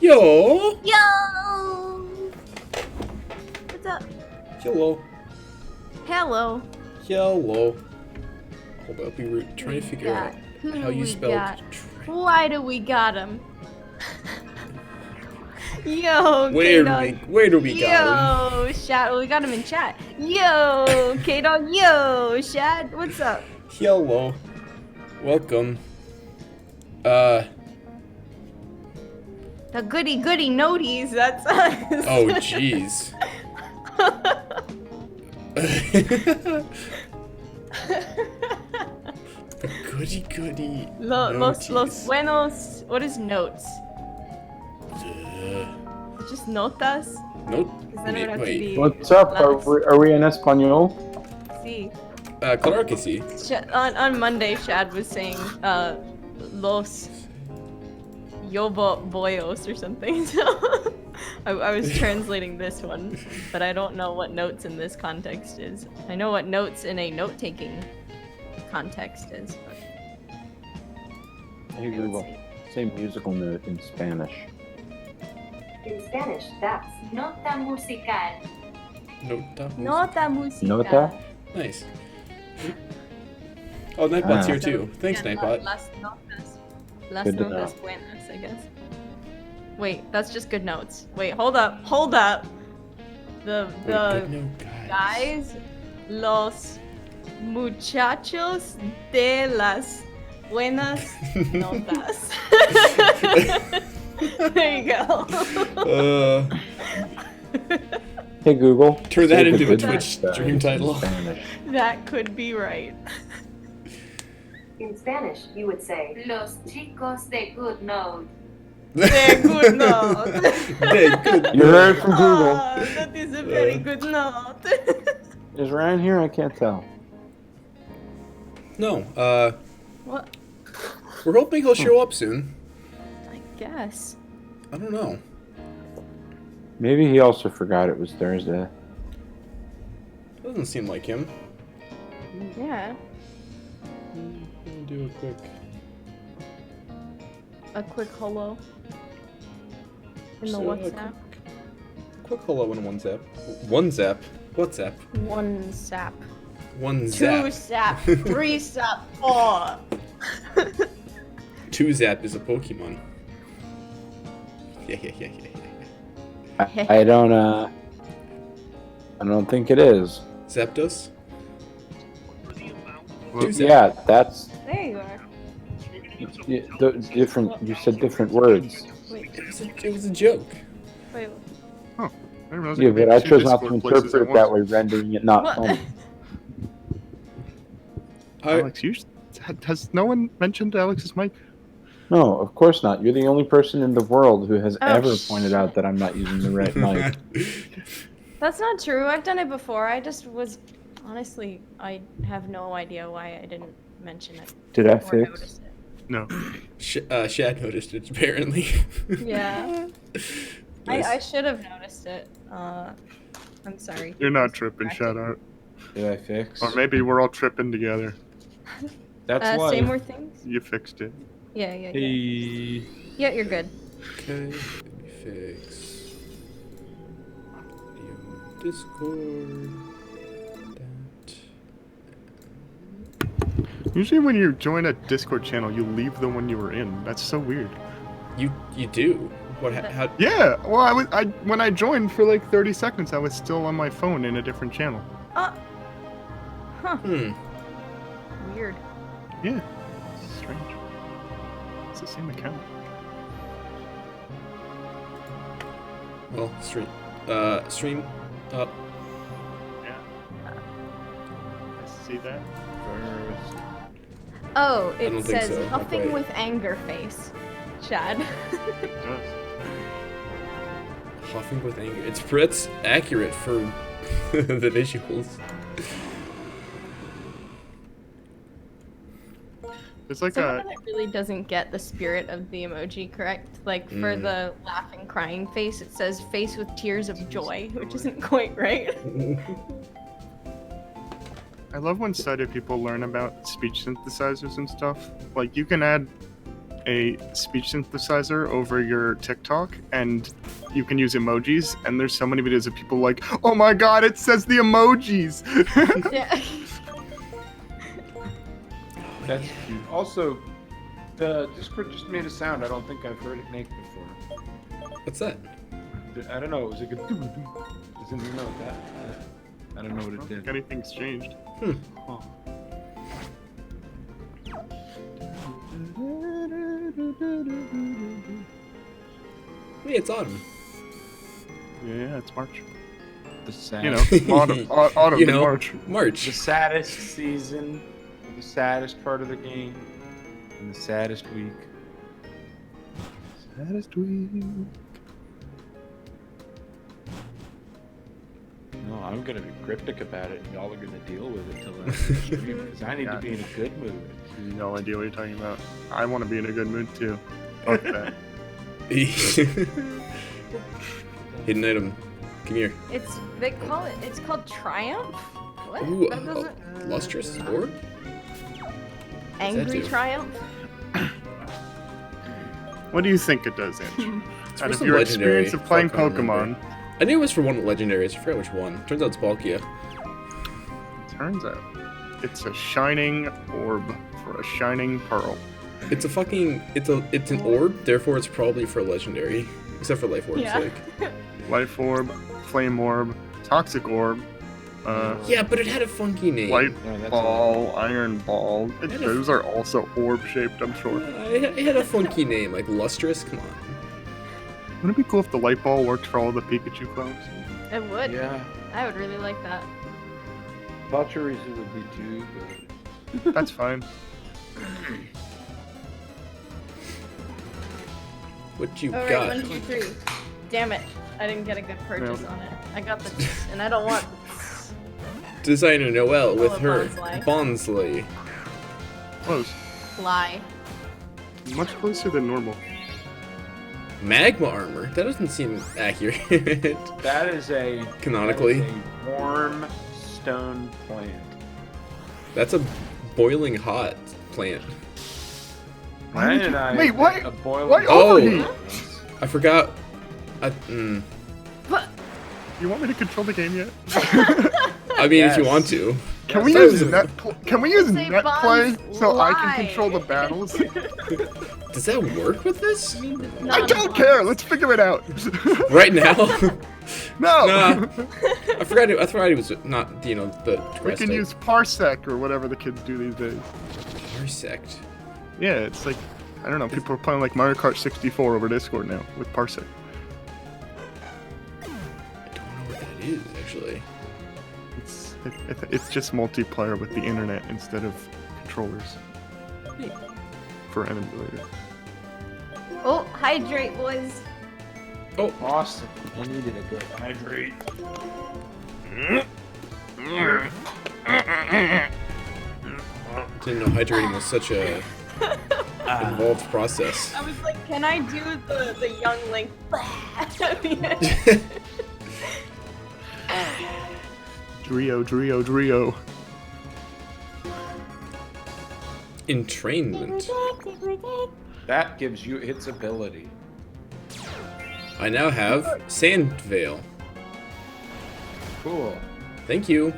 Yo! Yo! What's up? Hello. Hello. Hello. Hold up, we were trying to figure out how you spelled Why do we got him? Yo, Where do we got him? Yo, Shad. We got him in chat. Yo, K-Dog. Yo, Shad. What's up? Hello. Welcome. The goody noties. That's us. Oh, jeez. The goody Los buenos. What is notes? Just notas? Note? Wait. What's up? Are we in Espanol? Sí. Claro que sí. On Monday, Shad was saying, los boyos or something, so I was translating this one, but I don't know what notes in this context is. I know what notes in a note-taking context is, but... Hey Google, say musical note in Spanish. In Spanish, that's nota musical. Nota musical. Nota? Nice. Oh, Nightbot's here too. Thanks, Yeah, Nightbot. Las notas. Las Good to notas know. buenas, I guess. Wait, that's just good notes. Wait, hold up. The Wait, good note, guys, los muchachos de las buenas notas. There you go. Hey Google, Turn say that the into a good Twitch note, stream in title. Spanish. That could be right. In Spanish, you would say los chicos de good note. They're good note. They're good. You heard it from Google. Oh, that is a very good note. Is Ryan here? I can't tell. No, What? we're hoping he'll show up soon. I guess. I don't know. Maybe he also forgot it was Thursday. Doesn't seem like him. Yeah. We'll do A quick hello. In the So, WhatsApp. quick hello in one zap. One zap? WhatsApp. One sap. One Two zap. sap. Three sap. Four. Two zap is a Pokemon. Yeah. I don't think it is. Zapdos? Yeah, that's There you are. different. You said different words. Wait. It was a joke. Wait. Yeah, but I chose not to interpret it that way, rendering it not What? funny. Alex, has no one mentioned Alex's mic? No, of course not. You're the only person in the world who has Oh, ever pointed out that I'm not using the right mic. That's not true. I've done it before. I just was... Honestly, I have no idea why I didn't mention it. Did I or fix? notice it. No. Shad noticed it, apparently. Yeah. Nice. I should have noticed it. I'm sorry. You're not tripping, shout out. Did I fix? Or maybe we're all tripping together. That's why. Say more things? You fixed it. Yeah. Hey. Yeah, you're good. Okay, let me fix. Discord. Usually when you join a Discord channel, you leave the one you were in. That's so weird. You do? What? How? Yeah, well, when I joined for like 30 seconds, I was still on my phone in a different channel. Huh. Hmm. Weird. Yeah, it's strange. It's the same account. Well, stream up. Yeah. I see that. First. Oh, I don't it think says so. Not huffing quite. with anger face. Chad. It does. Huffing with anger. It's accurate for the visuals. It's like Someone that really doesn't get the spirit of the emoji correct. Like for the laughing crying face, it says face with tears of joy, which isn't quite right. I love when sighted people learn about speech synthesizers and stuff. Like, you can add a speech synthesizer over your TikTok, and you can use emojis, and there's so many videos of people like, oh my god, it says the emojis! Yeah. That's cute. Also, the Discord just made a sound I don't think I've heard it make before. What's that? I don't know, it was like a doom. Doesn't you know that? I don't know what it did. Anything's changed. Oh. Hey, it's autumn. Yeah, it's March. The sad, You know, autumn You and know, March. March. the saddest season, the saddest part of the game, and the saddest week. Saddest week. No, I'm gonna be cryptic about it, and y'all are gonna deal with it till the stream, because I need to be in a good mood. No idea what you're talking about. I want to be in a good mood too. Fuck that. Hidden item. Come here. It's called Triumph? What? Ooh, That doesn't... lustrous orb? Angry do? Triumph? What do you think it does, Andrew? It's Out for of some your legendary. experience of playing Fuck, I don't remember. Pokemon, I knew it was for one of the legendaries. I forgot which one. Turns out it's Palkia. turns out it's a shining orb for a shining pearl. It's a fucking. It's an orb. Therefore, it's probably for legendary. Except for life orbs. Yeah. Like. Life orb, flame orb, toxic orb, Yeah, but it had a funky name. light No, that's ball, iron ball. That is- Those are also orb shaped, I'm sure. It had a funky name, like lustrous. Come on. Wouldn't it be cool if the light ball worked for all the Pikachu clones? It would. Yeah, I would really like that. Pachirisu would be too good. That's fine. What you Alright, got? 1, 2, 3. Damn it. I didn't get a good purchase on it. I got the and I don't want Designer Noelle with Oh, her Bonsly. Bonsly. Close. fly. Much closer than normal. Magma armor. That doesn't seem accurate. That is a Canonically. that is a warm stone plant. That's a boiling hot plant. Ryan and I Wait, why- a boiling why Oh! overheat? I forgot. You want me to control the game yet? I mean, if you Yes. want to. Can we That use was a- Can we use Say net play Bonds so I lie. can control the battles? Does that work with this? Means it's I not don't a care. Let's figure it out. Right now? No. Nah. I forgot it was not, the We grass can type. use parsec or whatever the kids do these days. Parsect. Yeah, it's like I don't know. People are playing like Mario Kart 64 over Discord now with parsec. I don't know what that is, actually. It's just multiplayer with the internet instead of controllers Neat. for an emulator. Oh, hydrate, boys. Oh, Austin, I needed a good hydrate. didn't know hydrating was such a involved process. I was like, can I do the young Link? Drio. Entrainment. That gives you its ability. I now have Sand Veil. Cool. Thank you.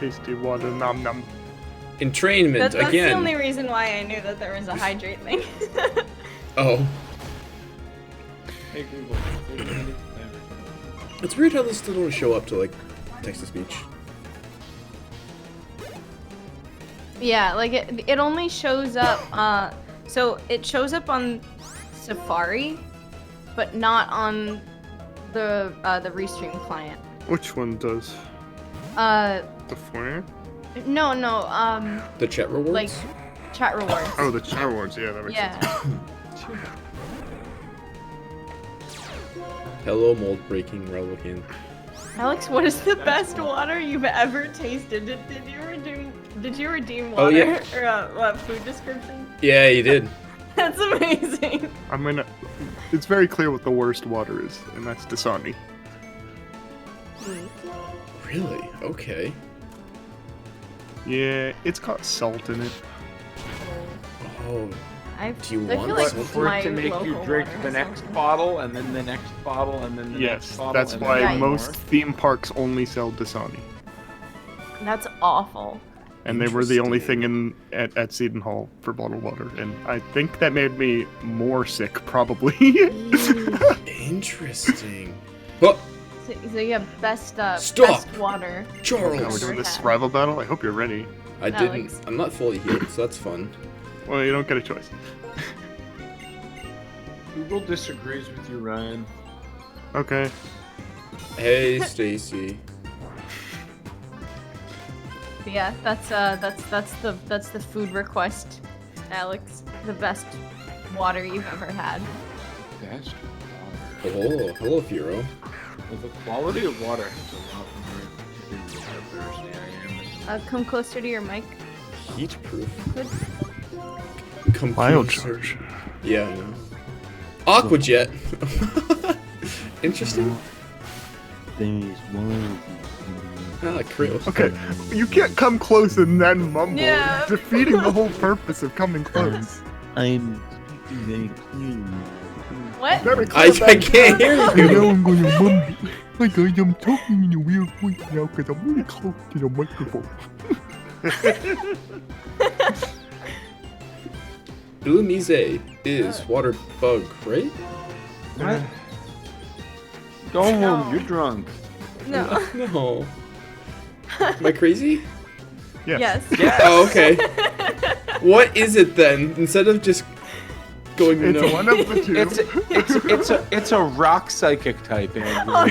Tasty water, nom nom. Entrainment That's the again. only reason why I knew that there was a hydrate thing. Oh, Hey Google. it's weird how this still don't show up to like text to speech. Yeah, like it only shows up. So it shows up on Safari, but not on the Restream client. Which one does? The The flare? no, The chat rewards. like chat rewards. Oh, the chat rewards. Yeah, that makes sense. Yeah. Hello, mold breaking Relican. Alex, what is the best water you've ever tasted? Did you redeem water Oh, yeah. or food description? Yeah, you did. That's amazing. I mean, it's very clear what the worst water is, and that's Dasani. Really? Okay. Yeah, it's got salt in it. Oh, Do you want feel like something? For it to my make you local drink water the has next something. bottle, and then the next bottle, and then the next Yes, bottle. that's and why then Right. most more. theme parks only sell Dasani. That's awful. And they were the only thing at Seton Hall for bottled water. And I think that made me more sick, probably. Interesting. Oh, So yeah, best Stop! best water. Now we're Charles. doing this survival battle. I hope you're ready. I didn't. Alex. I'm not fully healed, so that's fun. Well, you don't get a choice. Google disagrees with you, Ryan. Okay. Hey, Stacy. Yeah, that's the food request, Alex. The best water you've ever had. Best water. Oh, hello, Firo. Well, the quality of water has a lot more to do with how thirsty I am. Come closer to your mic. Heat proof. Good. Come Wild closer. charge. Yeah, I know. Aquajet. Interesting. Ah, Krill. Okay, you can't come close and then mumble. Yeah. You're defeating the whole purpose of coming close. I'm speaking very clearly. What? Very I clear, can't hear Now you. I'm going to mumble. Hi guys, I'm talking in a weird voice now because I'm really close to the microphone. Blue Mise is water bug, right? What? Go home, you're drunk. No. No. Am I crazy? Yes. Yes. Oh, okay. What is it then? Instead of just going It's no. one of the two. It's a rock psychic type, Andrew. Oh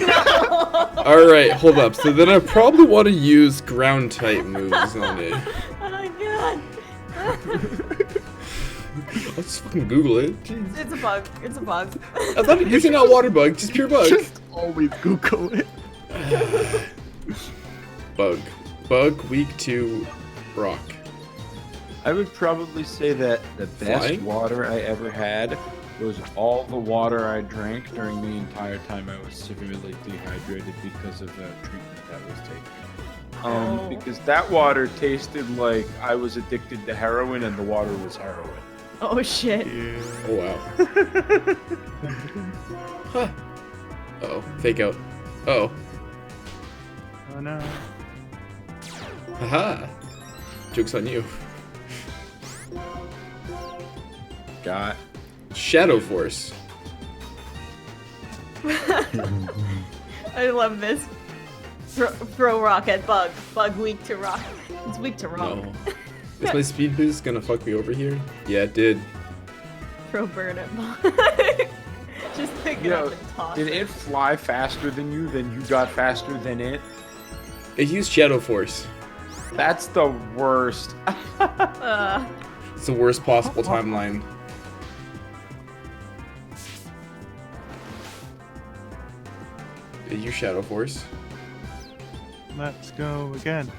no. All right, hold up. So then I probably want to use ground type moves on it. Oh my god. Let's fucking Google it. Jeez. It's a bug. It's a bug. I thought it's not water bug, just pure bug. Just always Google it. Bug. Bug weak to rock. I would probably say that the best Flying? water I ever had was all the water I drank during the entire time I was severely dehydrated because of the treatment I was taking. Oh. Because that water tasted like I was addicted to heroin and the water was heroin. Oh shit. Yeah. Oh wow. Huh. Uh-oh. Fake out. Oh. Oh no. Haha. Joke's on you. Got Shadow Force. I love this. Throw rock at bug. Bug weak to rock. It's weak to rock. No. Is my speed boost gonna fuck me over here? Yeah, it did. Throw bird at bug. Just pick it You up know, and toss did it. it fly faster than you got faster than it? It used Shadow Force. That's the worst. It's the worst possible timeline. It used Shadow Force. Let's go again.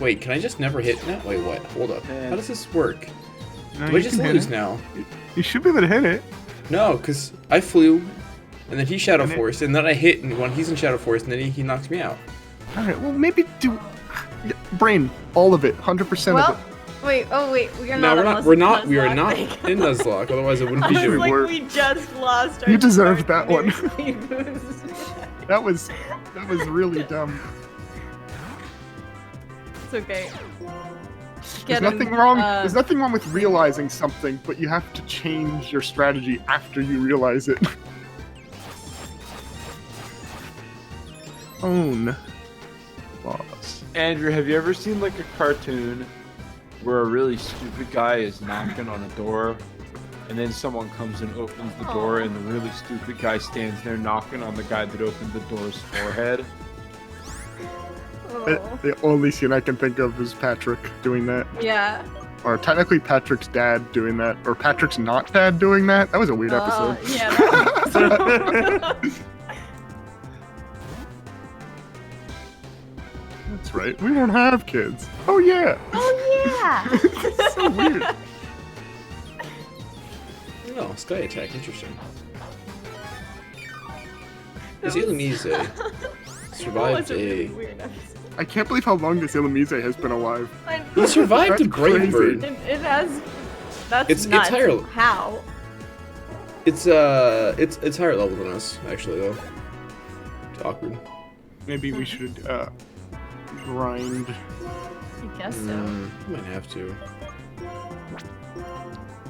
Wait, can I just never hit now? Wait, what? Hold up. Man. How does this work? No, Do I you just can hit lose it. now? You should be able to hit it. No, because I flew, and then he Shadow And it- Force, and then I hit when he's in Shadow Force, and then he knocks me out. Alright, well maybe do... Brain, all of it, 100% Well, of it. wait. Oh wait. We are No, not. we are not Nuzlocke. in Nuzlocke, otherwise it wouldn't be I was doing. like, were. we just lost our. You deserved that one. speed boost. That was really dumb. It's okay. There's Get nothing him, wrong. There's nothing wrong with realizing something, but you have to change your strategy after you realize it. Own. Boss. Andrew, have you ever seen like a cartoon where a really stupid guy is knocking on a door and then someone comes and opens the door and the really stupid guy stands there knocking on the guy that opened the door's forehead? The only scene I can think of is Patrick doing that. Yeah. Or technically Patrick's dad doing that. Or Patrick's not dad doing that. That was a weird episode. Yeah. That was- That's right. We don't have kids. Oh yeah. Oh yeah. So weird. No, Sky Attack, interesting. Is Elomise That survived was a really a weird episode. I can't believe how long this Illumise has been alive. He survived a That's Brave crazy. Bird. It has. That's It's nuts. higher. How? It's higher level than us, actually, though. It's awkward. Maybe we should grind. I guess so. Might have to.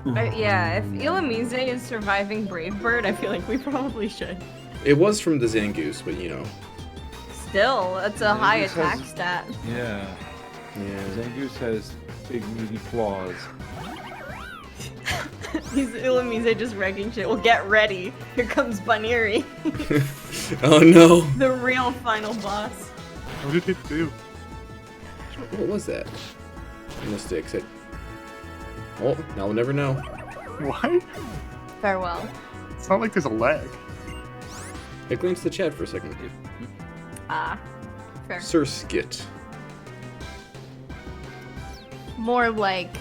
Yeah, if Illumise is surviving Brave Bird, I feel like we probably should. It was from the Zangoose, but you know. Still, that's a high Zangoose attack has- stat. Yeah. Yeah. Zangoose has big meaty claws. These Illumise just wrecking shit. Well, get ready. Here comes Baniri, Oh no! the real final boss. What did it do? What was that? In the sticks. Oh, now we'll never know. What? Farewell. It's not like there's a lag. Hey, glance the chat for a second. Ah, fair. Sir Skit. More like.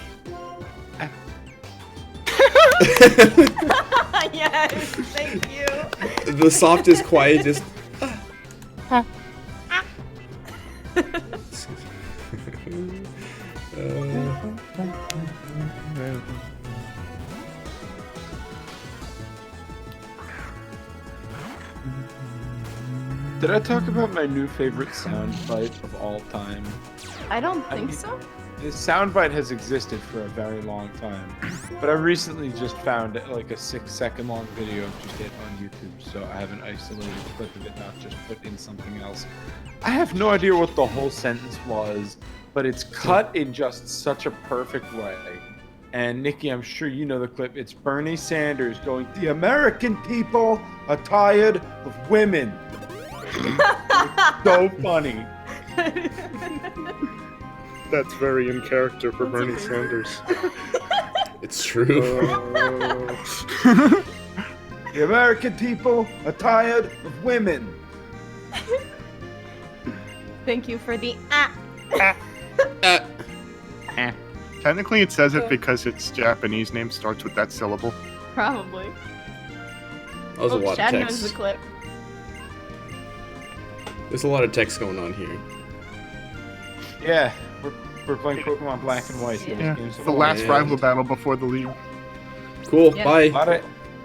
Yes, thank you. The softest, quietest. Did I talk about my new favorite soundbite of all time? I don't think so. This soundbite has existed for a very long time, but I recently just found like a 6-second long video of just it on YouTube, so I have an isolated clip of it, not just put in something else. I have no idea what the whole sentence was, but it's cut in just such a perfect way. And Nikki, I'm sure you know the clip. It's Bernie Sanders going, "The American people are tired of women." It's so funny. That's very in character for Bernie Sanders. It's true. The American people are tired of women. Thank you for the Technically, it says it because its Japanese name starts with that syllable. Probably. That was a lot of Chad knows the text. clip. There's a lot of text going on here. Yeah, we're playing Pokemon Black and White. Yeah. Yeah, Game's the last yeah. rival battle before the league. Cool. Yeah. Bye.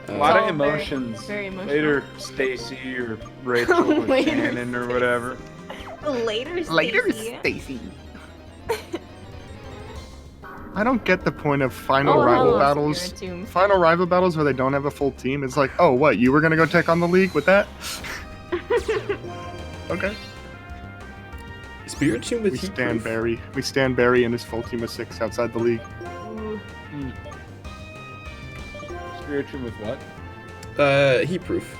A lot of all emotions. very emotional. Later, Stacy or Rachel or Later, Shannon or whatever. Later, Stacy. Stacy. I don't get the point of final Oh, rival hello, battles. Spiritomb. Final rival battles where they don't have a full team. It's like, oh, what? You were gonna go take on the league with that? Okay. Spiritomb with We heat stand proof. Barry. We stand Barry and his full team of 6 outside the league. Spiritomb with what? Heat proof.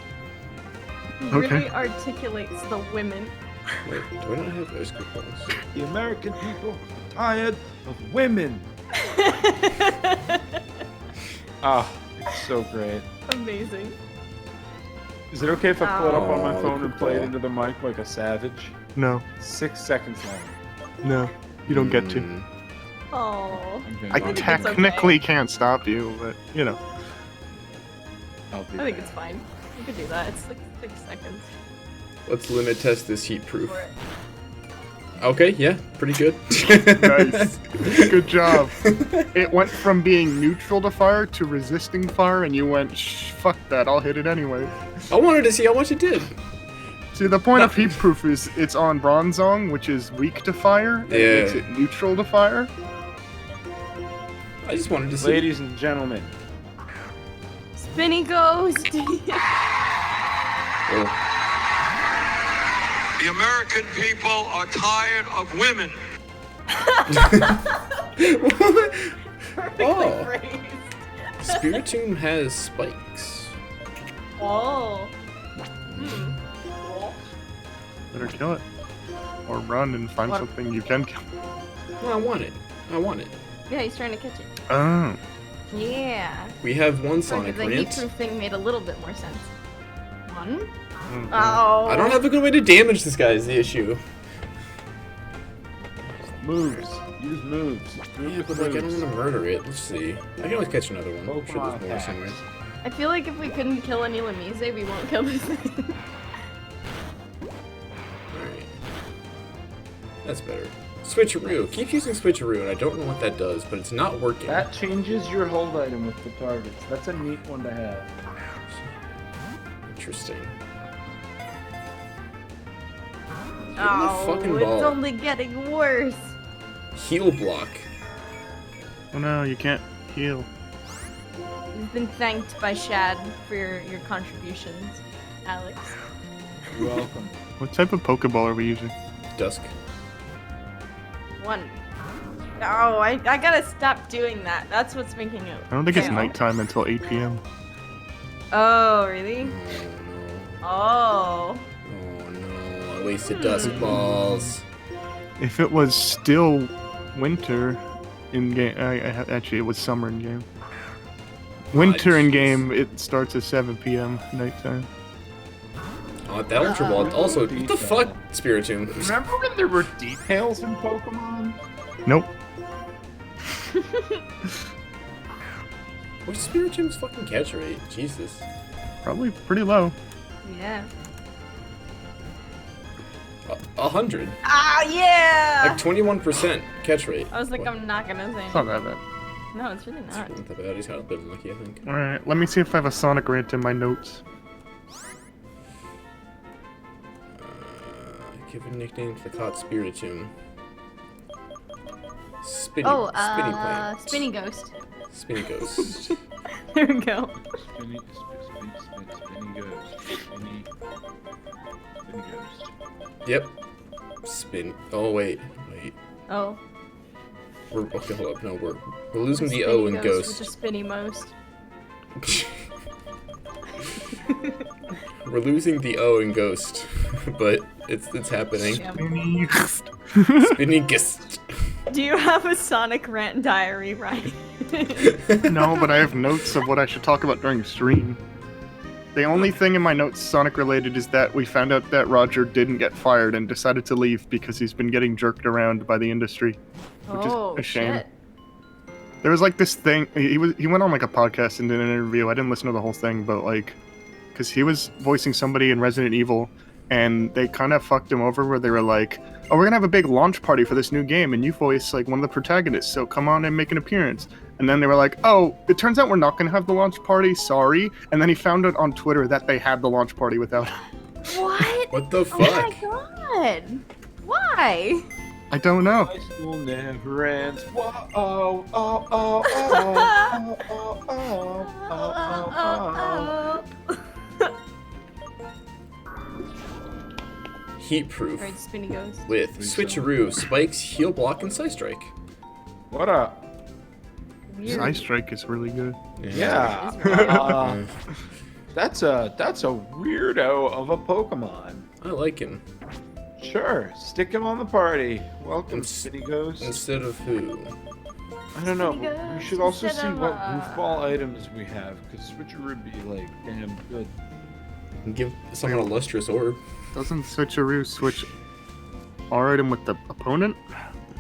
Really articulates the women. Wait, do I not have those coupons? The American people are tired of women. Ah, it's so great. Amazing. Is it okay if I pull it up on my Oh, phone and play it cool. into the mic like a savage? No, 6 seconds long. no, you don't get to. Mm, Oh. Okay, I well, it's technically can't stop you, but you know. I'll be I think back. it's fine. You could do that. It's like 6 seconds. Let's limit test this heat proof. For it. Okay, yeah, pretty good. Nice. Good job. It went from being neutral to fire to resisting fire, and you went, Shh, fuck that, I'll hit it anyway. I wanted to see how much it did. See, the point of heat proof is it's on Bronzong, which is weak to fire, and it makes Yeah. it neutral to fire. I just wanted to see. Ladies and gentlemen, Spinny Ghost! Oh. The American people are tired of women. Perfectly Oh. phrased. Spiritomb has spikes. Oh. Better kill it. Or run and find What? something you can kill. Well, I want it. I want it. Yeah, he's trying to catch it. Oh. Yeah. We have one Sorry, Sonic the heat Rant. proof thing made a little bit more sense. One? Mhm. Oh. I don't have a good way to damage this guy is the issue. moves. Use moves. Move Yeah, with but like I don't moves. want to murder it. Let's see. I can always catch another one. I'm sure Pokemon there's more attacks. somewhere. I feel like if we couldn't kill any Lamise, we won't kill this thing. Alright. That's better. Switcheroo. Keep using switcheroo, and I don't know what that does, but it's not working. That changes your hold item with the targets. That's a neat one to have. Interesting. Oh, fucking it's ball. only getting worse. Heal block. Oh no, you can't heal. You've been thanked by Shad for your contributions, Alex. You're welcome. What type of Pokeball are we using? Dusk. One. Oh, I gotta stop doing that. That's what's making it. I don't think it's fail. nighttime until 8 p.m. Oh, really? Oh Oh. no. I wasted dusk balls. If it was still winter in game, actually it was summer in game. Winter in game, it starts at 7 p.m. nighttime. Oh, that Ultra Ball. Also, what the fuck, Spiritomb? Remember when there were details in Pokemon? Nope. What's Spiritomb's fucking catch rate? Jesus. Probably pretty low. Yeah. 100. Ah, yeah! Like 21% catch rate. I was like, What? I'm not gonna say It's not that bad. No, it's really not. It's not that bad. He's got a bit lucky, I think. Alright, let me see if I have a Sonic rant in my notes. Give a nickname to the caught Spiritomb. Spinny. Oh, Spinny plant. Spinny Ghost. Spinny Ghost. There we go. Spinny ghost. Spinny ghost. Yep. Spin. Oh wait. Oh. Okay, hold up. No, we're losing the Spinny O in Ghost. Which is Spinny most. We're losing the O in Ghost, but it's happening. Yeah. Spinny Ghost. Do you have a Sonic rant diary, Ryan? No, but I have notes of what I should talk about during stream. The only thing in my notes Sonic related is that we found out that Roger didn't get fired and decided to leave because he's been getting jerked around by the industry, which is a shame. Shit. There was like this thing, he went on like a podcast and did an interview. I didn't listen to the whole thing, but like, because he was voicing somebody in Resident Evil, and they kind of fucked him over where they were like, oh, we're gonna have a big launch party for this new game, and you voice like one of the protagonists, so come on and make an appearance. And then they were like, oh, it turns out we're not gonna have the launch party, sorry. And then he found out on Twitter that they had the launch party without him. What? What the fuck? Oh my god. Why? I don't know. High school never ends. Whoa, oh, oh, oh, oh, oh, oh, oh, oh, oh. Heatproof. Alright, Spinny Ghost. With Switcheroo, Spikes, Heal Block, and Psystrike. What a... Weird. Psystrike is really good. Yeah. That's a weirdo of a Pokemon. I like him. Sure, stick him on the party. Welcome, Ins- Spinny Ghost. Instead of who? I don't know. Spinny But we Ghost should also instead see of, what goofball items we have, because Switcher would be like damn good. Give someone a lustrous orb. Doesn't Switcheroo switch our item with the opponent?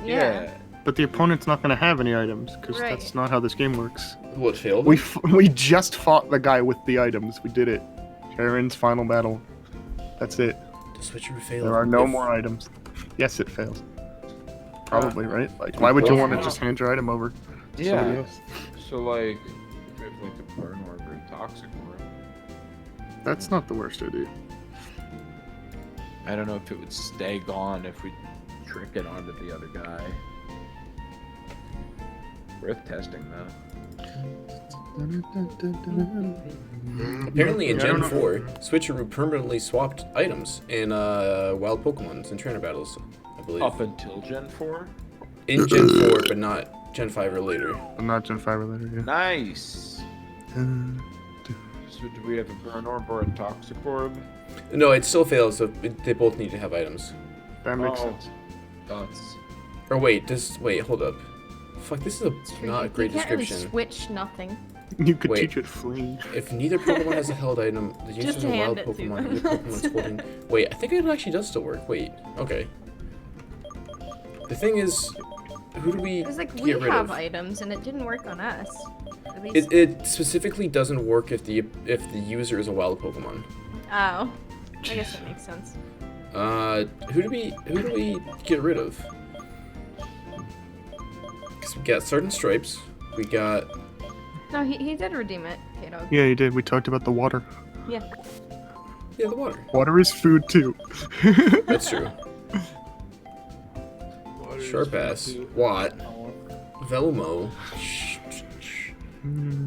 Yeah. But the opponent's not going to have any items, because Right. that's not how this game works. What failed? We just fought the guy with the items. We did it. Karen's final battle. That's it. The Switcheroo failed. There are no If- more items. Yes, it fails. Probably, right? Like, why would you want to just hand your item over to somebody Yeah. else? So like, if we have like a burn orb or a toxic orb, That's not the worst idea. I don't know if it would stay gone if we trick it onto the other guy. Worth testing though. Apparently in Yeah, I don't Gen know. 4, Switcheroo permanently swapped items in wild Pokemons and trainer battles, I believe. Up until Gen 4. In Gen 4, but not Gen 5 or later. But not Gen 5 or later, yeah. Nice. So do we have a burn orb or a toxic orb? No, it still fails, so they both need to have items. That makes Oh. sense. That's Or wait, hold up. Fuck, this is not a great you can't really description. switch nothing. You could Wait. teach it fling. If neither Pokemon has a held item, the Just user's a wild hand it to Pokemon, them. the Pokemon's holding... Wait, I think it actually does still work. Wait, okay. The thing is, who do we It was like, get we rid have of? items, and it didn't work on us. At least... It specifically doesn't work if the user is a wild Pokemon. Oh. I guess that makes sense. Who do we get rid of? Because we got certain stripes. We got. No, he did redeem it, Kato. Yeah, he did. We talked about the water. Yeah. Yeah, the water. Water is food too. That's true. Sharp ass. Watt. Velmo.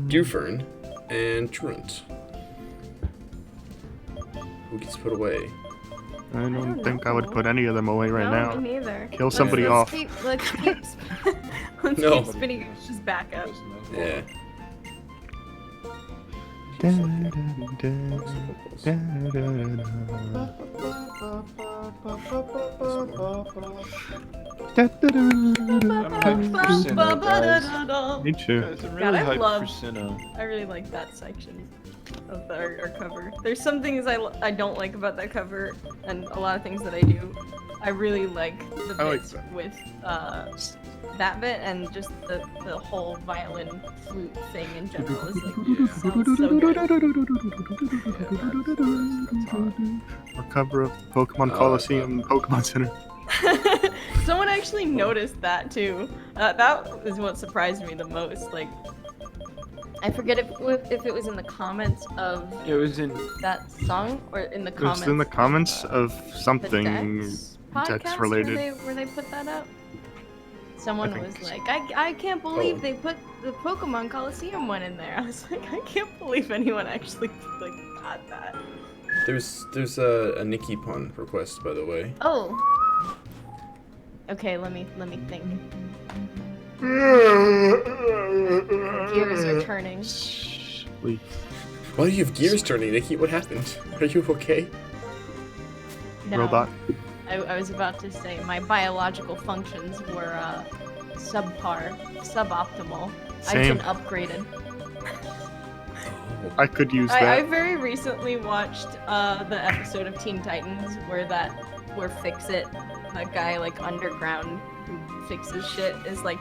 Dewfern. And Truant. Who gets put away? I don't think I would put any of them away right No, now. me neither. Kill somebody off. Let's keep No. spinning just back up. Yeah. Me too. Guys, I'm God, really I hyped love- for Sinnoh. I really like that section of our cover. There's some things I don't like about that cover, and a lot of things that I do. I really like the I like bits that. with that bit and just the whole violin flute thing in general is like sounds so good. Our cover of Pokemon Coliseum, Pokemon Center. Someone actually noticed that too. That is what surprised me the most. Like, I forget if it was in the comments of It was in. that song or in the It comments. was in the comments of the something Dex podcast related. where they put that up. Someone I was think like, I can't believe Oh. they put the Pokemon Coliseum one in there. I was like, I can't believe anyone actually like got that. There's a Nikki pun request, by the way. Oh. Okay, let me think. Gears are turning. Please. Why do you have gears turning, Nikki? What happened? Are you okay? No. Robot. I was about to say my biological functions were suboptimal. Same. I've been upgraded. I could use I that. very recently watched the episode of Teen Titans where Fix-It, that guy like underground who fixes shit, is like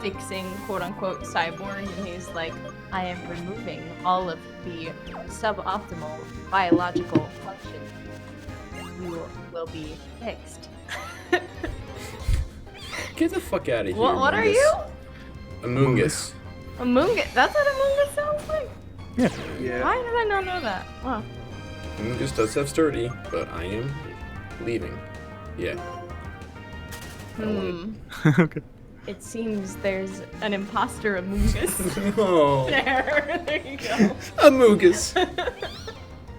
fixing quote unquote Cyborg, and he's like, I am removing all of the suboptimal biological functions. You will be fixed. Get the fuck out of here. What are Amoongus. you? Amoongus. Amoongus. That's what Amoongus sounds like? Yeah. Why did I not know that? Wow. Amoongus does have sturdy, but I am leaving. Yeah. Okay. It seems there's an imposter Amoongus. Oh. There you go. Amoongus.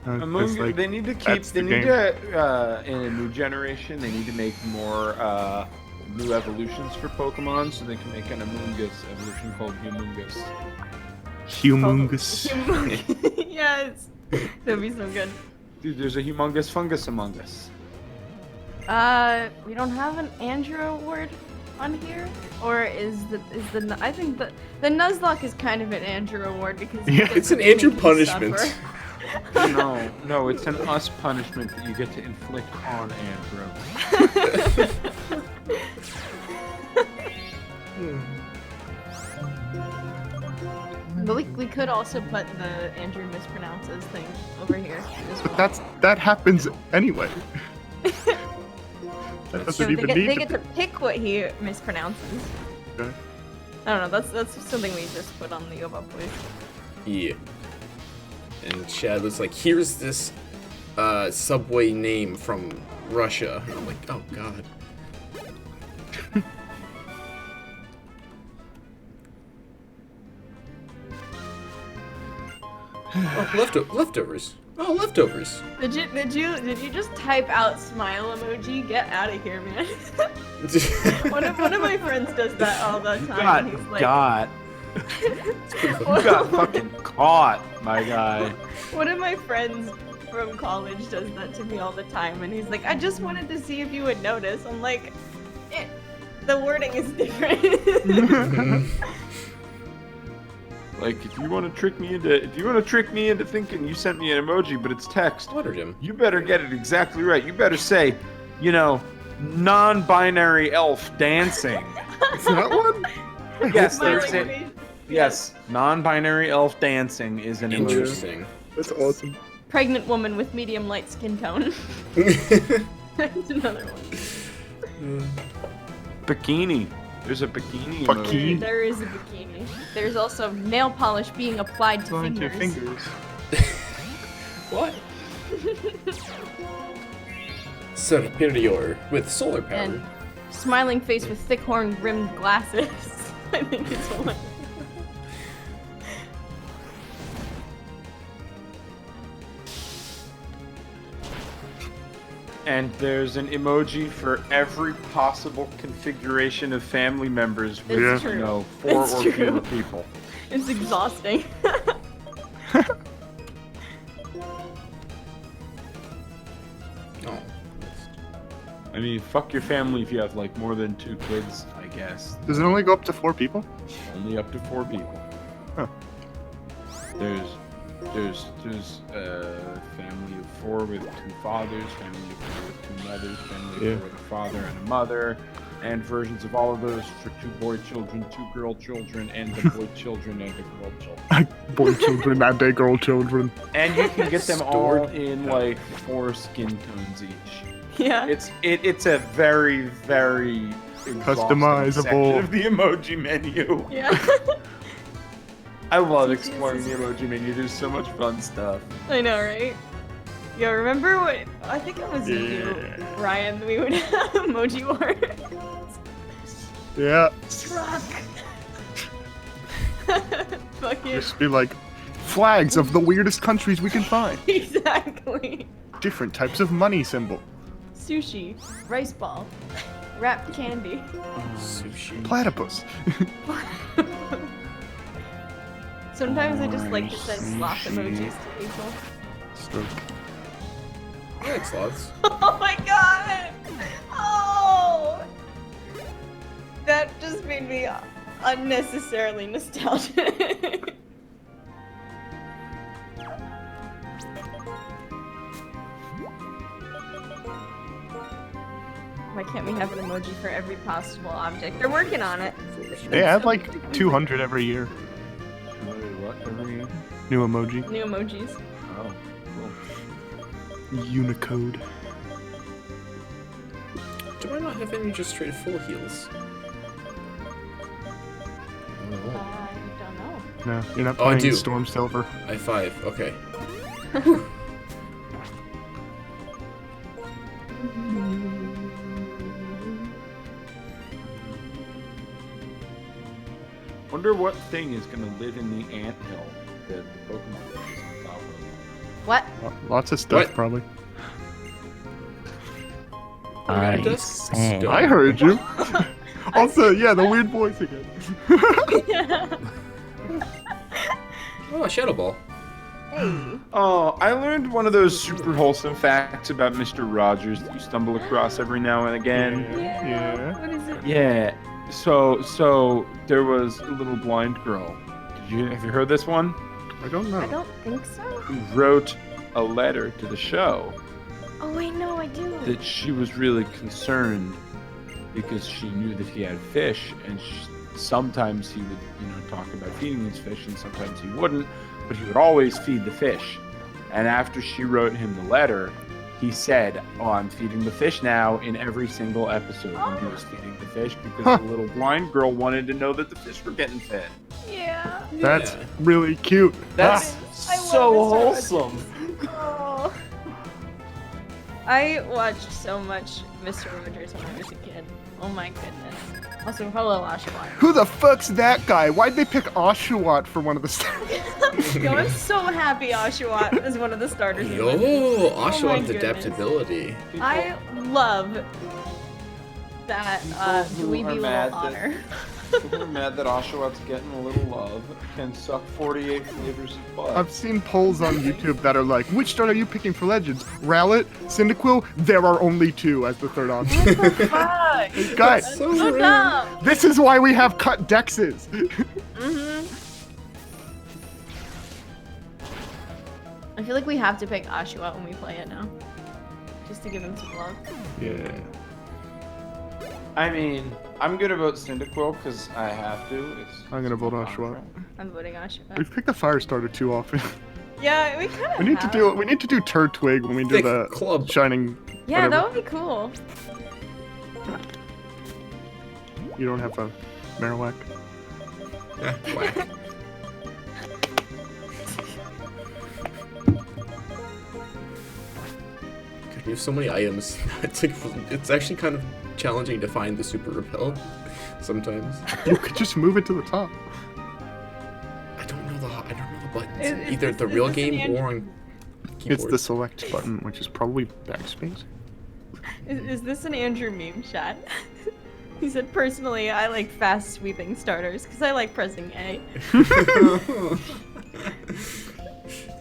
It's like, they need to keep. that's They the need game. to in a new generation. They need to make more new evolutions for Pokemon, so they can make an Amoongus evolution called Humungus. humongous. Yes. That'd be so good. Dude, there's a humongous fungus among us. We don't have an Andrew award on here, or is the I think the Nuzlocke is kind of an Andrew award because Yeah, it's an Andrew punishment. No, it's an us punishment that you get to inflict on Andrew. But we could also put the Andrew mispronounces thing over here as well. But that happens anyway. That So doesn't they even get, need they to get to pick what he mispronounces. Okay. I don't know. That's something we just put on the Oba Boys. Yeah. And Chad was like, here's this subway name from Russia. And I'm like, oh god. Oh, leftovers. Oh, leftovers. Did you just type out smile emoji? Get out of here, man. one of my friends does that all the time. and he's like, got fucking caught, my guy. One of my friends from college does that to me all the time, and he's like, I just wanted to see if you would notice. I'm like, the wording is different. Like, if you want to trick me into thinking you sent me an emoji, but it's text, Watered him. you better get it exactly right. You better say, non-binary elf dancing. Is that one? Yes, Smiling there's it. face. Yes, non-binary elf dancing is an emoji. Interesting. That's awesome. Pregnant woman with medium light skin tone. There's another one. Bikini. There's a bikini. Bikini. There is a bikini. There's also nail polish being applied to Going to fingers. fingers. What? Superior with solar power. And smiling face with thick horn rimmed glasses. I think it's one. And there's an emoji for every possible configuration of family members with, It's Yeah. true. 4 It's or true. fewer people. It's exhausting. Oh. I mean, fuck your family if you have like more than 2 kids, I guess. Does it only go up to 4 people? Only up to 4 people. Huh. There's a family of 4 with 2 fathers, family of 4 with 2 mothers, family of 4 with a father and a mother, and versions of all of those for 2 boy children, 2 girl children, and the boy children and the girl children. Boy children and they girl children. And you can get them all Stored. in like 4 skin tones each. Yeah. It's a very, very exhausting Customizable. section of the emoji menu. Yeah. I love exploring the emoji menu. There's so much fun stuff. I know, right? Yo, remember what? I think it was you, Yeah. Ryan. We would have emoji war. Yeah. Truck. Fucking Just be like, flags of the weirdest countries we can find. exactly. Different types of money symbol. Sushi, rice ball, wrapped candy. Sushi. Platypus. Sometimes I just like to send sloth emojis to people. Stroke. I like sloths. Oh my god! Oh! That just made me unnecessarily nostalgic. Why can't we have an emoji for every possible object? They're working on it. They add like 200 every year. What? Every year? New emoji. New emojis. Oh, cool. Unicode. Do I not have any just straight full heals? I don't know. No, you're not Oh, I playing do. Storm Silver. I have 5. Okay. Wonder what thing is gonna live in the anthill that the Pokemon is on top of. What? Lots of stuff, What? probably. I Dust? say. Stone. I heard you. Also, yeah, the weird voice again. Oh, Shadow Ball. Hey. Oh, I learned one of those super wholesome facts about Mr. Rogers that you stumble across every now and again. Yeah. What is it? Yeah. So there was a little blind girl. Have you heard this one? I don't know. I don't think so. Who wrote a letter to the show Oh wait, no, I do. that she was really concerned because she knew that he had fish, and sometimes he would, talk about feeding his fish, and sometimes he wouldn't, but he would always feed the fish. And after she wrote him the letter, he said, "Oh, I'm feeding the fish now," in every single episode when he was feeding the fish, because the little blind girl wanted to know that the fish were getting fed. Yeah. That's Yeah. really cute. That's I love so Mr. wholesome. Oh. I watched so much Mr. Rogers when I was a kid. Oh my goodness. Also, hello, Oshawott. Who the fuck's that guy? Why'd they pick Oshawott for one of the stars? Yo, I'm so happy Oshawott is one of the starters. in Yo, this. Oshawott's goodness. adaptability. I love that People who dweeby are little mad that- otter. People are mad that Oshawott's getting a little love can suck 48 flavors of butt. I've seen polls on YouTube that are like, which start are you picking for Legends? Rowlet? Cyndaquil? There are only 2 as the third option. Fuck. Guys, So dumb. this is why we have cut dexes. I feel like we have to pick Oshawott when we play it now. Just to give him some love. Yeah. I mean, I'm gonna vote Cyndaquil because I have to. I'm gonna vote Oshawott. I'm voting Oshawott. We've picked the Firestarter too often. Yeah, we kind of. We need to do Turtwig when we do Thick the club. Shining. Yeah, whatever. that would be cool. You don't have a Marowak? Whack. God, we have so many items. It's actually kind of challenging to find the super repel sometimes. You could just move it to the top. I don't know the buttons. Is Either this- the is real this game an or on keyboard. It's the select button, which is probably backspace. Is this an Andrew meme chat? He said, personally, I like fast sweeping starters because I like pressing A.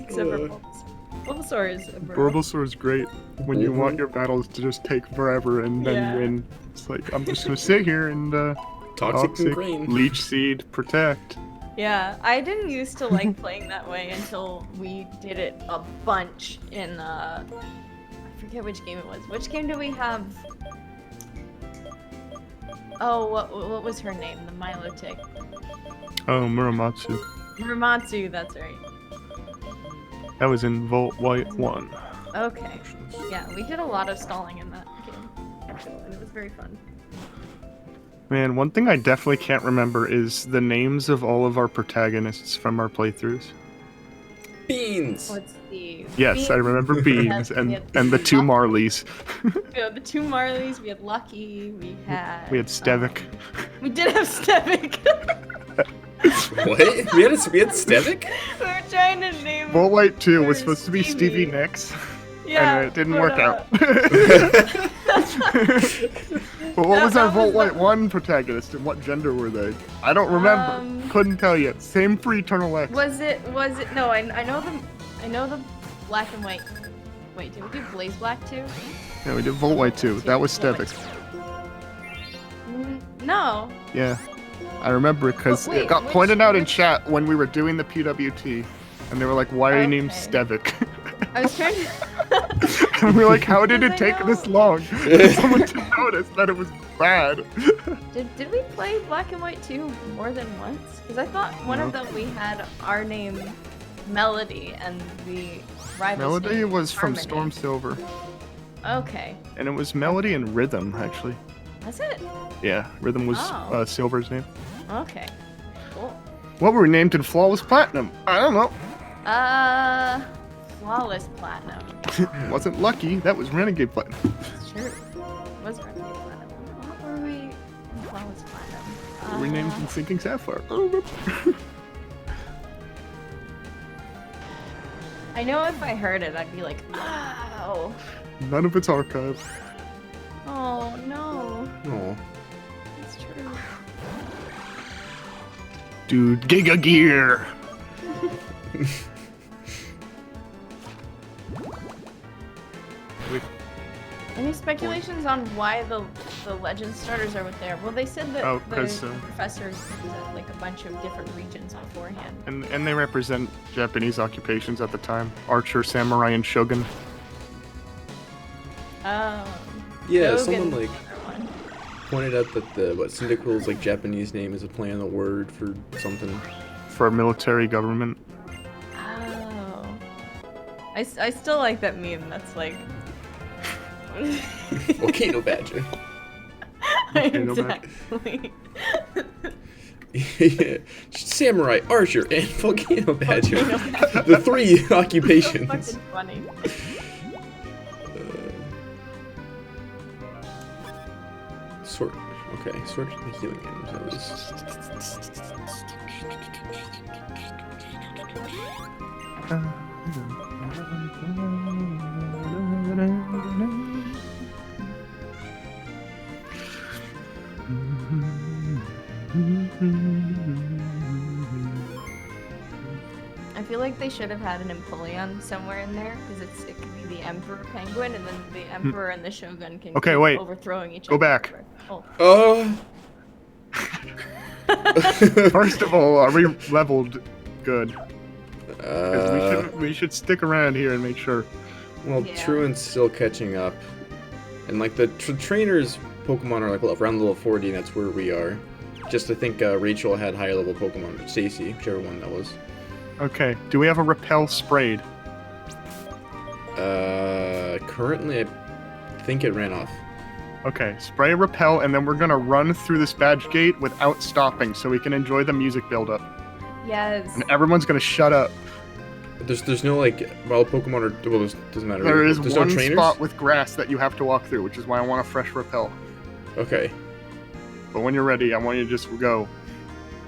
Except for Bulbasaur is a bird. Bulbasaur is great when you want your battles to just take forever and then Yeah. win. It's like, I'm just gonna sit here and Toxic Ingrain. Leech Seed, Protect. Yeah, I didn't used to like playing that way until we did it a bunch in, I forget which game it was. Which game do we have? Oh, what was her name? The Milotic. Oh, Muramatsu. Muramatsu, that's right. That was in Volt White 1. Okay. Yeah, we did a lot of stalling in that game. And it was very fun. Man, one thing I definitely can't remember is the names of all of our protagonists from our playthroughs. Beans. Let's see. Yes, I remember Beans We and had the two Marleys. We had the two Marleys, we had Lucky, we had Stevic. We did have Stevic. What? We had Stevic? We were trying to name Volt White 2 was There's supposed to be Stevie Nicks, Yeah, and it didn't but, work out. But what was our that Volt was White 1 protagonist, and what gender were they? I don't remember. Couldn't tell you. Same for Eternal X. Was it no, I know the black and white. Wait, did we do Blaze Black too? Yeah, we did Volt White 2. That was Stevic. No. Yeah. I remember it because Wait, it got which- pointed out in which- chat when we were doing the PWT, and they were like, why are you named Okay. Stevic? I was trying to And we were like, how did it Because I take know. this long for someone to notice that it was bad? Did we play Black and White 2 more than once? Because I thought one of them we had our name Melody and the rival's Melody name was from Harmony. Storm Silver, Okay. and it was Melody and Rhythm, actually. That's it? Yeah, Rhythm was Oh. Silver's name. Okay. Cool. What were we named in Flawless Platinum? I don't know. Flawless Platinum. Wasn't Lucky, that was Renegade Platinum. It's true. Was Renegade Platinum. What were we in Flawless Platinum? We were named in Sinking Sapphire. I don't remember. I know if I heard it, I'd be like, oh. None of it's archived. Oh, no. Oh. It's true. Dude, Giga Gear! Any speculations on why the legend starters are what they are? Well, they said that Oh, the 'cause, professors represent like a bunch of different regions beforehand. And they represent Japanese occupations at the time. Archer, Samurai, and Shogun. Yeah, Shogun's someone like another one. pointed out that the Cyndaquil's like Japanese name is a play on the word for something. For military government. Oh. I still like that meme that's like. Volcano Badger. Volcano Badger. Exactly. Yeah. Samurai, Archer, and Volcano Badger. The three occupations. So fucking funny. Sword. Okay, Sword of the Healing Items. That was. I feel like they should have had an Empoleon somewhere in there because it could be the Emperor Penguin and then the Emperor and the Shogun can Okay, keep wait. overthrowing each Go other. back. Oh. Oh. First of all, are we leveled good? 'Cause we should stick around here and make sure. Well, Yeah. Truant's still catching up, and like the trainers Pokemon are like around level 40, and that's where we are. Just I think Rachel had higher level Pokemon, Stacy, whichever one that was. Okay. Do we have a repel sprayed? Currently, I think it ran off. Okay, spray repel, and then we're gonna run through this badge gate without stopping, so we can enjoy the music build-up. Yes. And everyone's gonna shut up. There's no like wild Pokemon or well, doesn't matter. There is there's one no trainers? spot with grass that you have to walk through, which is why I want a fresh repel. Okay. But when you're ready, I want you to just go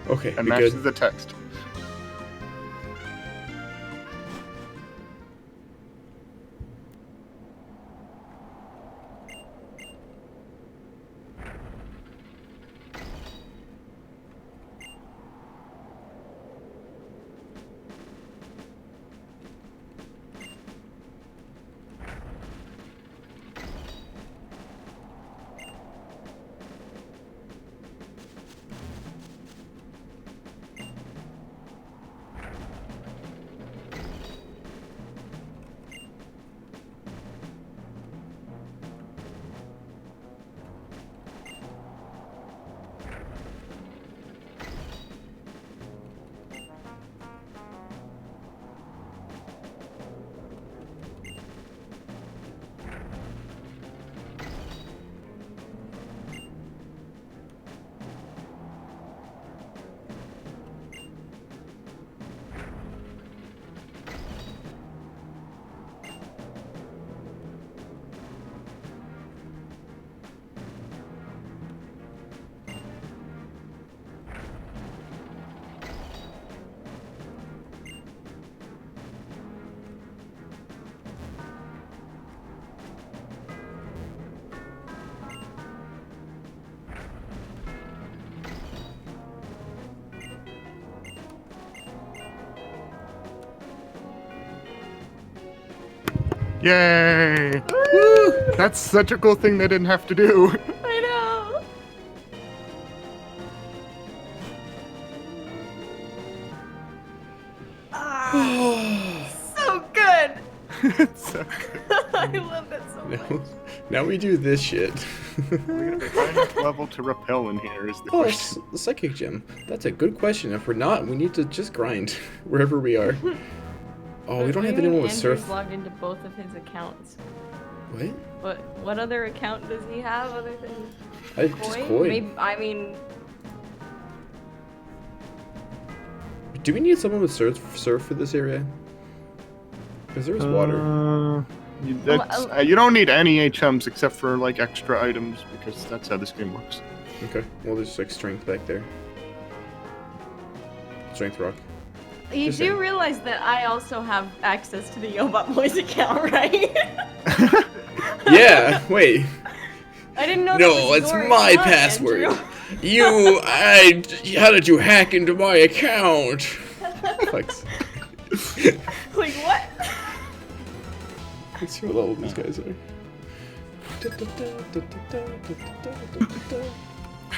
Okay. and we match good? the text. Yay! Woo! That's such a cool thing they didn't have to do. I know. So good. It's so good. I love that so much. Now we do this shit. We're gonna find enough level to repel in here is the Oh, question. the psychic gem. That's a good question. If we're not, we need to just grind wherever we are. Oh, we don't have anyone with Andrew's surf. logged into both of his accounts. What? What other account does he have other than Just Koi? Koi. Maybe, I mean, Do we need someone with surf for this area? Because there's water. You don't need any HMs except for like extra items because that's how this game works. Okay. Well, there's like strength back there. Strength rock. you Just do saying. realize that I also have access to the Yobot Boys account, right? Yeah. Wait. I didn't know. No, that was it's your my account, password. Andrew. How did you hack into my account? Flex. Like what? Let's see what level these guys are.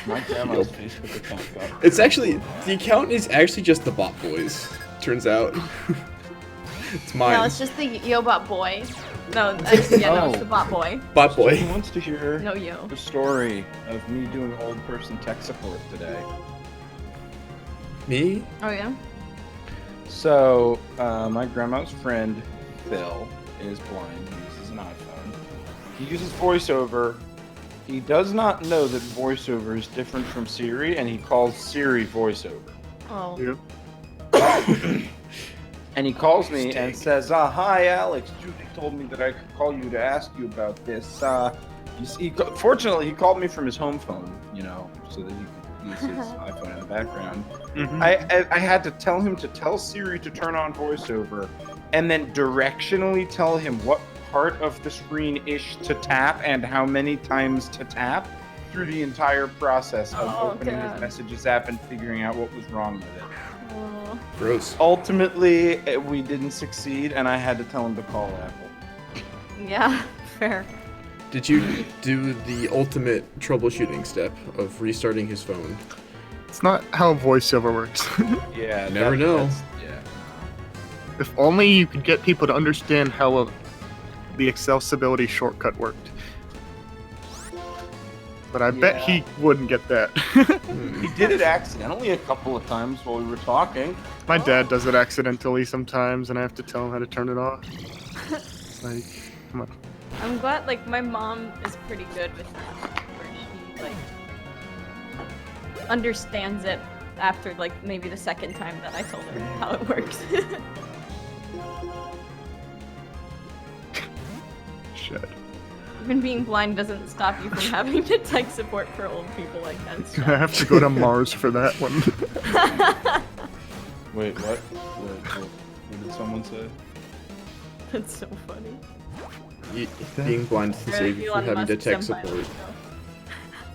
My grandma's Facebook account got. It's actually, the account is actually just the Bot Boys, turns out. It's mine. No, it's just the Yobot Boy. No, actually, yeah, no, it's Oh. the Bot Boy. Bot Who Boy. wants to hear No yo. the story of me doing old person tech support today? Me? Oh yeah. So, my grandma's friend, Phil, is blind. He uses an iPhone. He uses VoiceOver. He does not know that VoiceOver is different from Siri, and he calls Siri VoiceOver. Oh. Yeah. And he calls me and says, "Hi, Alex. Judy told me that I could call you to ask you about this. You see, fortunately, he called me from his home phone, you know, so that he could use his iPhone in the background. Mhm. I had to tell him to tell Siri to turn on VoiceOver, and then directionally tell him what part of the screen ish to tap and how many times to tap through the entire process of Oh, opening God. his Messages app and figuring out what was wrong with it. Oh. Gross. Ultimately, we didn't succeed, and I had to tell him to call Apple. Yeah, fair. Did you do the ultimate troubleshooting step of restarting his phone? It's not how VoiceOver works. Yeah, Never know. Yeah. If only you could get people to understand how the accessibility shortcut worked. But I bet he wouldn't get that. He did it accidentally a couple of times while we were talking. My dad does it accidentally sometimes, and I have to tell him how to turn it off. It's like, come on. I'm glad, like, my mom is pretty good with that, where she, like, understands it after, like, maybe the second time that I told her how it works. Shit. Even being blind doesn't stop you from having to tech support for old people like that. I have to go to Mars for that one. Wait, what did someone say? That's so funny. Being blind doesn't save you from having to tech support.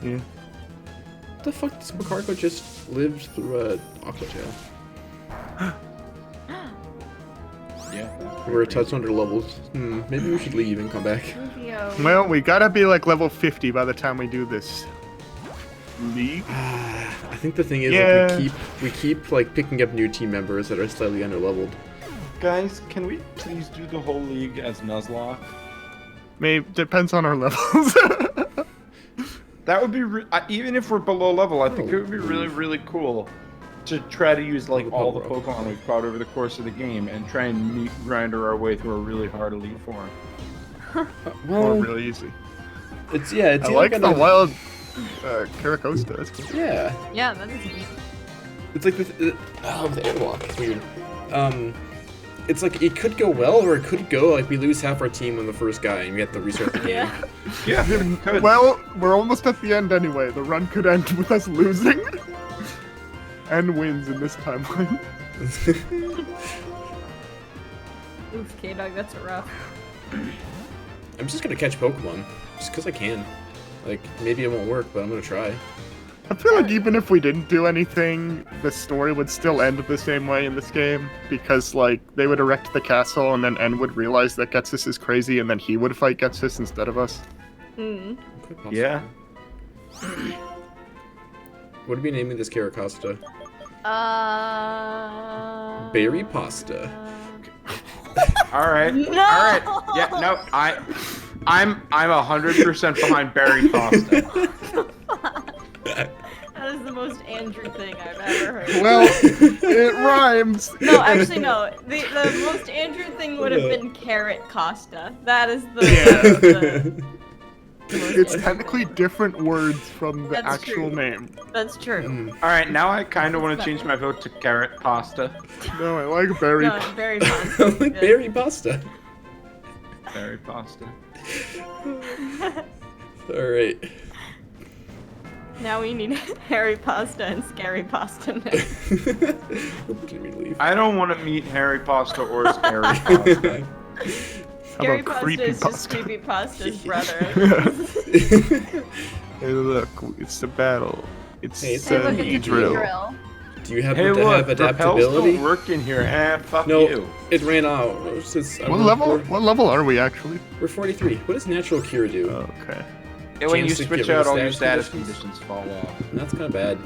Yeah. What the fuck does Macargo just lived through Aqua Tail? Yeah. We're a touch under levels. Maybe we should leave and come back. Well, we gotta be like level 50 by the time we do this. League? I think the thing is, Yeah. like, we keep like picking up new team members that are slightly underleveled. Guys, can we please do the whole league as Nuzlocke? Maybe depends on our levels. That would be even if we're below level. I think it would be really, really cool to try to use like all the Pokemon we've caught over the course of the game and try and grinder our way through a really hard Elite Four. Or really easy. It's I like the wild Caracosta. That's cool. Yeah. Yeah, that is neat. It's like the airwalk. It's weird. It's like it could go well or it could go like we lose half our team on the first guy and we have to restart the game. Yeah. Yeah, could. Well, we're almost at the end anyway. The run could end with us losing. And wins in this timeline. Oof, K-Dog, that's rough. I'm just gonna catch Pokemon just because I can. Like maybe it won't work, but I'm gonna try. I feel like even if we didn't do anything, the story would still end the same way in this game, because like they would erect the castle and then N would realize that Getsus is crazy and then he would fight Getsus instead of us. Yeah. What are we naming this Caracosta? Berry Pasta. Alright. No! Alright. Yeah, no, I'm 100% behind berry pasta. That is the most Andrew thing I've ever heard. Well, it rhymes. No, actually no. The most Andrew thing would have been carrot Costa. That is the It's technically different words from the That's actual true. name. That's true. Alright, now I kind of want to change my vote to carrot pasta. No, I like berry. No, very fun. Like Berry Pasta. Berry pasta. Alright. Now we need Harry Pasta and Scary Pasta next. I don't want to meet Harry Pasta or Scary Pasta. Scary about Pasta Creepy is just Pasta? Creepy Pasta's brother. Hey, look, it's the battle. It's Hey, it's Hey, a look, it's a drill. drill. Do you happen Hey, to have look, the Repel's adaptability? still working here. Fuck No, you. it ran out. Since What level? What level are we actually? We're 43. What does Natural Cure do? Okay. And when you Chance to switch get rid out, of all your status status conditions fall off. That's kind of bad.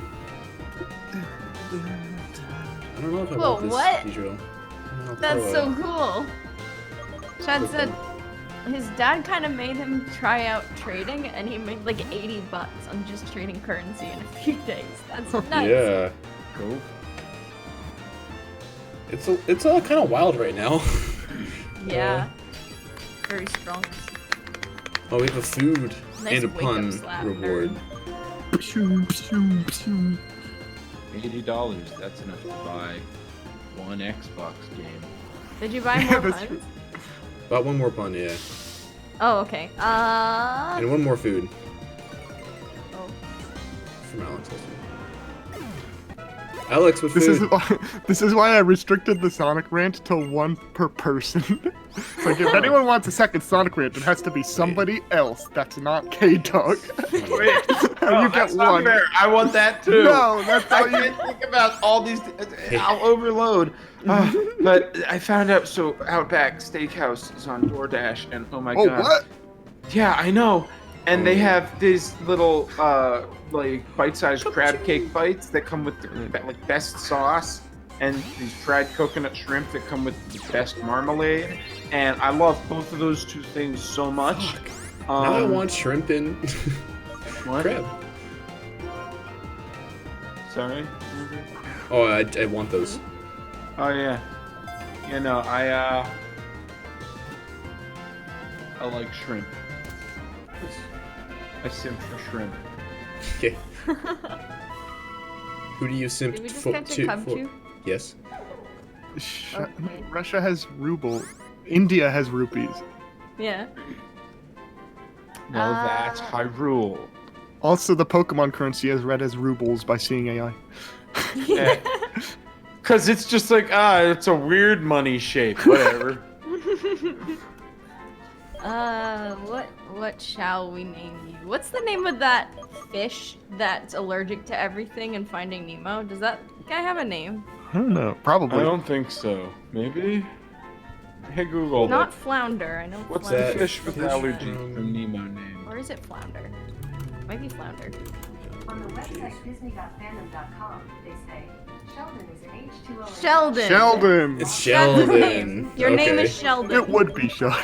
I don't know if I Whoa, want this what? T-drill. I'll That's throw so it. cool. Chad said his dad kind of made him try out trading, and he made like 80 bucks on just trading currency in a few days. That's nuts. Yeah. Cool. It's all kind of wild right now. Yeah. Very strong. Oh, we have a food Nice and a wake-up pun slap, reward. $80. That's enough to buy one Xbox game. Did you buy more that's puns? About one more pun, yeah. Oh, okay. And one more food. Oh. From Alex. Alex, what food? This is why I restricted the Sonic rant to one per person. Like if anyone wants a second Sonic rant, it has to be somebody else that's not K-Dog. Wait, You get not one. fair. I want that too. No, that's I how you. can't think about all these. I'll overload. But I found out. So Outback Steakhouse is on DoorDash, and oh my Oh, god. what? Yeah, I know. And they have these little like bite-sized crab cake bites that come with the like best sauce, and these fried coconut shrimp that come with the best marmalade. And I love both of those two things so much. Now I want shrimp in. What? Crab. Sorry? Oh, I want those. Oh, yeah. You know, I like shrimp. I simp for shrimp. Okay. Who do you simp Did we just for? catch a cubchoo? Yes. Okay. Russia has ruble. India has rupees. Yeah. No, that's Hyrule. Also, the Pokemon currency is read as rubles by Seeing AI. Yeah. Cause it's just like, it's a weird money shape. Whatever. What shall we name you? What's the name of that fish that's allergic to everything in Finding Nemo? Does that guy have a name? I don't know. Probably. I don't think so. Maybe? Hey Google. Not flounder. I know. What's flounder. the fish with allergy from Nemo name? Or is it flounder? Might be flounder. On the website disney.fandom.com, they say Sheldon is an H2O. Sheldon. Sheldon! It's That's his Sheldon. name. Your name is Sheldon. It would be Sheldon.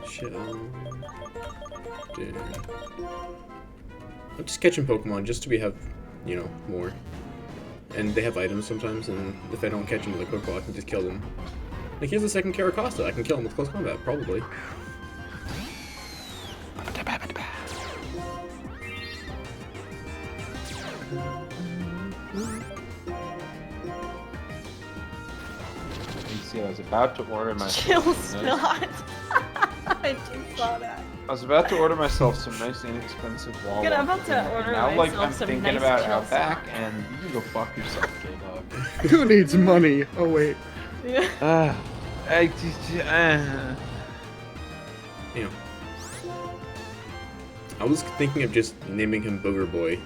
Sheldon. I'm just catching Pokemon just to have, you know, more. And they have items sometimes, and if I don't catch them with a Pokeball, I can just kill them. Like, here's the second Caracosta. I can kill him with close combat, probably. See, I was about to order myself. Chill some nice- snot. I just saw that. I was about to order myself some nice inexpensive wall. Good, I'm about to order now, like, myself I'm some thinking nice about chill Outback, snot. and you can go fuck yourself, K-Dog. Who needs money? Oh, wait. Yeah. You know. I was thinking of just naming him Booger Boy.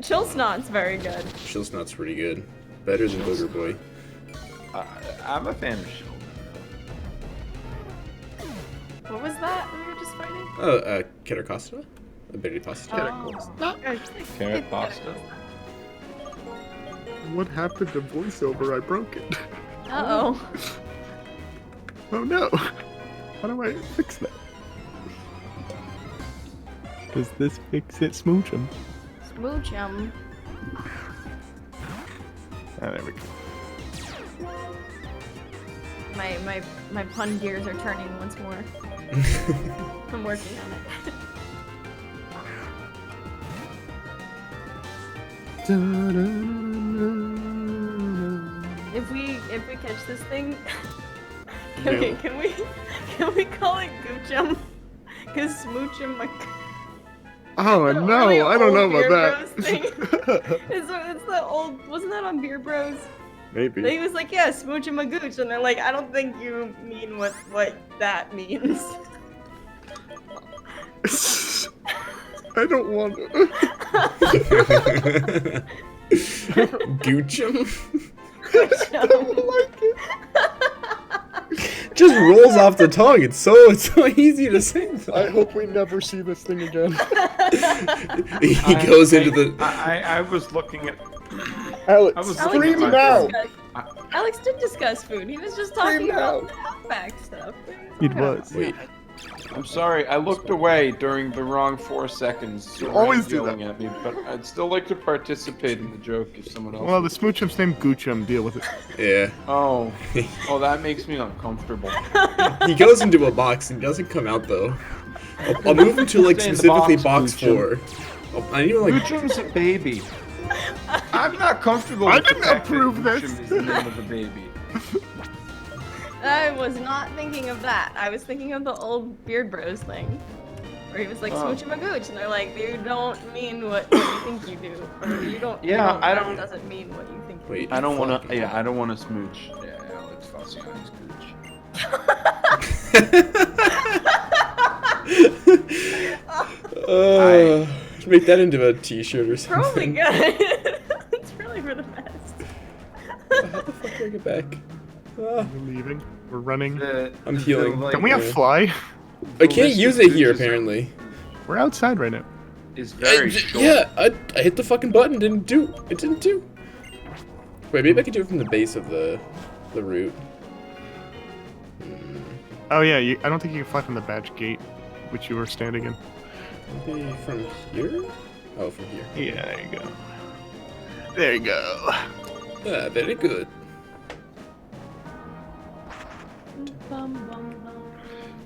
Chill snot's very good. Chillsnot's pretty good. Better than Booger Boy. I'm a fan of Sheldon. What was that we were just fighting? Oh, Caracosta? A berry pasta. Carrot pasta. What happened to voiceover? I broke it. Uh-oh. Oh no. How do I fix that? Does this fix it, Smooch 'em? Smooch 'em. Ah, there we go. My pun gears are turning once more. I'm working on it. If we catch this thing, can we call it Goochum? Cause Smoochum like. Oh the no, really I don't know old about Beer that. Bros thing. It's the old. Wasn't that on Beer Bros? Maybe. He was like, yeah, smooch him a gooch, and they're like, I don't think you mean what that means. I don't want to. Goochum? I don't like it. Just rolls off the tongue. It's so easy to say. I hope we never see this thing again. He goes into the. I was looking at. Alex, scream now! Alex did discuss food. He was just talking about the Outback stuff. It was. Wait. I'm sorry, I looked away during the wrong 4 seconds. So always do yelling that. at me, but I'd still like to participate in the joke if someone else. Well, the Smoochum's named Goochum. Deal with it. Yeah. Oh, that makes me uncomfortable. He goes into a box and doesn't come out though. I'll move him to like Stay in the specifically box, box Goochum. 4. I need to like. Goochum's a baby. I'm not comfortable. I with the didn't fact that approve this. Goochum is the name of a baby. I was not thinking of that. I was thinking of the old Beard Bros thing. Where he was like, smooch him a gooch, and they're like, you don't mean what you think you do. Or you don't, Yeah, I don't- that doesn't mean what you think you Wait. I don't want fuck. to. Yeah, I don't want to smooch. Yeah, Alex Falciani's gooch. Make that into a t-shirt or something. Probably good. It's really for the best. How the fuck do I get back? We're leaving. We're running. I'm healing. Can we have Yeah. fly? I can't list use of it here gooches apparently. We're outside right now. Is very short. Yeah, I hit the fucking button. It didn't do. Wait, maybe I could do it from the base of the the route. Oh yeah, I don't think you can fly from the badge gate, which you were standing in. Maybe from here? Oh, from here. Yeah, there you go. There you go. Ah, very good.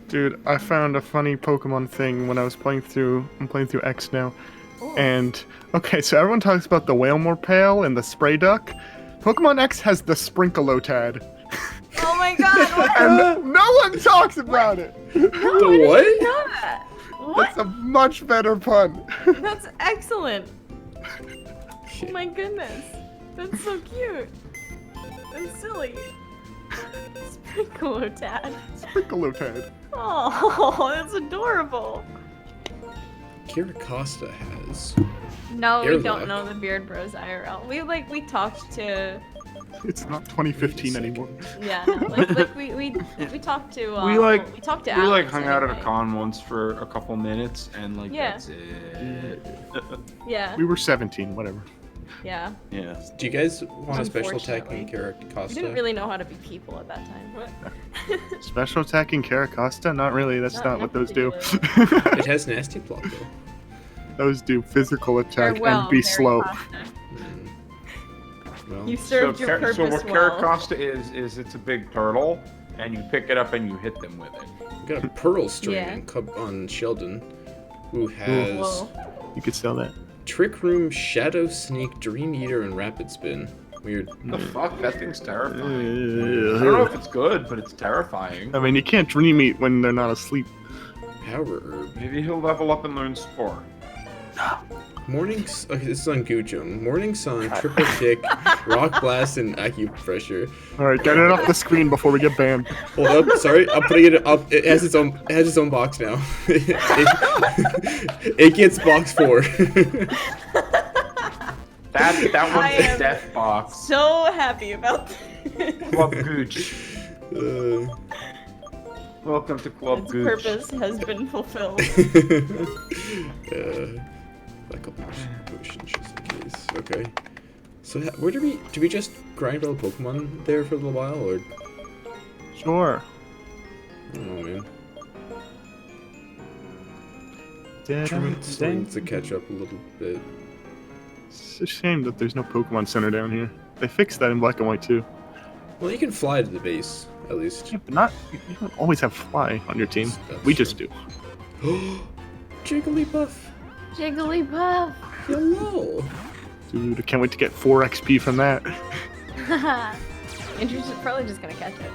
Dude, I found a funny Pokemon thing when I was playing through. I'm playing through X now. Ooh. And, okay, so everyone talks about the Whalemore and the Spray Duck. Pokemon X has the Sprinkleotad. Oh my god, what? And no one talks about it! No, I didn't what? even know that. What? That's a much better pun. That's excellent. Oh my goodness. That's so cute. And silly. Sprinkleotad. Sprinkleotad. Oh, that's adorable. Kira Costa has. No, we Airlock. don't know the Beard Bros IRL. We talked to, It's not 2015 anymore. yeah, no, like we talked to, we talked to We like Alex hung out at a anyway. con once for a couple minutes, and like Yeah. that's it. Yeah, We were 17, whatever. yeah. Yeah. Do you guys want a special attack in Unfortunately. Kira Costa? We didn't really know how to be people at that time. Special attacking Caracosta? Not really, that's not what those do. It has nasty plot though. Those do physical attack Farewell, and be Harry slow. Costa. Well, You served your purpose so what well. Caracosta is it's a big turtle, and you pick it up and you hit them with it. we got a Pearl String Yeah. on Sheldon, who has Whoa. You could sell that. Trick Room, Shadow Sneak, Dream Eater, and Rapid Spin. Weird. The fuck? That thing's terrifying. I don't know if it's good, but it's terrifying. I mean, you can't dream eat when they're not asleep. Power Herb. Maybe he'll level up and learn Spore. Okay, this is on Goochum. Morning Sun, Triple Kick, Rock Blast, and Acupressure. Alright, get it off the screen before we get banned. Hold up, sorry, I'm putting it up. It has its own box now. it gets box 4. That I one's am- a death box. So happy about this. Club Gooch. Welcome to Club Its Gooch. purpose has been fulfilled. A couple more potions just in case. Okay. So where do we just grind all the Pokemon there for a little while, or? Sure. I don't know, man. Still needs to catch up a little bit. It's a shame that there's no Pokemon Center down here. They fixed that in Black and White too. Well, you can fly to the base at least. Yeah, but not. You don't always have Fly on your team. That's We true. just do. Jigglypuff. Jigglypuff. Hello. Dude, I can't wait to get 4 XP from that. Andrew's probably just gonna catch it.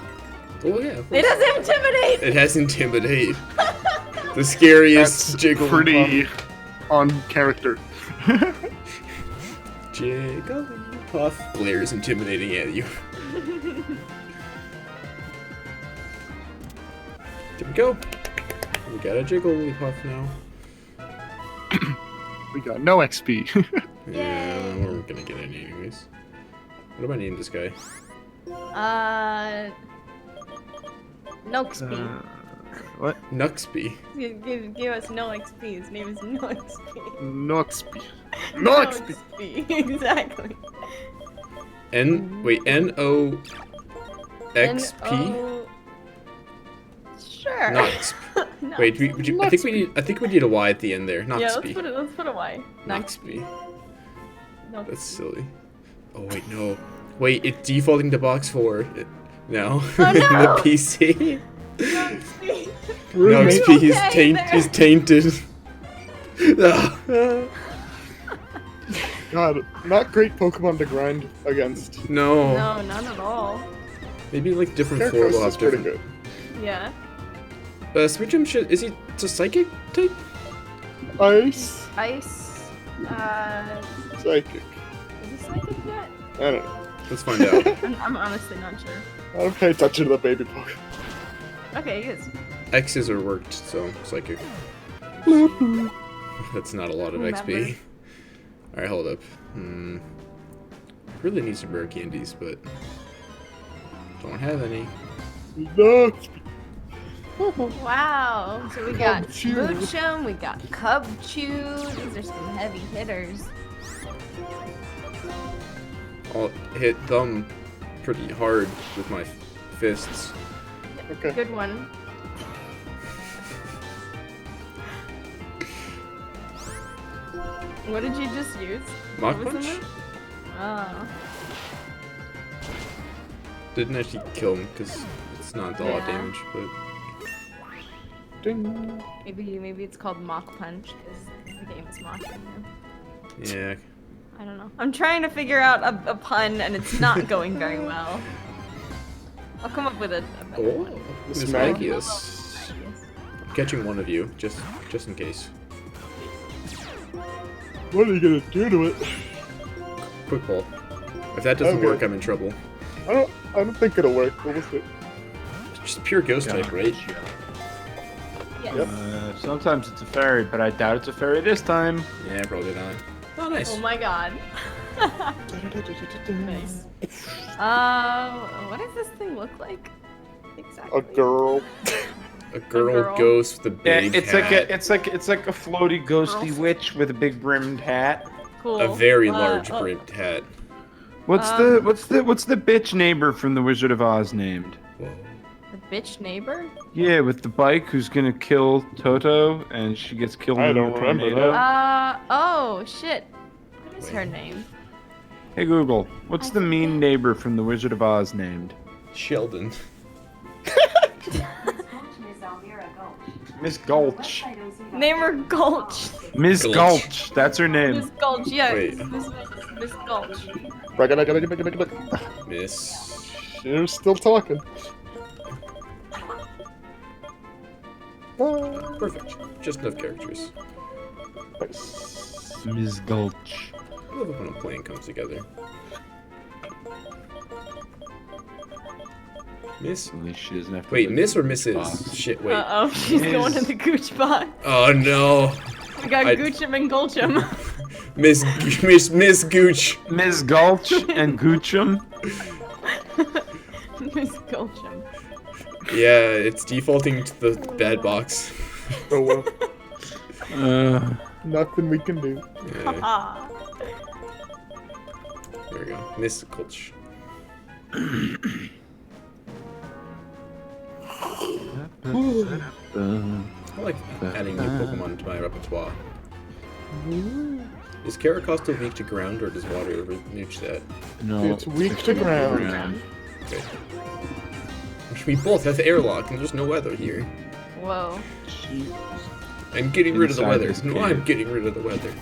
Oh yeah. It has Intimidate! It has Intimidate. The scariest That's Jigglypuff. pretty on character. Jigglypuff glares intimidating at you. There we go. We got a Jigglypuff now. We got no XP. Yeah, we're gonna get any anyways. What do I name this guy? Noxby. What? Nuxby. Give us no XP. His name is Noxby. No XP. No XP. Noxby. Exactly. N-O-X-P? N-O- Sure. Nuxp. No. Wait, I think we need a Y at the end there. Yeah, let's Nuxby. put a Y. Nuxby. No. That's silly. Oh wait, no. Wait, it's defaulting to box 4. No. Oh, no. The PC. Noxby. Nuxby is, Okay there. is tainted. Ah. God, not great Pokemon to grind against. No. No, not at all. Maybe like different floor will Caracosta's have pretty different. good. Yeah. Switchum is he a psychic type? Ice. Ice. Psychic. Is he psychic yet? I don't know. Let's find out. I'm honestly not sure. I don't pay attention to the baby Pokemon. Okay, he is. X's are worked, so psychic. That's not a lot of XP. Remember. Alright, hold up. Really need some rare candies, but don't have any. No. Wow. So we got Cubchoo. Moochum, we got Cubchoo. These are some heavy hitters. I'll hit them pretty hard with my fists. Okay. Good one. What did you just use? Mach What was punch? in it? Oh. Didn't actually kill him because it's not a lot of Yeah. damage, but Ding. Maybe it's called Mock Punch because the game is mocking you. yeah. I don't know. I'm trying to figure out a pun and it's not going very well. I'll come up with a better Oh, one. Miss Smack. Magius. I'm catching one of you, just in case. What are you gonna do to it? Quick ball. If that doesn't Okay. work, I'm in trouble. I don't think it'll work. What was it? It's just pure ghost type, right? Yes. Sometimes it's a fairy, but I doubt it's a fairy this time. Yeah, probably not. Oh, nice. Oh my god. Nice. What does this thing look like? Exactly. A girl. A girl, girl. ghost with a Yeah, big it's hat. like a floaty ghosty Girls. witch with a big brimmed hat. Cool. A very large oh, brimmed hat. What's the bitch neighbor from the Wizard of Oz named? Whoa. The bitch neighbor? Yeah, with the bike who's gonna kill Toto and she gets killed I in don't a remember tornado. that. Oh shit. What is her name? Hey Google, what's the mean neighbor from the Wizard of Oz named? Sheldon. Ms. Almira Gulch. Miss Gulch. Name her Gulch. Miss Gulch. Gulch. That's her name. Miss Gulch, yeah. Wait. Miss Gulch. Miss. You're still talking. Perfect. Just enough characters. Nice. Miss Gulch. I love it when a plan comes together. Miss? At least she doesn't have to Wait, live Miss or in the Mrs.? box. Shit, wait. Uh-oh, she's Miss- going in the gooch box. Oh no. We got I- Gooch'em and Gulch'em. Miss Gooch. Miss Gulch and Goochum. Miss Gulch'em. Yeah, it's defaulting to the bad box. Oh well. Uh, Nothing we can do. Yeah, Ah. there we go. Miss Gulch. I like adding new Pokemon to my repertoire. Is Caracosta weak to ground, or does water reach that? no. It's weak to ground. Okay. We both have airlock, and there's no weather here. Whoa. I'm getting rid of the Inside weather. this No, cave. I'm getting rid of the weather.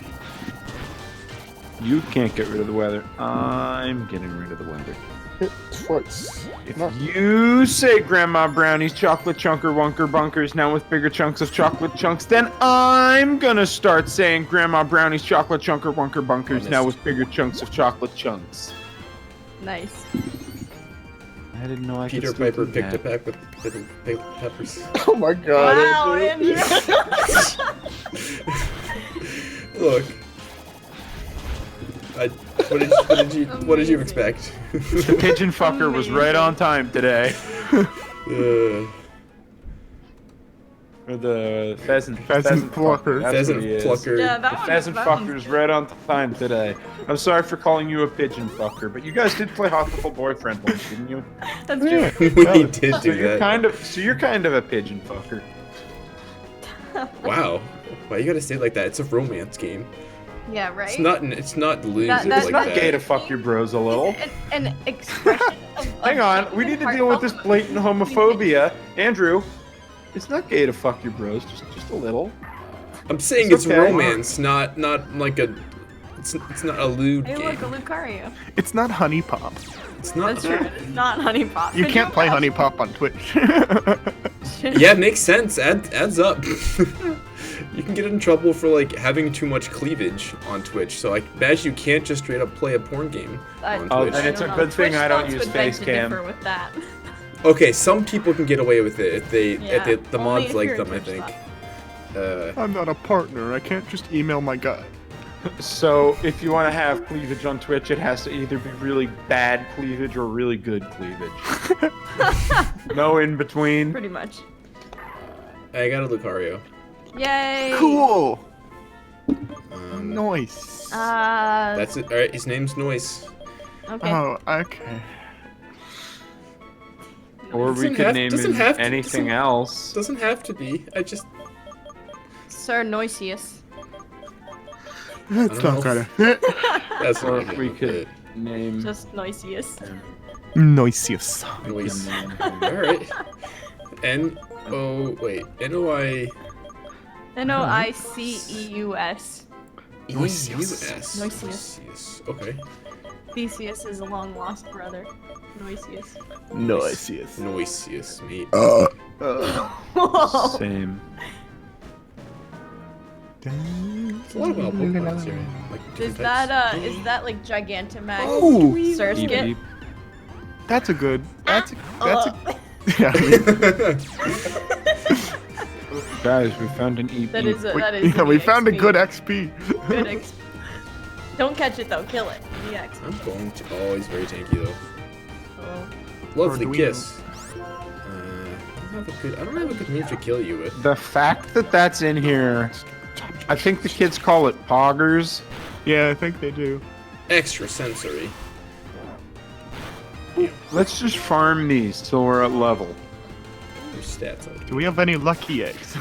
You can't get rid of the weather. I'm getting rid of the weather. Hit twice. If No. you say Grandma Brownie's chocolate chunker wunker bunkers now with bigger chunks of chocolate chunks, then I'm gonna start saying Grandma Brownie's chocolate chunker wunker bunkers now with bigger chunks of chocolate chunks. Nice. I didn't know I Peter could still Piper do picked a that. pack with little peppers. Oh my god. Wow, Andrew. Andrew. Look. What did you expect? The pigeon fucker was right on time today. Or the pheasant plucker. fucker, that's Pheasant what he is. plucker. Yeah, that The one- pheasant that one's fucker's good. right on time today. I'm sorry for calling you a pigeon fucker, but you guys did play Hospital Boyfriend once, didn't you? That's true. We did So do you're that. you're kind of a pigeon fucker. Wow. Why you gotta say it like that? It's a romance game. Yeah, right? It's not lose That- it that's It's like not that. gay to fuck your bros a little. An expression of Hang on, we need to deal with this blatant homophobia. Andrew, it's not gay to fuck your bros, just a little. I'm saying It's it's okay. romance, not like a. It's not a lewd Hey, game. look, a Lucario. It's not Honey Pop. It's not. That's true. It's not Honey Pop. You Could can't play Honey imagine? Pop on Twitch. Yeah, it makes sense. Adds up. You can get in trouble for like having too much cleavage on Twitch. So I imagine you can't just straight up play a porn game on Oh, Twitch. and it's a don't good know. thing Twitch I don't bots use would beg to Facecam. differ with that. Okay, some people can get away with it if they Yeah, if the only mods if like you're a them. I Twitch think. bot. I'm not a partner. I can't just email my guy. So if you want to have cleavage on Twitch, it has to either be really bad cleavage or really good cleavage. No in between. Pretty much. I got a Lucario. Yay! Cool. Nice. Nice. That's it. All right, his name's Noise. Okay. Oh, okay. Or we Doesn't could have- name doesn't him have to- anything doesn't- else. Doesn't have to be. I just. Sir Noisius. That's don't not know. gonna fit. That's Or not we gonna could fit. name. Just Noisius. Noisius. Noise. name him. Alright. N-O... N-O-I... Noiceus. E-U-S. Noisius. Okay. Theseus is a long lost brother. Noisius. Noisius. Noisius, mate. Whoa. Same. There's a lot of wild Pokemon in this area. Like, Is different types. that is that like Gigantamax? Oh! Beep, Surskit? beep. That's a good. That's a. Uh, Yeah, I mean, Guys, we found an EP. that is a, we, that is. yeah, we the found a XP. good XP. Good XP. Don't catch it though. Kill it. The XP. I'm going to... Oh, he's very tanky, though. Oh. Loves the Arduino. kiss. I don't have a good move to kill you with. The fact that that's in here, I think the kids call it poggers. Yeah, I think they do. Extra sensory. Let's just farm these till we're at level. Your stats are... Do we have any lucky eggs?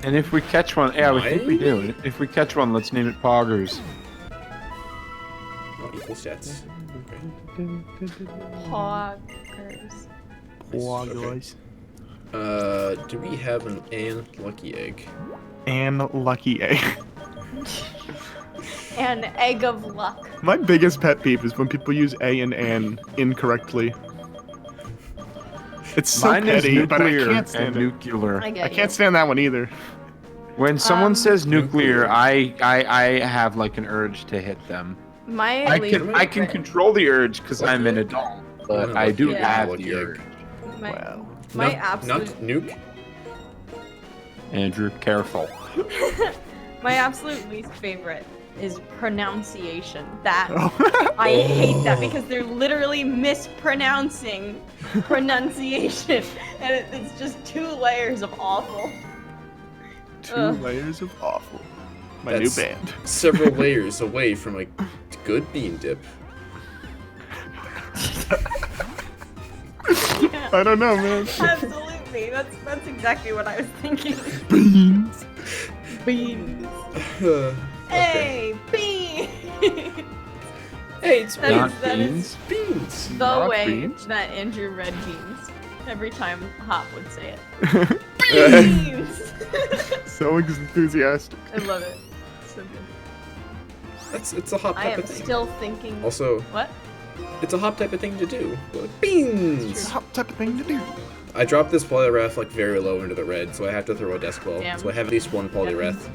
And if we catch one, yeah, we think we do. Mine? If we catch one, let's name it poggers. Oh, equal stats. Okay. Poggers. Nice. Do we have an lucky egg? And lucky egg. An egg of luck. My biggest pet peeve is when people use a and an incorrectly. It's so Mine is petty, but I nuclear can't stand and it. nuclear. I get I you. can't stand that one either. When someone says nuclear, nuclear. I have like an urge to hit them. My I least can favorite- control the urge because I'm an adult, but I do Yeah. have Lucky the egg. urge. My, Wow. my Not absolute nuke. Andrew, careful. my absolute least favorite is pronunciation. That Oh. I hate that because they're literally mispronouncing pronunciation, and it's just 2 layers of awful. 2 Ugh. layers of awful. My That's- new band. Several layers away from a good bean dip. Yeah, I don't know, man. absolutely. That's exactly what I was thinking. Beans. Beans. Okay. Hey, beans. Hey, it's That Not is- that beans. is- beans. The Not way beans? that Andrew read beans. Every time Hop would say it. Beans! So enthusiastic. I love it. So good. It's a hop I type am of thing. still thinking. Also, What? it's a hop type of thing to do. Like, It's beans. a hot type of thing to do. I dropped this Poliwrath like very low into the red, so I have to throw a Desk Ball. Damn. So I have at least one Poliwrath.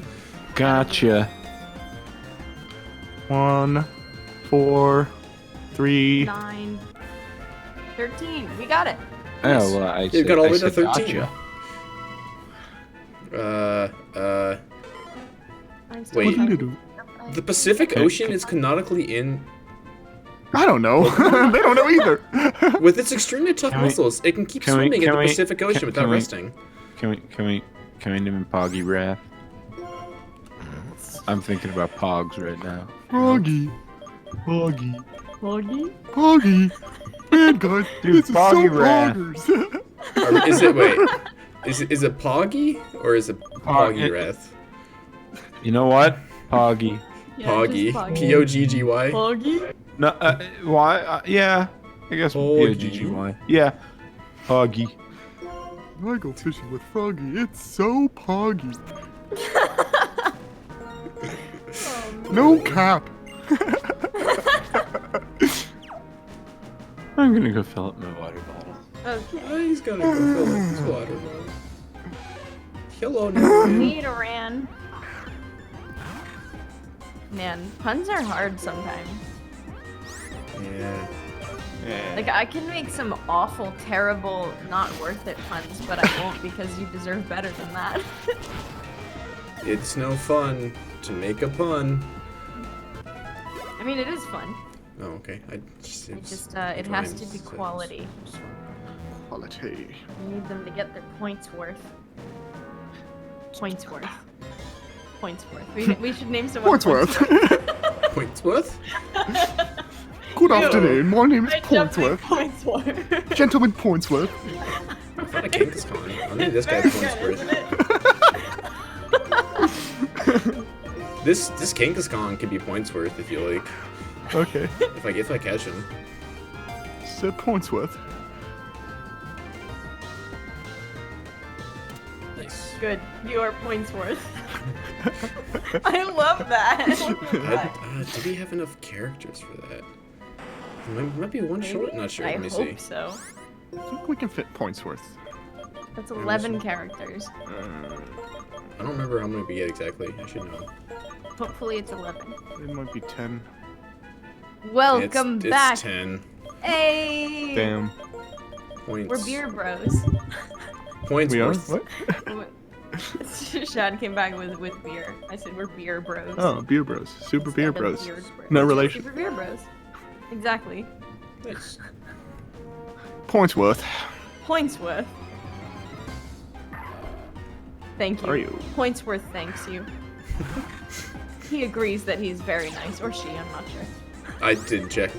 Gotcha. 1, 4, 3. 9, 13. We got it. Oh, well, I You said, got all the I way to said 13. gotcha. I'm still Wait. trying- The Pacific Okay. Ocean is canonically in. I don't know. They don't know either. With its extremely tough Can we- muscles, it can keep can we- swimming in can the we- Pacific Ocean can without we- resting. Can we name him Poggy Wrath? I'm thinking about Pogs right now. Froggy. Froggy. Foggy? Froggy. Man, guys, Dude, this is so Froggy Wrath. bonkers. Is it wait? Is it Poggy or is it Poggy it- Wrath? You know what? Poggy. Yeah, Poggy. just P-O-G-G-Y. Foggy? No, why? Yeah, I guess Poggy. P-O-G-G-Y. Yeah, Poggy. I go fishing with Froggy. It's so poggy. No cap. I'm gonna go fill up my water bottle. Okay. Oh, he's gonna go fill up his water bottle. Hello, Nathan. Nidoran. Man, puns are hard sometimes. Yeah. Like, I can make some awful, terrible, not worth it puns, but I won't because you deserve better than that. It's no fun to make a pun. I mean, it is fun. Oh, okay. It It has to be quality. Quality. You need them to get their points worth. Points worth. Points worth. We should name someone Pointsworth. Pointsworth? Good Ew. afternoon. My name is I definitely Pointsworth. Pointsworth. Gentleman Pointsworth. thought a Kangaskhan. I think this guy's points worth. This Kangaskhan could be points worth if you like. Okay. If I catch him. Said points worth. Nice. Good. You are points worth. I love that. Do we have enough characters for that? Might be one short. Not sure. I Let me hope see. so. I think we can fit points worth. That's 11 characters. I don't remember how many we get exactly. I should know. Hopefully it's 11. It might be 10. Welcome it's back. 10 Hey. Damn. points. We're beer bros. Points We are? worth. What? Shad came back with beer. I said we're beer bros. Oh, beer bros. Super beer Instead of bros. beard No relation. Super beer bros. Exactly. Nice. Points worth. Points worth. Thank you. Are you? Points worth thanks you. He agrees that he's very nice, or she, I'm not sure. I did check.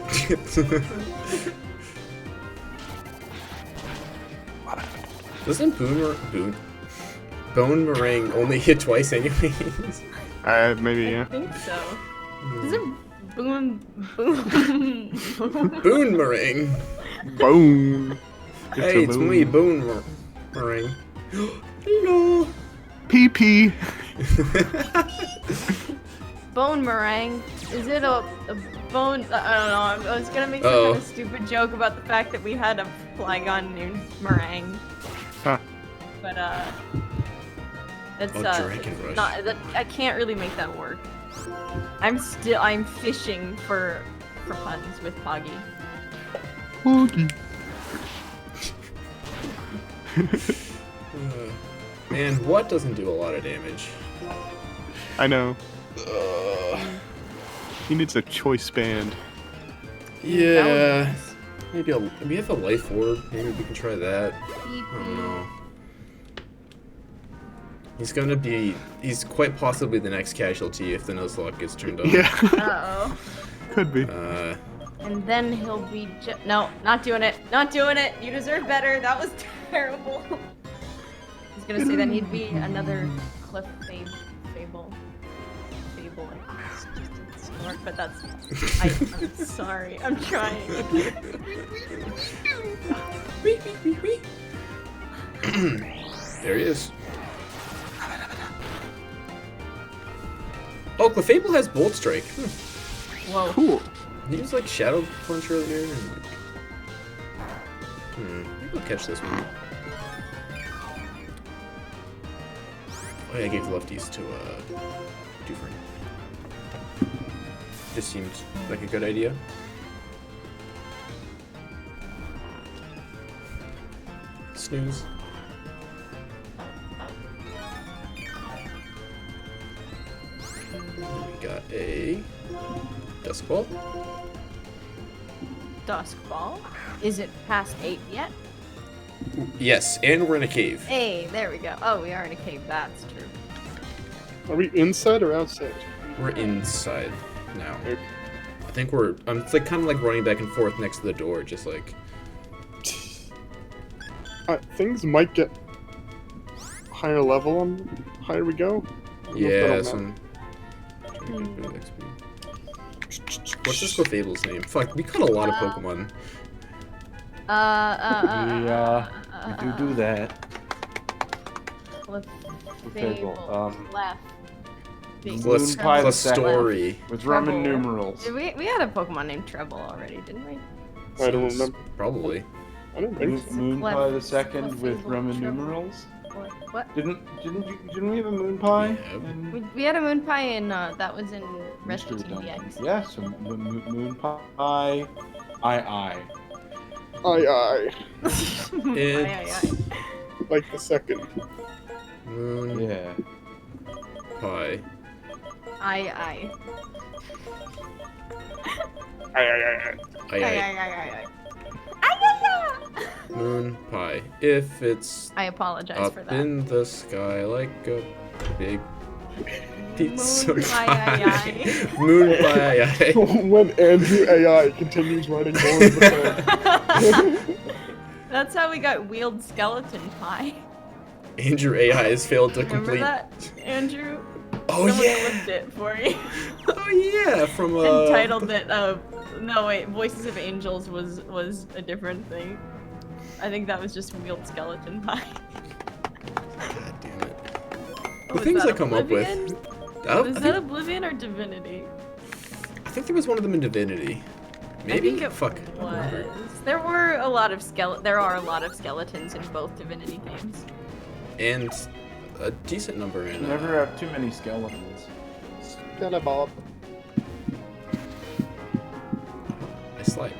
Doesn't Bone Meringue only hit twice anyways? Maybe, I yeah. think so. Doesn't Boon Boon Meringue! Boom. Hey, it's me, Boon Meringue. Hello! PP. Bone meringue? Is it a bone? I don't know. I was gonna make some kind of stupid joke about the fact that we had a Flygon named Meringue. Huh. But that's Dragon Rush. I can't really make that work. I'm fishing for puns with Poggy. Poggy. Man, what doesn't do a lot of damage? I know. He needs a choice band. Yeah. Maybe we have a life orb. Maybe we can try that. I don't know. He's quite possibly the next casualty if the Nuzlocke gets turned on. Yeah. Uh-oh. Could be. And then he'll be no, not doing it. Not doing it. You deserve better. That was terrible. I was gonna say then he'd be another Cliff Fable. It's just a snort, but that's. I'm sorry. I'm trying. There he is. Oh, Clefable has Bolt Strike. Whoa. Cool. He was like Shadow Punch earlier. And maybe I'll catch this one. Oh yeah, I gave the lefties to Dufresne. This seems like a good idea. Snooze. We got a Dusk Ball. Dusk Ball? Is it past 8 yet? Yes, and we're in a cave. Hey, there we go. Oh, we are in a cave. That's true. Are we inside or outside? We're inside now. Okay. I think we're. It's like kind of like running back and forth next to the door, just like. Things might get higher level on higher we go. Yeah, some. What's this Clefable's name? Fuck, we caught a lot of Pokemon. We do that. Fable. Left. Story. With Roman Treble. numerals. We had a Pokemon named Treble already, didn't we? I don't remember. Probably. I don't think so. Moonpie the second Clefable, with Roman Treble. numerals. What? Didn't we have a Moonpie? Yeah. We had a Moonpie in that was in Rescue TVX. Yeah, so Moonpie. I. Aye. It's Like the second. Moon Yeah. Pie. Aye. Aye. Aye. Moon Pie. If it's I apologize up for that. in the sky like a big pizza Moon pie. Pie. Moon Pie. When Andrew AI continues writing more of the That's how we got wheeled skeleton pie. Andrew AI has failed to Remember complete. that, Andrew? Oh Someone yeah. flipped it for you. Oh yeah, from And titled it, no wait, Voices of Angels was a different thing. I think that was just wheeled skeleton pie. God damn it. Oh, The is things that I come up with. Oblivion? Oh, Is that Oblivion or Divinity? I think there was one of them in Divinity. Maybe? I think it Fuck. I don't remember. was. There are a lot of skeletons in both Divinity games. And a decent number in. Never have too many skeletons. Bob. I slide.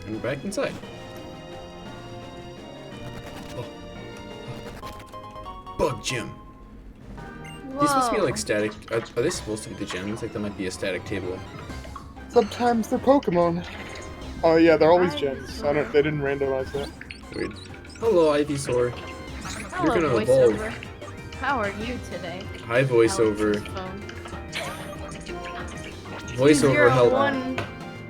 And we're back inside. Oh. Bug gym. These supposed to be like static. Are they supposed to be the gems? Like, that might be a static table. Sometimes they're Pokemon. Oh yeah, they're always Hi, gems. They didn't randomize that. Weird. Hello, Ivysaur. Hello, You're gonna evolve. voiceover. How are you today? Hi, voiceover. Alex's phone. Voiceover help. 201.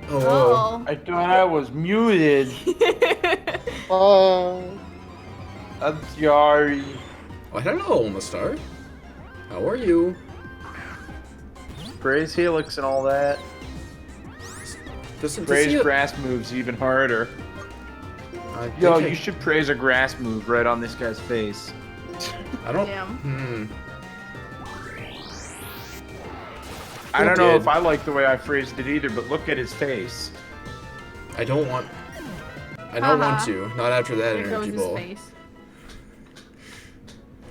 Oh. Oh. I thought I was muted. I'm sorry. Oh, hello, Almastar. How are you? Praise Helix and all that. Doesn't Praise this grass moves even harder. Yo, you should praise a grass move right on this guy's face. I don't. Damn. I don't know if I like the way I phrased it either, but look at his face. I don't want. I don't want to. Not after that There goes energy his ball. face.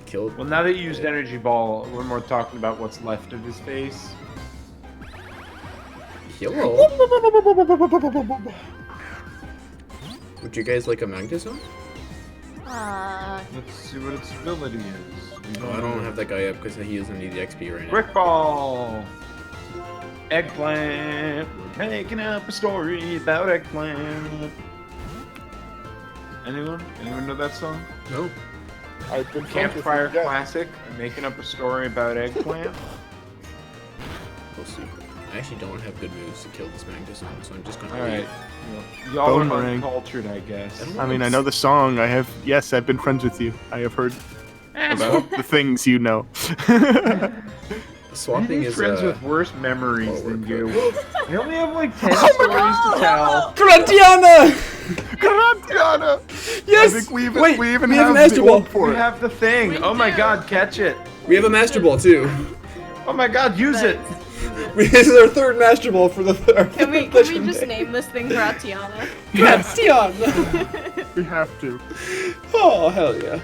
Killed. Well, now that you used energy ball, we're more talking about what's left of his face. Hello. Would you guys like a magnetism? Let's see what its ability is. Oh, I don't have that guy up because he doesn't need the XP right now. Brick ball! Eggplant! We're making up a story about eggplant. Anyone? Anyone know that song? No. I've been Campfire Classic. I'm making up a story about eggplant. We'll see. I actually don't have good moves to kill this magnetism, so I'm just gonna. Alright. Y'all are Boomerang. uncultured, I guess. I mean, I know the song. Yes, I've been friends with you. I have heard about the things you know. Swapping is friends with worse memories than you. We only have like 10 Oh stories to tell. Gratiana! Gratiana! Yes! I think we Wait, even we have have Master the Ball. orb for We it. have the thing. We Oh my do. god, catch it. We have a Master Ball too. Oh my god, use it. This is our third Master Ball for the third. Can we just name this thing Gratiana? Gratiana! We have to. Oh, hell yeah.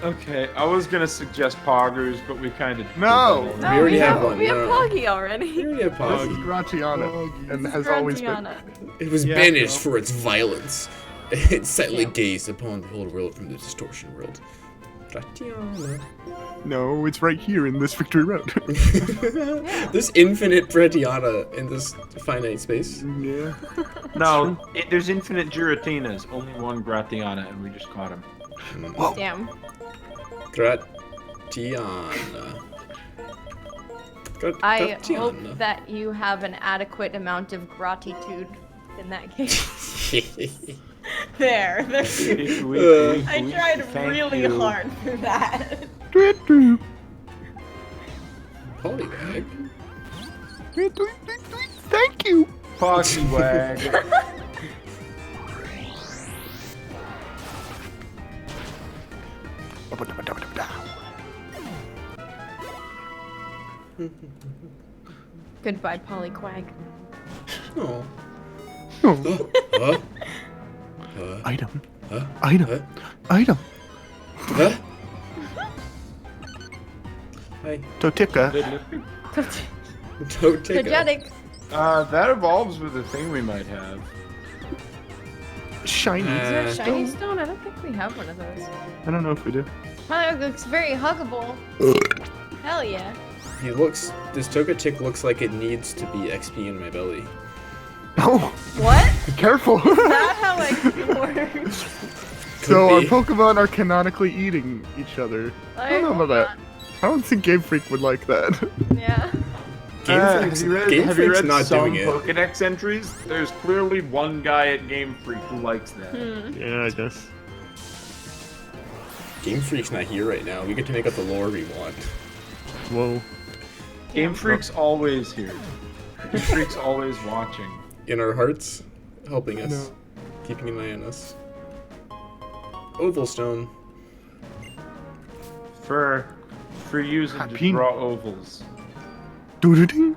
Okay, I was gonna suggest Poggers, but we kind of No. No, already have one, We have no. Poggy We already. already have This Pog. is Gratiana, and has always been. Gratiana. It was Yeah, banished no. for its violence. It silently Yeah. gazed upon the whole world from the distortion world. Gratiana. No, it's right here in this Victory Road. There's infinite Gratiana in this finite space. Yeah. No, there's infinite Giratinas. Only one Gratiana, and we just caught him. Damn. Gratiana. I Gratiana. hope that you have an adequate amount of gratitude in that case. There. I tried Thank really you. hard for that. Polywag. Thank you. Poggywag. Goodbye, Polyquag. Oh. Oh. Item. Item. Item. Huh? Hi. Totika. Don't take Pagetic. That evolves with a thing we might have. Shiny. Is there a Uh, shiny stone? I don't think we have one of those. I don't know if we do. Polyquag looks very huggable. Hell yeah. He looks. This Togetic looks like it needs to be XP in my belly. No. What? Be careful. Is that how it works? So our be. Pokemon are canonically eating each other. I don't know about that. I don't think Game Freak would like that. Yeah. Freak's, Game have you Freak's read not some doing it. Pokedex entries? There's clearly one guy at Game Freak who likes that. Yeah, I guess. Game Freak's not here right now. We get to make up the lore we want. Whoa. Game Freak's always here. Game Freak's always watching. In our hearts, helping us, keeping an eye on us. Oval Stone. For using to Happy. draw ovals. Doo-doo-ding.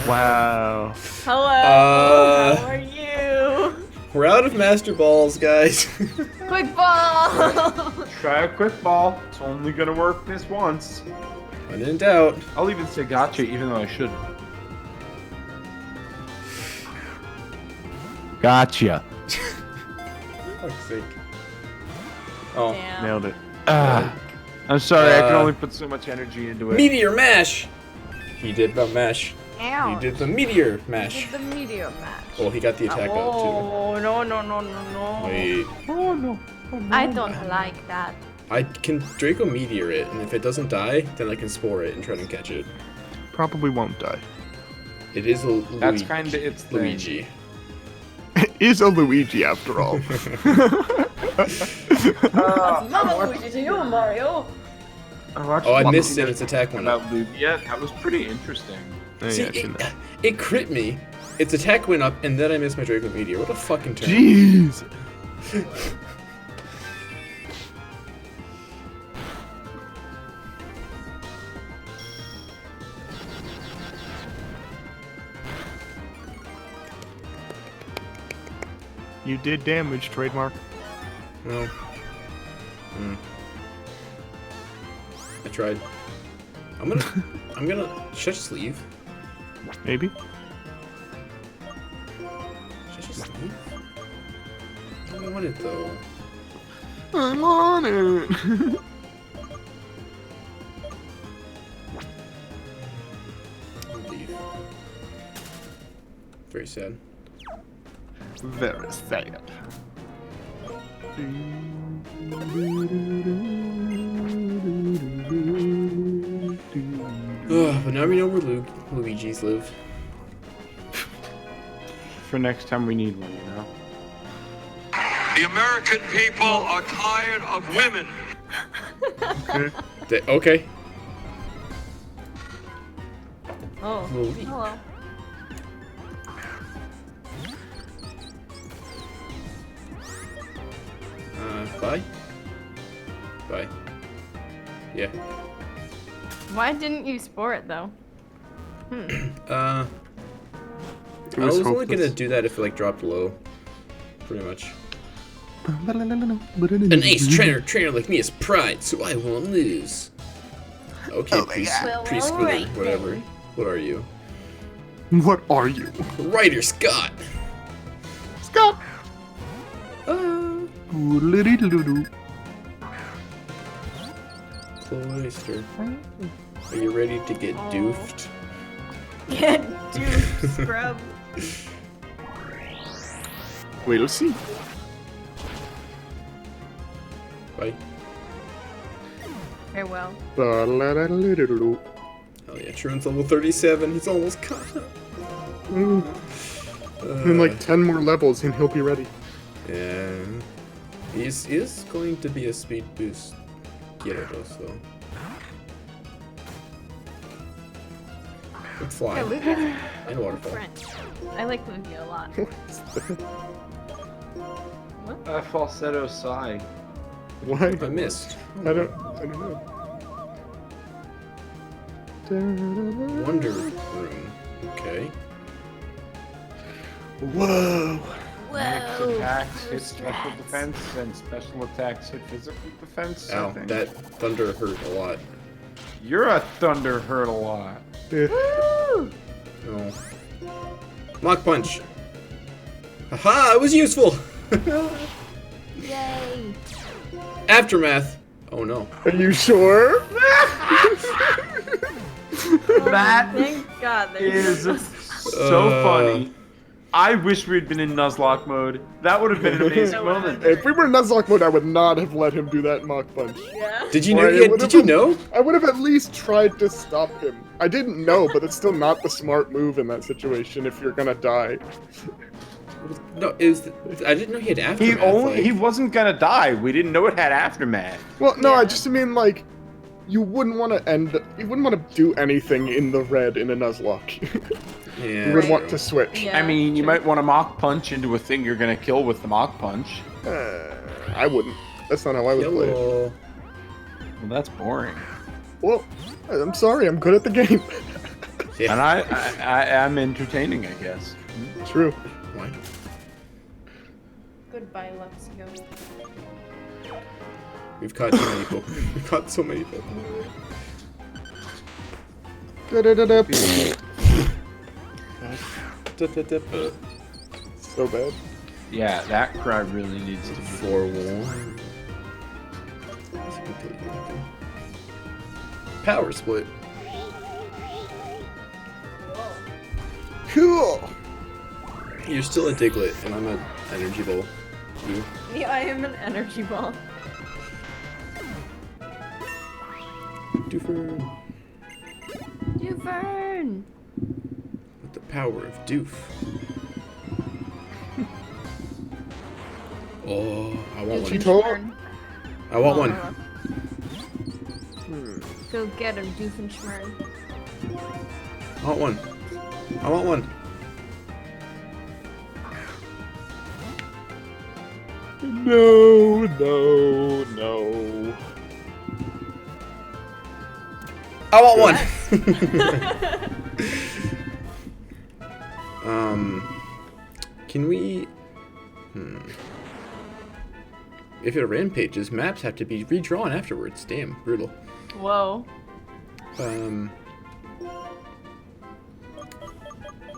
Wow. Hello. How are you? We're out of Master Balls, guys. Quick ball. Try a quick ball. It's only gonna work this once. When in doubt. I'll even say gotcha, even though I shouldn't. Gotcha. For fuck's sake. Oh. Damn. Nailed it. I'm sorry, I can only put so much energy into it. Meteor Mash! He did the mash. Ow. He did the Meteor Mash. The meteor match. Oh, he got the attack out Oh, no. too. Wait. Oh no. I don't like that. I can Draco Meteor it, and if it doesn't die, then I can Spore it and try to catch it. Probably won't die. It is a Luigi. That's kinda its thing. Luigi. It is a Luigi after all. Mama Luigi to you, Mario. Oh, I missed it. Its attack went up. About Luigi. Yeah, that was pretty interesting. See, it crit me. Its attack went up, and then I missed my Draco Meteor. What a fucking turn. Jeez. You did damage, trademark. No. I tried. I'm gonna. Should I just leave? Maybe. Should I just leave? I don't want it though. I'm on it. I'll leave. Very sad. Very sad. But now we know where Luigi's live. For next time we need one, you know? The American people are tired of women. Okay. Oh, Luigi. hello. Bye. Bye. Yeah. Why didn't you spore it though? I was only gonna do that if it like dropped low. Pretty much. An ace trainer like me is pride, so I won't lose. Okay, preschool, alright whatever. then. What are you? What are you? Ryder Scott! Scott! Cloister. Are you ready to get doofed? Get dude, scrub. We'll see. Bye. Farewell. Ba-la-da-da-da-da-da. Oh yeah, Truant's level 37. He's almost caught up. In like 10 more levels and he'll be ready. Yeah. He is going to be a speed boost Gyarados though. With fly. Yeah, Lugia. And waterfall. Friend. I like Lugia a lot. Falsetto sigh. Why? I missed. I don't know. Wonder Room. Okay. Whoa! Mixed attacks hit special defense, and special attacks hit physical defense. I Ow, think. that thunder hurt a lot. You're a thunder hurt a lot. Woo! No. Mach Punch! Haha, it was useful! Yay! Aftermath! Oh no. Are you sure? That Thank God there's is so funny. I wish we'd been in Nuzlocke mode. That would have been an amazing moment. If we were in Nuzlocke mode, I would not have let him do that Mach Punch. Yeah. Did you know? Or He it would did have you know? I would have at least tried to stop him. I didn't know, but it's still not the smart move in that situation if you're gonna die. No, I didn't know he had aftermath. He wasn't gonna die. We didn't know it had aftermath. Well, no, Yeah. I just mean like, you wouldn't want to do anything in the red in a Nuzlocke. Yeah. You would Right. want to switch. Yeah, I mean, you true. might want to Mach Punch into a thing you're gonna kill with the Mach Punch. I wouldn't. That's not how I would play it. Yellow. Well, that's boring. Well, I'm sorry, I'm good at the game. Yeah. And I am entertaining, I guess. True. Why? Goodbye, Luxio. We've caught too many Pokemon. We've caught so many Pokemon. So bad. Yeah, that cry really needs to be. Forewarned. Power split. Cool. You're still a Diglett, and I'm an Energy Ball. You? Yeah, I am an energy ball. Doofer. Dufern! With the power of Doof. Oh, I want one. Doofenshmirn. I want one. Go get him, Doofenshmirn. I want one. I want one. No, no, no. I want one. Can we? If it rampages, maps have to be redrawn afterwards. Damn, brutal. Whoa.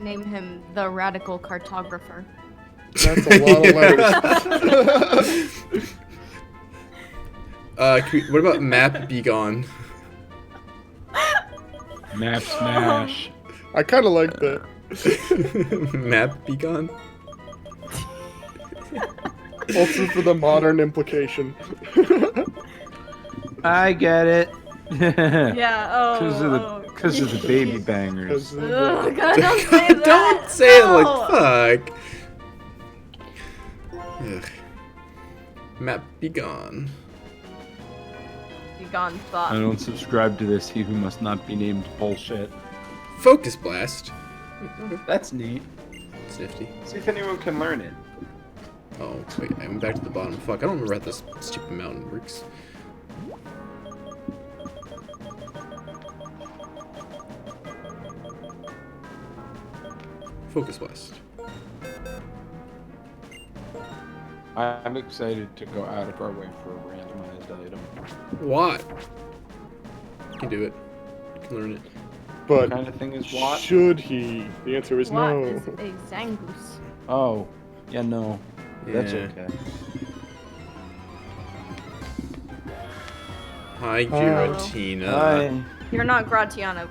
Name him the Radical Cartographer. That's a lot of letters. What about map be gone? Map Smash. I kind of like that. Map be gone? Also for the modern implication. I get it. Yeah, oh. Because of the baby bangers. Ugh, God, don't say that. Don't say it No. like fuck. Ugh. Map be gone. Be gone, thought. I don't subscribe to this. He who must not be named bullshit. Focus blast. That's neat. It's nifty. See if anyone can learn it. Oh, wait, I went back to the bottom. Fuck, I don't remember how this stupid mountain works. Focus blast. I'm excited to go out of our way for a randomized item. What? You can do it. You can learn it. But What kind of thing is what? should he? The answer is What no. is a Zangoose? Oh, yeah, no. That's Yeah. okay. Hi, Giratina. Hi. You're not Gratiano.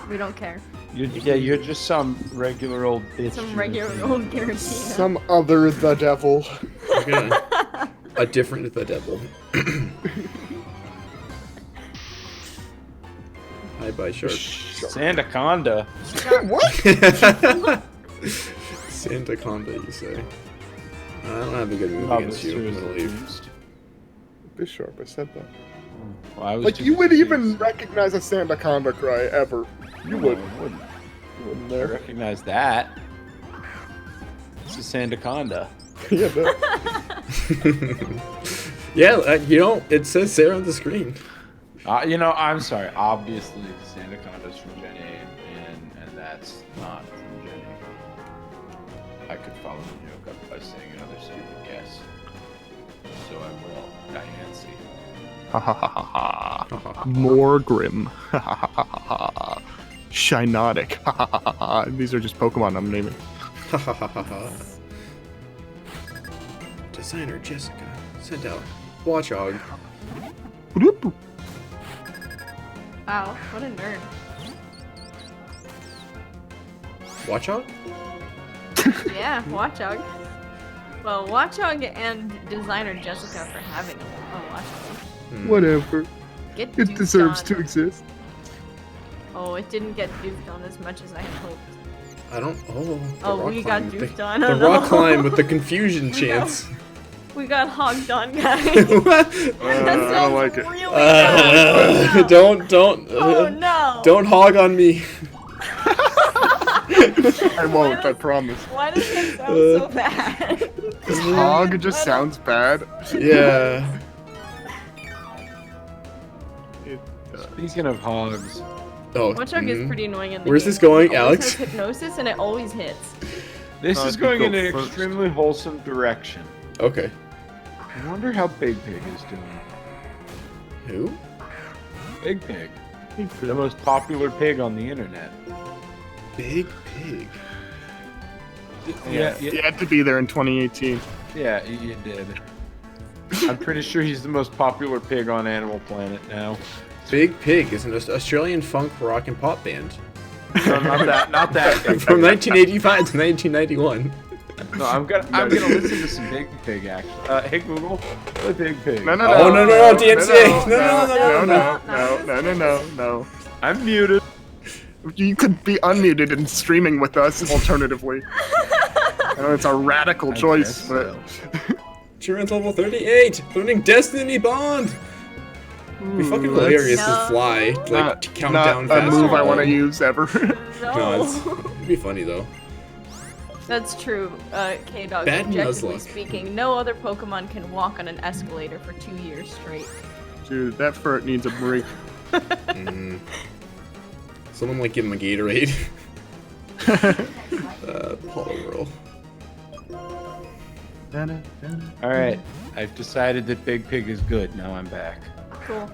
We don't care. You're just some regular old bitch. Some regular old Giratina. Some other the devil. Okay. A different the devil. Hi, bye, shark. Sandaconda. What? Sandaconda, you say? I don't have a good move Oh, against this you. I'm is gonna leave. used. Be sharp, I said that. Well, I was Like, too you would confused. even recognize a Sandaconda cry, ever. You No, would. I wouldn't. You wouldn't I there. recognize that. It's a Sandaconda. Yeah, that. Yeah, you know, it says there on the screen. I'm sorry. Obviously, Sandaconda's from Gen A, and that's not from Gen A. I could follow the joke up by saying another stupid guess. So I will. Diancie. Ha ha ha ha ha. More grim. Ha ha ha ha ha. Shinotic. Ha ha ha ha ha. These are just Pokemon I'm naming. Ha ha ha ha ha. Designer Jessica sent out Watchog. Bloop. Wow, what a nerd. Watchog? Yeah, Watchog. Well, Watchog and designer Jessica for having a Watchog. Whatever. Get It duped deserves on. to exist. Oh, it didn't get duped on as much as I had hoped. I don't. Oh. the Oh, rock we climb got with duped the, on. The Oh, no. rock climb with the confusion chance. We got hogged on, guys. What? I don't like it. Really bad. Oh, no. Don't. Oh no. Don't hog on me. I won't, I promise. Why does it sound so bad? Hog just sounds bad. Yeah. Speaking of hogs, Oh. Watchog is pretty annoying in the Where's game. this going, It always Alex? has hypnosis and it always hits. this is you going go in an first. extremely wholesome direction. Okay. I wonder how Big Pig is doing. Who? Big Pig. The most popular pig on the internet. Big Pig. Yeah, He had to be there in 2018. yeah, you did. I'm pretty sure he's the most popular pig on Animal Planet now. Big Pig is an Australian funk rock and pop band No, not that Big from Pig. 1985 to 1991. No, I'm gonna listen to some Big Pig actually. Hey Google, play Big Pig. No, no, Oh, no. no, DMCA. No. I'm muted. You could be unmuted and streaming with us, alternatively. I know it's a radical choice, guess but... Insurance level 38, learning Destiny Bond. Be fucking Ooh, hilarious No. to fly, like Not, to count not down a faster. move I want to use ever. No, it'd be funny though. That's true, K-Dog. Bad Objectively Nuzlocke. speaking, no other Pokemon can walk on an escalator for 2 years straight. Dude, that furt needs a break. Someone might give him a Gatorade. Polo Whirl. Alright, I've decided that Big Pig is good. Now I'm back. Cool.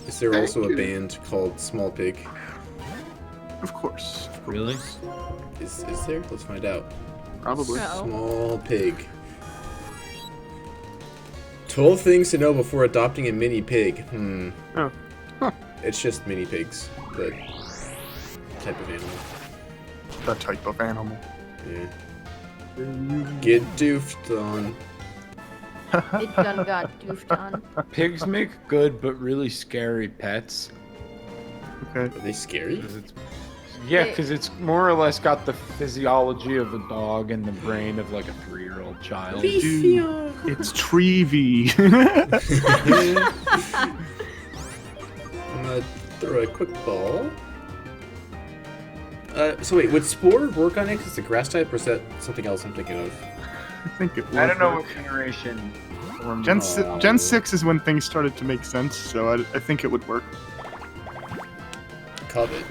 Is there also a band called Small Pig? Of course. Really? Is there? Let's find out. Probably. Uh-oh. Small Pig. 12 things to know before adopting a mini pig. Oh. Huh. It's just mini pigs, but type of animal. The type of animal. Yeah. Get doofed on. It done got doofed on. Pigs make good but really scary pets. Okay. Are they scary? 'Cause it's, yeah, because it's more or less got the physiology of a dog and the brain of like a 3-year-old child. Dude, it's Treevee. I'm gonna throw a quick ball. So wait, would Spore work on it 'cause it's a grass type, or is that something else I'm thinking of? I think it I don't know would what generation. form- Gen 6 is when things started to make sense, so I think it would work. Covet.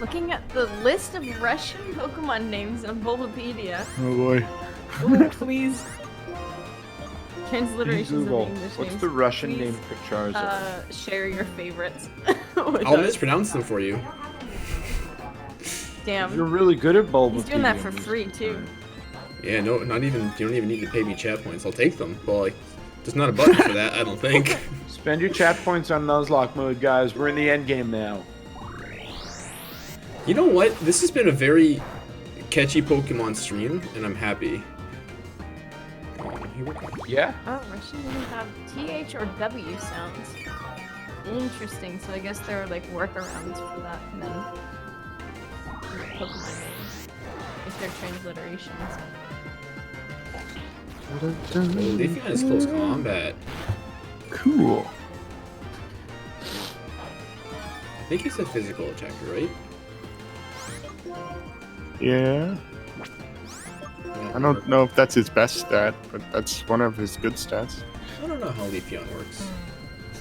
Looking at the list of Russian Pokemon names on Bulbapedia. Oh boy. Oh, please. Transliterations of Google. English What's names. the Russian Please, name for Charizard? Share your favorites. with I'll us. mispronounce them for you. Damn. You're really good at Bulbapedia. He's doing that for free, too. Yeah, no, not even. You don't even need to pay me chat points. I'll take them. Well, like, there's not a button for that. I don't think. Spend your chat points on Nuzlocke mode, guys. We're in the end game now. You know what? This has been a very catchy Pokemon stream, and I'm happy. Here we go. Yeah? Oh, Russian didn't have TH or W sounds. Interesting, so I guess there are like workarounds for that and then Pokemon names. If they're transliterations. Leafeon is close combat. Cool. I think he's a physical attacker, right? Yeah. I don't know if that's his best stat, but that's one of his good stats. I don't know how Leafeon works.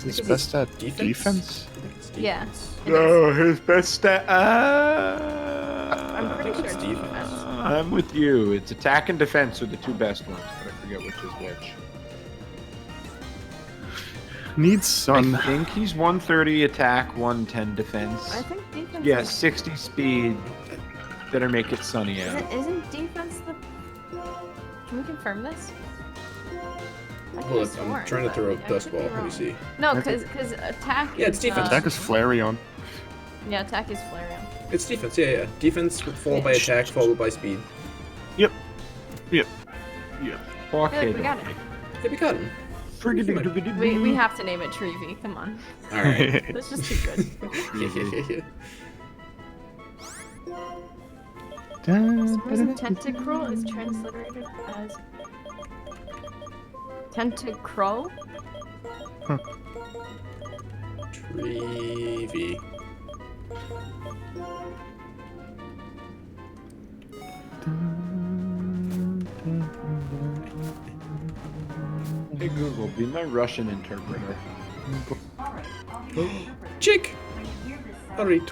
His best stat Defense? defense? I think it's Yeah. defense. No, his best stat. I'm pretty think sure it's it's defense. defense. I'm with you. It's attack and defense are the two best ones, but I forget which is which. Needs sun. I think he's 130 attack, 110 defense. I think defense Yeah, is... 60 speed. Better make it sunny out. Isn't defense the... Can we confirm this? I could've Hold up, sworn, I'm trying to but throw a I dust could be ball. Let me wrong. see. No, I think- because attack Yeah, it's is, defense. Attack is Flareon. Yeah, attack is Flareon. It's defense, yeah. Defense followed by attack, followed by speed. Yep. I feel like we got it. Yeah, we got him. We have to name it Treevee. Come on. Alright. That's just too good. Suppose tentacruel is transliterated as tentacruel. Treevee. Hey Google, be my Russian interpreter. Alright, I'll be your interpreter. Chick! When you hear this sound, Alright.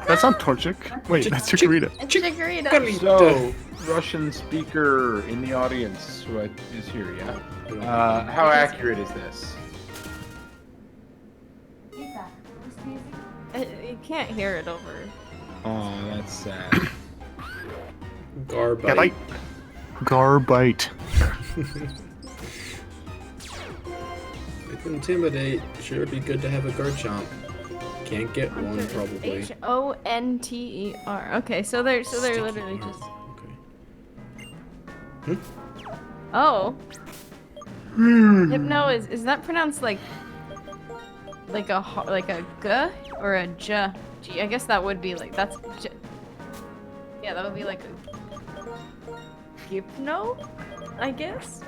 That's not Torchic. Wait, that's Chikorita. It's Chikorita. So, Russian speaker in the audience who is here, yeah? How accurate is this? feedback. Who's music? You can't hear it over. Oh, that's sad. Garbite. Garbite. It's intimidate. Sure, it'd be good to have a Garchomp. Can't get one, probably. Honter. Okay, so they're literally Sticky just. Okay. Oh. Hypno is that pronounced like a g or a j? G? I guess that would be like that's. Yeah, that would be like a Hypno, I guess.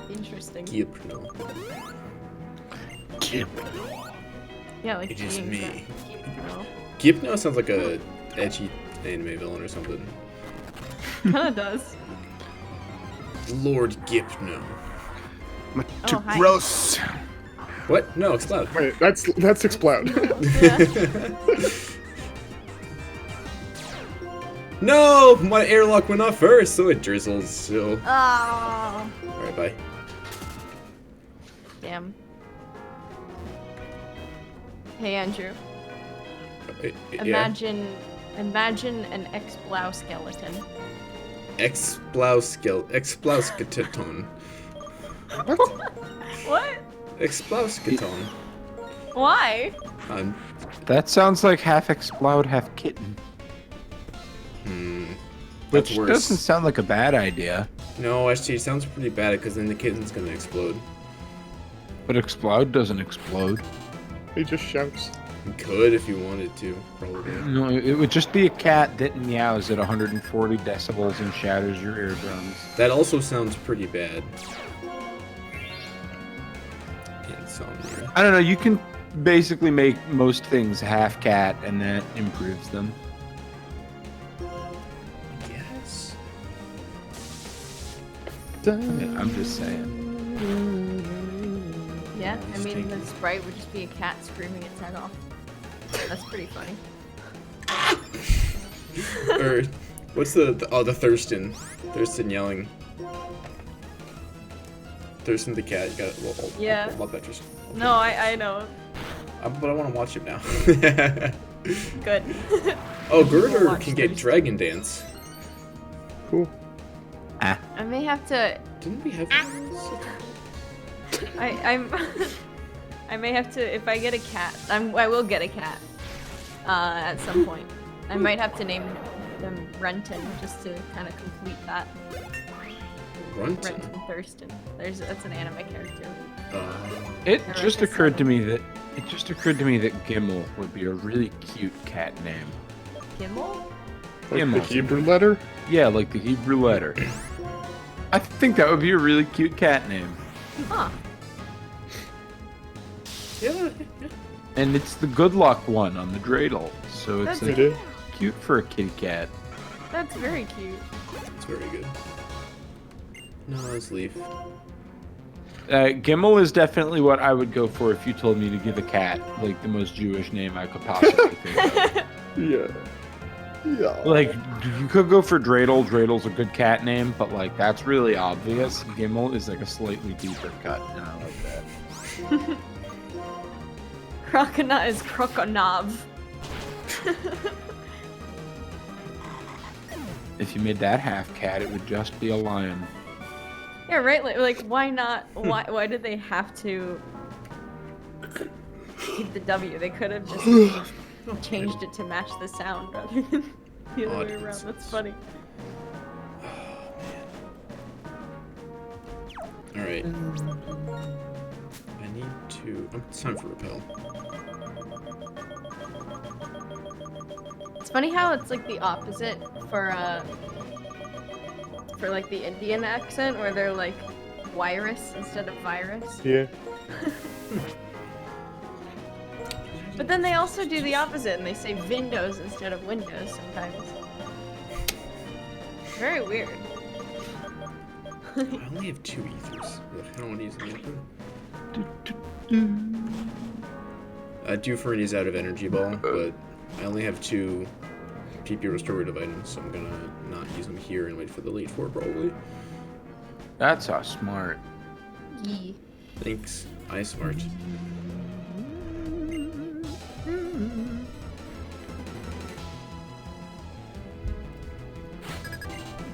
Interesting. Gypno. Yeah, like It is being me. Hypno. Gypno sounds like a edgy anime villain or something. Kinda does. Lord Gypno. Oh, hi. Gross. What? No, Explode. Wait, that's Explode. No! My airlock went off first, so it drizzles still. Oh. Alright, bye. Damn. Hey Andrew. Yeah. Imagine an ex-blow skeleton. Explauskeleton. What? Explauskeleton. Why? That sounds like half explode, half kitten. That's Which worse. doesn't sound like a bad idea. No, actually, it sounds pretty bad because then the kitten's gonna explode. But explode doesn't explode. He just shouts. You could if you wanted to, probably. No, it would just be a cat that meows at 140 decibels and shatters your eardrums. That also sounds pretty bad. Insomnia. I don't know, you can basically make most things half cat and that improves them. Yes. I'm just saying. Yeah, I mean the sprite would just be a cat screaming its head off. That's pretty funny. Or what's the Thurston? Thurston yelling. Thurston the cat. You got it. Well, Yeah. I'll bet just. No, I know. But I want to watch it now. Good. Oh, We'll Girder watch can get Thurston. Dragon Dance. Cool. I may have to. Didn't we have? I'm. I may have to. If I get a cat, I will get a cat. At some point, I might have to name them Renton just to kind of complete that. Runton. Renton Thurston. That's an anime character. It just occurred to me that Gimel would be a really cute cat name. Gimmel? Like Gimmel. the Hebrew letter? Yeah, like the Hebrew letter. I think that would be a really cute cat name. Huh. Yeah. And it's the good luck one on the dreidel, so it's That's It is. cute for a kitty cat. That's very cute. It's very good. No, let's leave. Gimel is definitely what I would go for if you told me to give a cat like the most Jewish name I could possibly think of. Yeah. Yeah. Like, you could go for Dreidel. Dreidel's a good cat name, but like that's really obvious. Gimel is like a slightly deeper cut, and I like that. Krokona is Krokonav. If you made that half cat, it would just be a lion. Yeah, right. Like, why not? Why did they have to keep the W? They could have just changed it to match the sound rather than the other Odd way around. instance. That's funny. Alright. I need to... Oh, it's time for repel. It's funny how it's like the opposite for like the Indian accent where they're like virus instead of virus. Yeah. But then they also do the opposite and they say Windows instead of Windows sometimes. Very weird. I only have 2 ethers. Ugh, I don't want to use them. Due for is out of energy ball, but I only have 2 PP restorative items, so I'm gonna not use them here and wait for the late 4 probably. That's how smart. Yee. Thanks, I smart.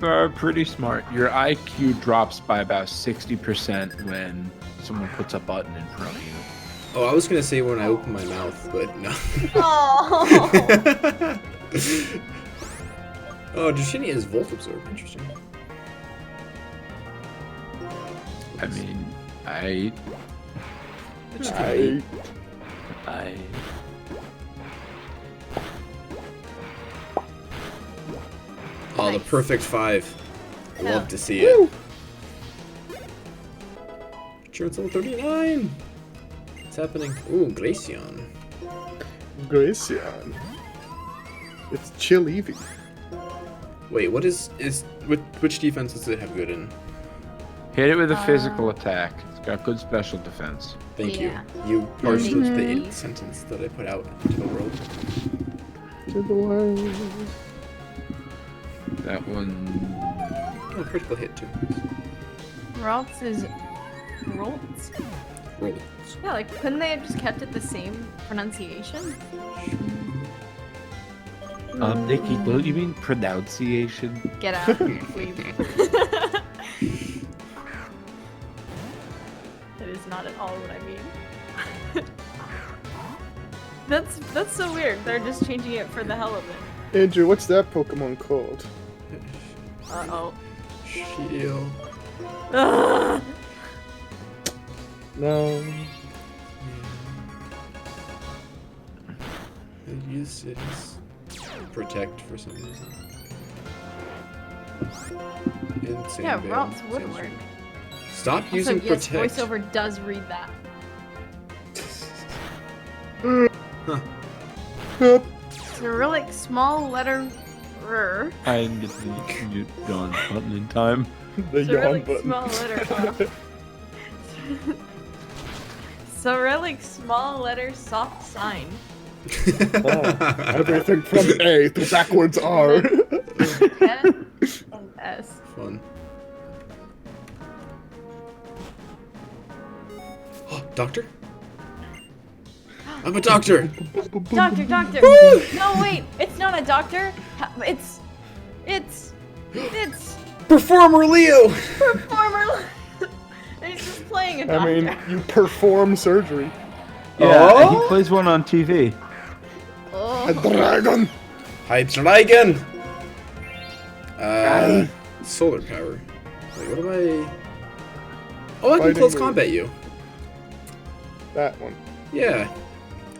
You are pretty smart. Your IQ drops by about 60% when someone puts a button in front of you. Oh, I was gonna say when I open my mouth, but no. Oh. Oh, Drashini is Volt Absorb. Interesting. I mean, I Oh, the Nice. perfect 5. I Yeah. love to see it. Insurance level 39. What's happening? Ooh, Glaceon. Glaceon. It's Chill Eevee. Wait, what which defense does it have good in? hit it with a physical attack. It's got good special defense. Thank Yeah. you. You parsed Mhm. the sentence that I put out to the world. To the world. That one. Oh, critical hit too. Ralts is Ralts? Roll. Yeah, like couldn't they have just kept it the same pronunciation? Nikki, don't you mean pronunciation? Get out, please. That is not at all what I mean. That's so weird. They're just changing it for the hell of it. Andrew, what's that Pokemon called? Uh-oh. Shield. Ugh. No. I use it as protect for some reason. Insane Yeah, Veil, Ralts would Sand work. Stream. Stop Also, using yes, protect. voiceover does read that. Cyrillic small letter R. I didn't get the mute yawn button in time. The yawn Cyrillic button. small letter Cyrillic small letter soft sign. Everything from A to backwards R. N and S. Fun. Oh, doctor? I'm a doctor! Doctor! No, wait! It's not a doctor! It's Performer Leo! performer! And he's just playing a doctor. I mean, you perform surgery. Yeah, Oh? he plays one on TV. A dragon! Hi, Dragon! Solar power. Wait, what do I... Oh, I can Fighting close move. combat you. That one. Yeah.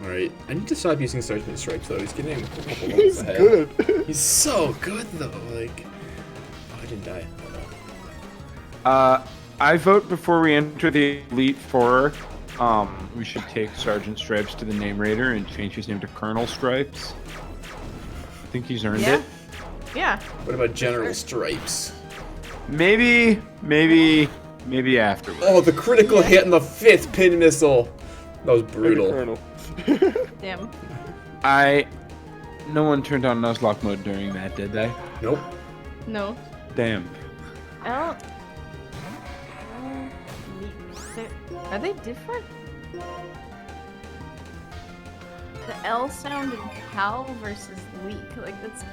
Alright, I need to stop using Sergeant Stripes though, he's getting a couple He's levels ahead. good. He's so good though, like... Oh, I didn't die. I vote before we enter the Elite Four. We should take Sergeant Stripes to the name raider and change his name to Colonel Stripes. I think he's earned Yeah. it. Yeah. What about General Stripes? Maybe afterwards. Oh, the critical hit and the 5th pin missile! That was brutal. Colonel. Damn. No one turned on Nuzlocke mode during that, did they? Nope. No. Damn. L. Are they different? The L sound in cow versus leak, like that's.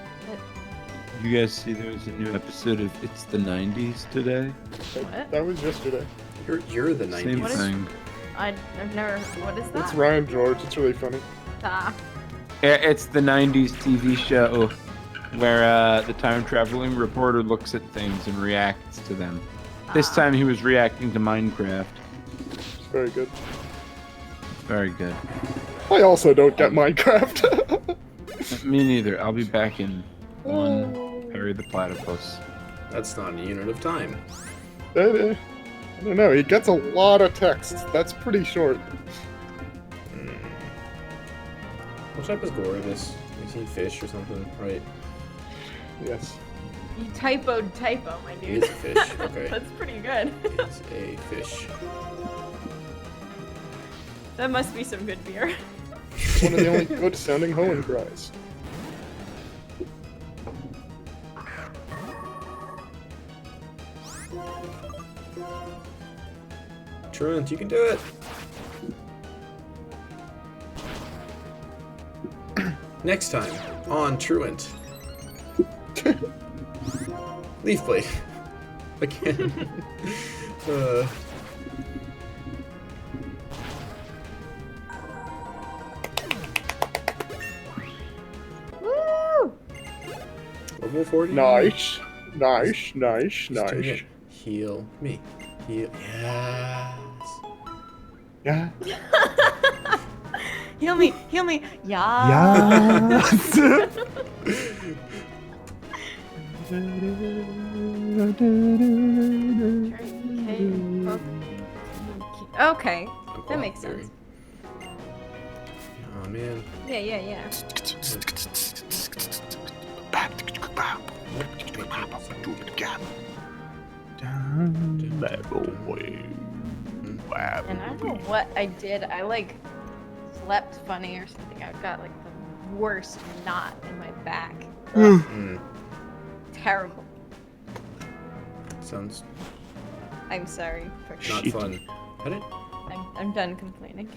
You guys see there was a new episode of It's the 90s today? What? That was yesterday. You're the 90s. Same What is- thing. I've never. What is that? It's Ryan George. It's really funny. Ah. It's the 90s TV show where the time-traveling reporter looks at things and reacts to them. This time he was reacting to Minecraft. It's very good. Very good. I also don't get Minecraft. Me neither. I'll be back in one Harry the Platypus. That's not a unit of time. I don't know. He gets a lot of text. That's pretty short. What type is Goribus? Is he fish or something? Right. Yes. You typoed typo, my He dude. is a fish. Okay. That's pretty good. He's a fish. That must be some good beer. One of the only good sounding Hoenn cries. Truant, you can do it! Next time on Truant. Leaf Blade. Again. Woo! Level 40? Nice. Nice, nice, Just doing nice. it. Heal me. Heal. Yes. Yeah. Heal me, heal me. Yeah. Okay, that makes sense. Oh man. Yeah. Bad boy. Wow. And I don't know what I did. I like slept funny or something. I've got like the worst knot in my back. Terrible. Sounds I'm sorry. not fun. How did I'm done complaining.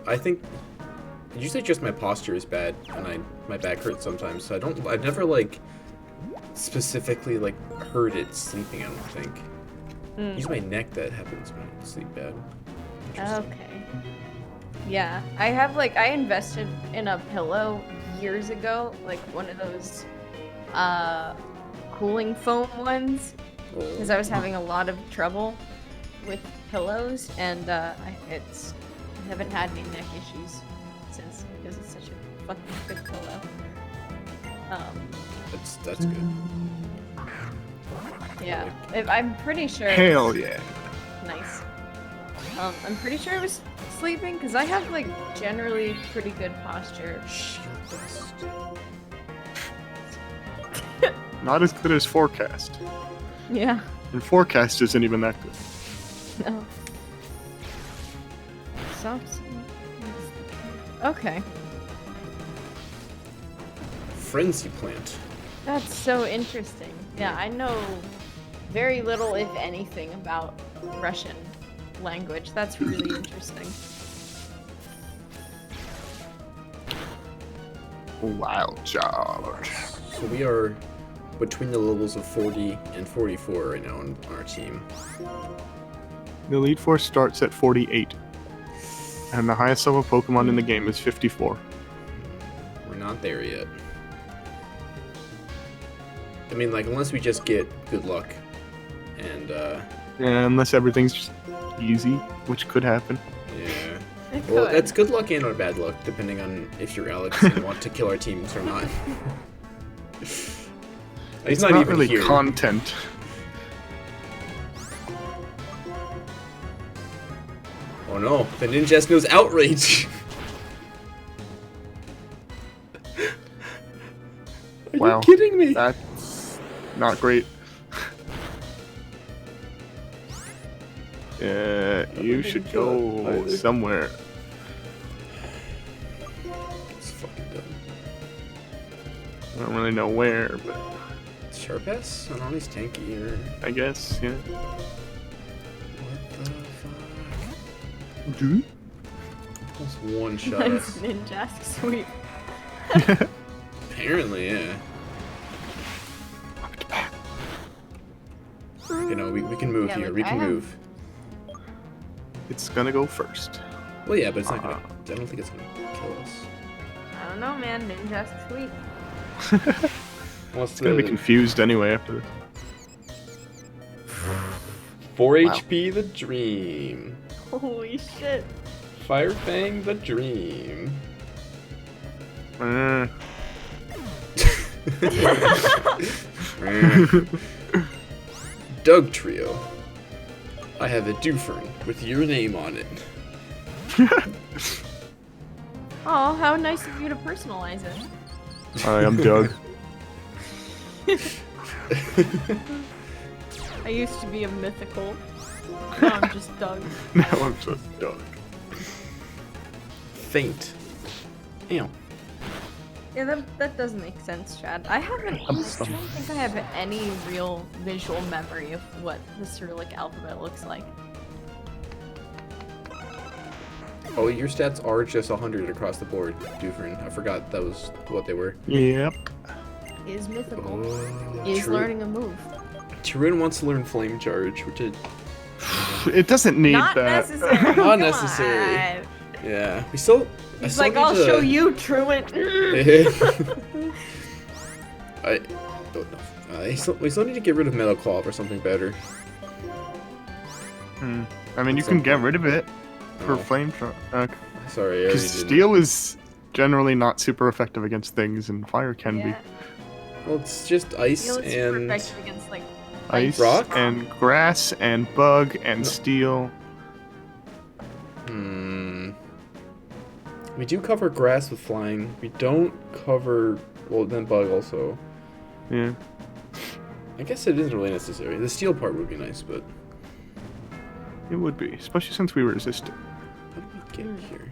I think? Did you say just my posture is bad and my back hurts sometimes? So I've never like specifically like heard it sleeping. I don't think. It's my neck that happens when I sleep bad. Okay. Yeah, I invested in a pillow years ago, like one of those cooling foam ones, because I was having a lot of trouble with pillows, and I haven't had any neck issues since because it's such a fucking good pillow. That's good. Yeah, I'm pretty sure. Hell yeah. Nice. I'm pretty sure I was sleeping because I have like generally pretty good posture. Shield dust. Not as good as Forecast. Yeah. And Forecast isn't even that good. No. Okay. Frenzy plant. That's so interesting. Yeah, I know very little, if anything, about Russian language. That's really interesting. Wild Charge. So we are between the levels of 40 and 44 right now on our team. The Elite Four starts at 48. And the highest level Pokemon in the game is 54. We're not there yet. I mean, like, unless we just get good luck. And, Yeah, unless everything's just easy, which could happen. yeah. It Well, could. that's good luck and or bad luck, depending on if you're Alex and want to kill our teams or not. He's It's not not even really here. content. Oh no, the Ninjas knows outrage! Are Wow. you kidding me? That's not great. Yeah, you should go somewhere. It's fucking dumb. I don't really know where, but Sharp S? I don't know, he's tanky or... I guess, yeah. What the fuck? Dude? Almost one shot Nice us. ninja sweep. Apparently, yeah. You know, we can move Yeah, here, like, we I can have- move. It's gonna go first. Well, yeah, but it's not gonna... I don't think it's gonna kill us. don't know, man. Ninja's sweet. What's It's gonna be confused anyway after this. 4 HP the dream. Holy shit. Fire Fang the dream. Doug Trio. I have a Dufern with your name on it. Oh, how nice of you to personalize it. Hi, I'm Doug. I used to be a mythical. Now I'm just Doug. Now I'm just Doug. Faint. Ew. Yeah, that does make sense, Chad. I don't think I have any real visual memory of what the Cyrillic alphabet looks like. Oh, your stats are just 100 across the board, Dufern. I forgot that was what they were. Yep. Is mythical. Oh, Is true. learning a move. Tyrion wants to learn Flame Charge, which is It doesn't need Not that. necessary. not Come necessary. on. Yeah, we still. He's like, I'll show you, Truant. We still need to get rid of Metal Claw for something better. I mean, you can get rid of it for Oh. flame charge. Okay. Sorry, I already Because didn't. steel is generally not super effective against things, and fire can Yeah. Well, it's just ice Steel is super and effective against like be. Ice, rock? and grass, and bug, and steel. We do cover grass with flying. We don't cover then bug also. Yeah. I guess it isn't really necessary. The steel part would be nice, but It would be, especially since we were resistant. how do we get here?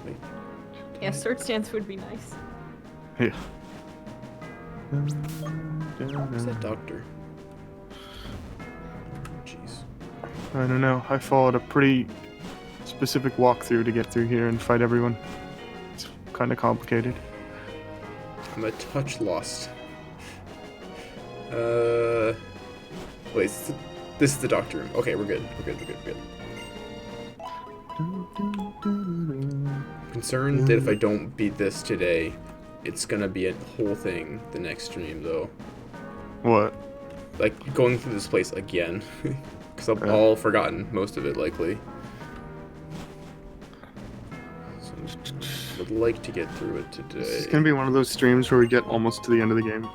Wait. yeah, sword stance would be nice. Yeah. Who's that doctor? Jeez. I don't know. I followed a pretty specific walkthrough to get through here and fight everyone. It's kind of complicated. I'm a touch lost. Wait, this is the doctor room. Okay, we're good. We're good. Concerned that if I don't beat this today, it's gonna be a whole thing the next stream, though. What? Like, going through this place again. Because I've Yeah. all forgotten most of it, likely. So, I would like to get through it today. It's gonna be one of those streams where we get almost to the end of the game.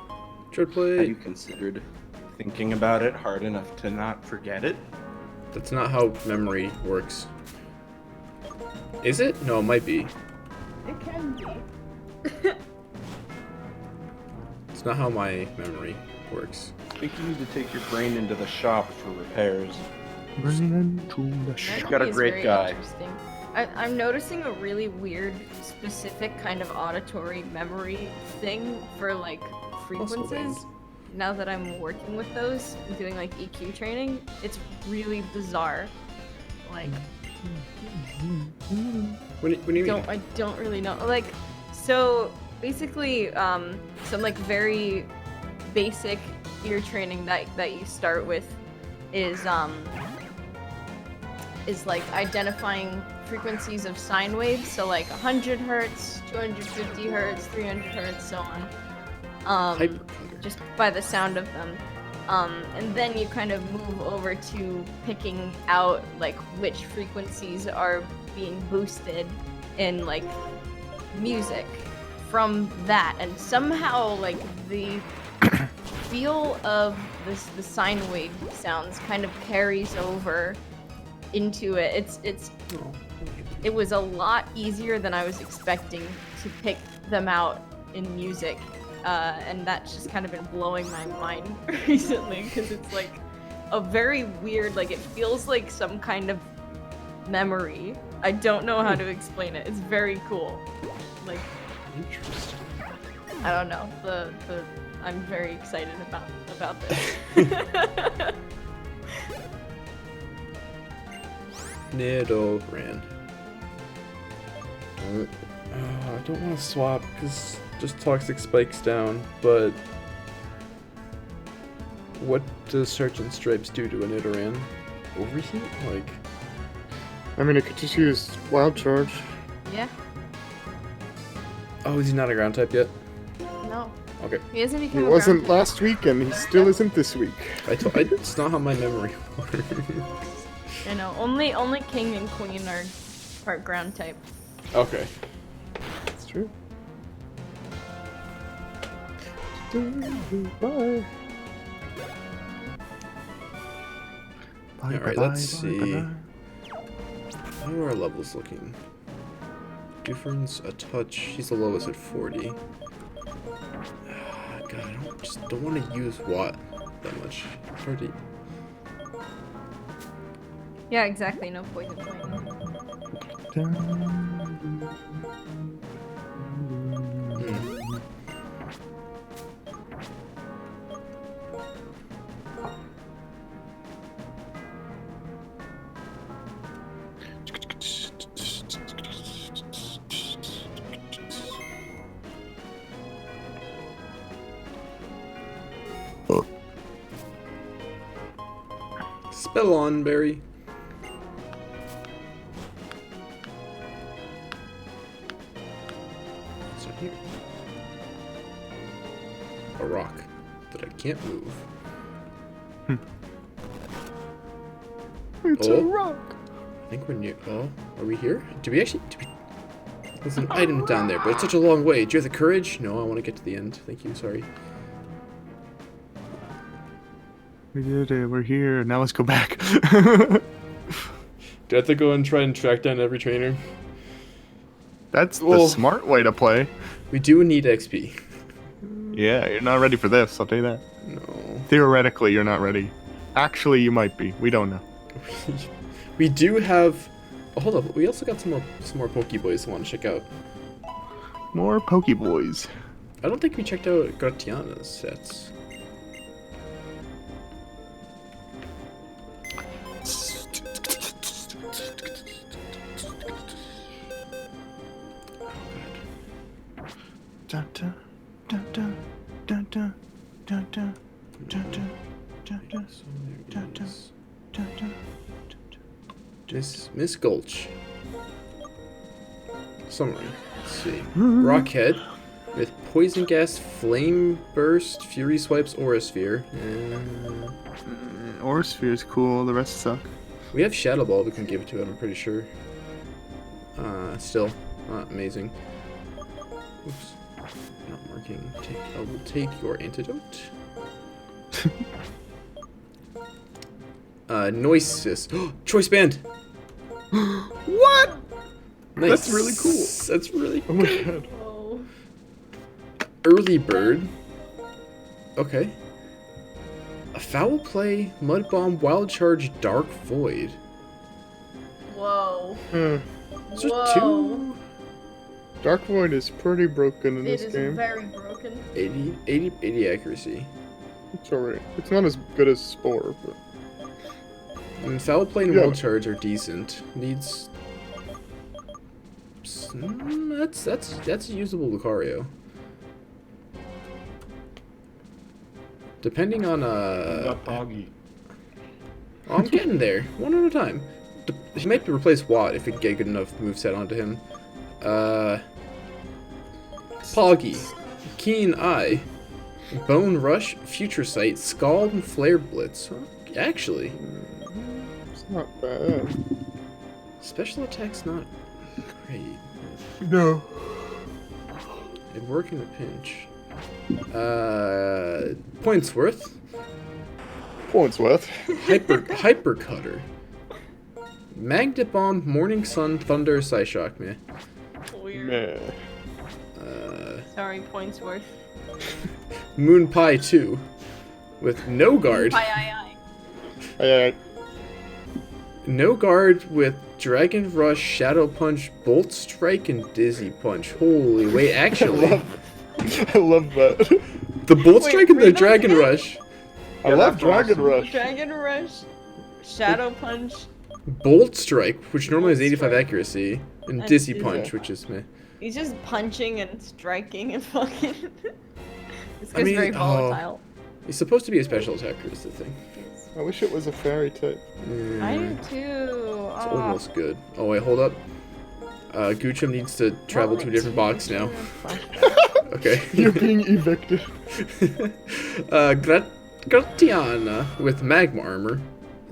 Tread Have play. you considered thinking about it hard enough to not forget it? That's not how memory works. Is it? No, it might be. It can be. It's not how my memory works. I think you need to take your brain into the shop for repairs. That got a is great very guy. interesting. I'm noticing a really weird, specific kind of auditory memory thing for like frequencies. veins. Now that I'm working with those and doing like EQ training, it's really bizarre. Like, What do you mean? I don't really know. Like, so basically, some like very basic ear training that you start with is like identifying frequencies of sine waves. So like 100 hertz, 250 hertz, 300 hertz, so on. Hypercoder. Just by the sound of them. And then you kind of move over to picking out like which frequencies are being boosted in like music from that, and somehow like the feel of the sine wave sounds kind of carries over into it. It was a lot easier than I was expecting to pick them out in music. And that's just kind of been blowing my mind recently, because it's like a very weird, like it feels like some kind of memory. I don't know how to explain it. It's very cool. Like, Interesting. I don't know. I'm very excited about this. Nidoran. I don't want to swap because just Toxic Spikes down, but what does Sergeant Stripes do to a Nidoran? Overheat? Like, I mean, it could just use Wild Charge. Yeah. Oh, is he not a ground type yet? No. Okay. He hasn't He become a wasn't ground last week, and he still isn't this week. It's not how my memory works. I know. Only king and queen are part ground type. Okay. That's true. Bye. Alright, let's see. How are our levels looking? Difference, a touch. He's the lowest at 40. God, I just don't want to use Watt that much. It's hard to... Yeah, exactly. No poison point. Spell on, Barry. What's in here? A rock that I can't move. It's a rock. I think we're near. Oh, are we here? There's an item down there, but it's such a long way. Do you have the courage? No, I want to get to the end. Thank you. Sorry. We did it. We're here. Now let's go back. Do I have to go and try and track down every trainer? That's the smart way to play. We do need XP. Yeah, you're not ready for this. I'll tell you that. No. Theoretically, you're not ready. Actually, you might be. We don't know. We do have. Oh, hold up. We also got some more Pokeboys I want to check out. More Pokeboys. I don't think we checked out Gratiana's sets. Miss Gulch. Summary. Let's see. Rockhead with Poison Gas, Flame Burst, Fury Swipes, Aura Sphere. Aura Sphere is cool. The rest suck. We have Shadow Ball we can give it to him, I'm pretty sure. Still not amazing. Oops. Not marking. I will take your antidote. Noises. Choice Band! What? Nice. That's really cool. That's really Oh my good. god. Oh. Early Bird. Okay. A Foul Play, Mud Bomb, Wild Charge, Dark Void. Whoa. Those are Whoa. two. Dark Void is pretty broken in this It is game. very broken. 80 accuracy. It's alright. It's not as good as Spore, but... Foul Play and Yeah. Wild Charge are decent. Needs... That's a usable Lucario. Depending on Not doggy. Oh, I'm getting there. One at a time. He might replace Watt if we can get a good enough moveset onto him. Poggy, Keen Eye, Bone Rush, Future Sight, Scald, and Flare Blitz. Huh? Actually, It's not bad. special attack's not great. No. It'd work in a pinch. Points worth. Hyper Cutter. Magnet Bomb, Morning Sun, Thunder, Psyshock, meh. Weird. Meh. Sorry, points worth. Moon Pie 2. With no guard. Aye. No guard with Dragon Rush, Shadow Punch, Bolt Strike, and Dizzy Punch. Holy wait, actually. I love that. The Bolt Strike and the read that Dragon again? Rush. I love Dragon Rush. Dragon Rush, Shadow Punch. Bolt Strike, which normally has Bolt 85 Strike. accuracy. And And Dizzy Dizzy. Punch, which is meh. He's just punching and striking and fucking. This I guy's mean, very volatile. He's supposed to be a special attacker, is the thing. Yes. I wish it was a fairy type. I do too. It's almost good. Oh wait, hold up. Goochum needs to travel to a different box now. Okay. You're being evicted. Gratiana with magma armor.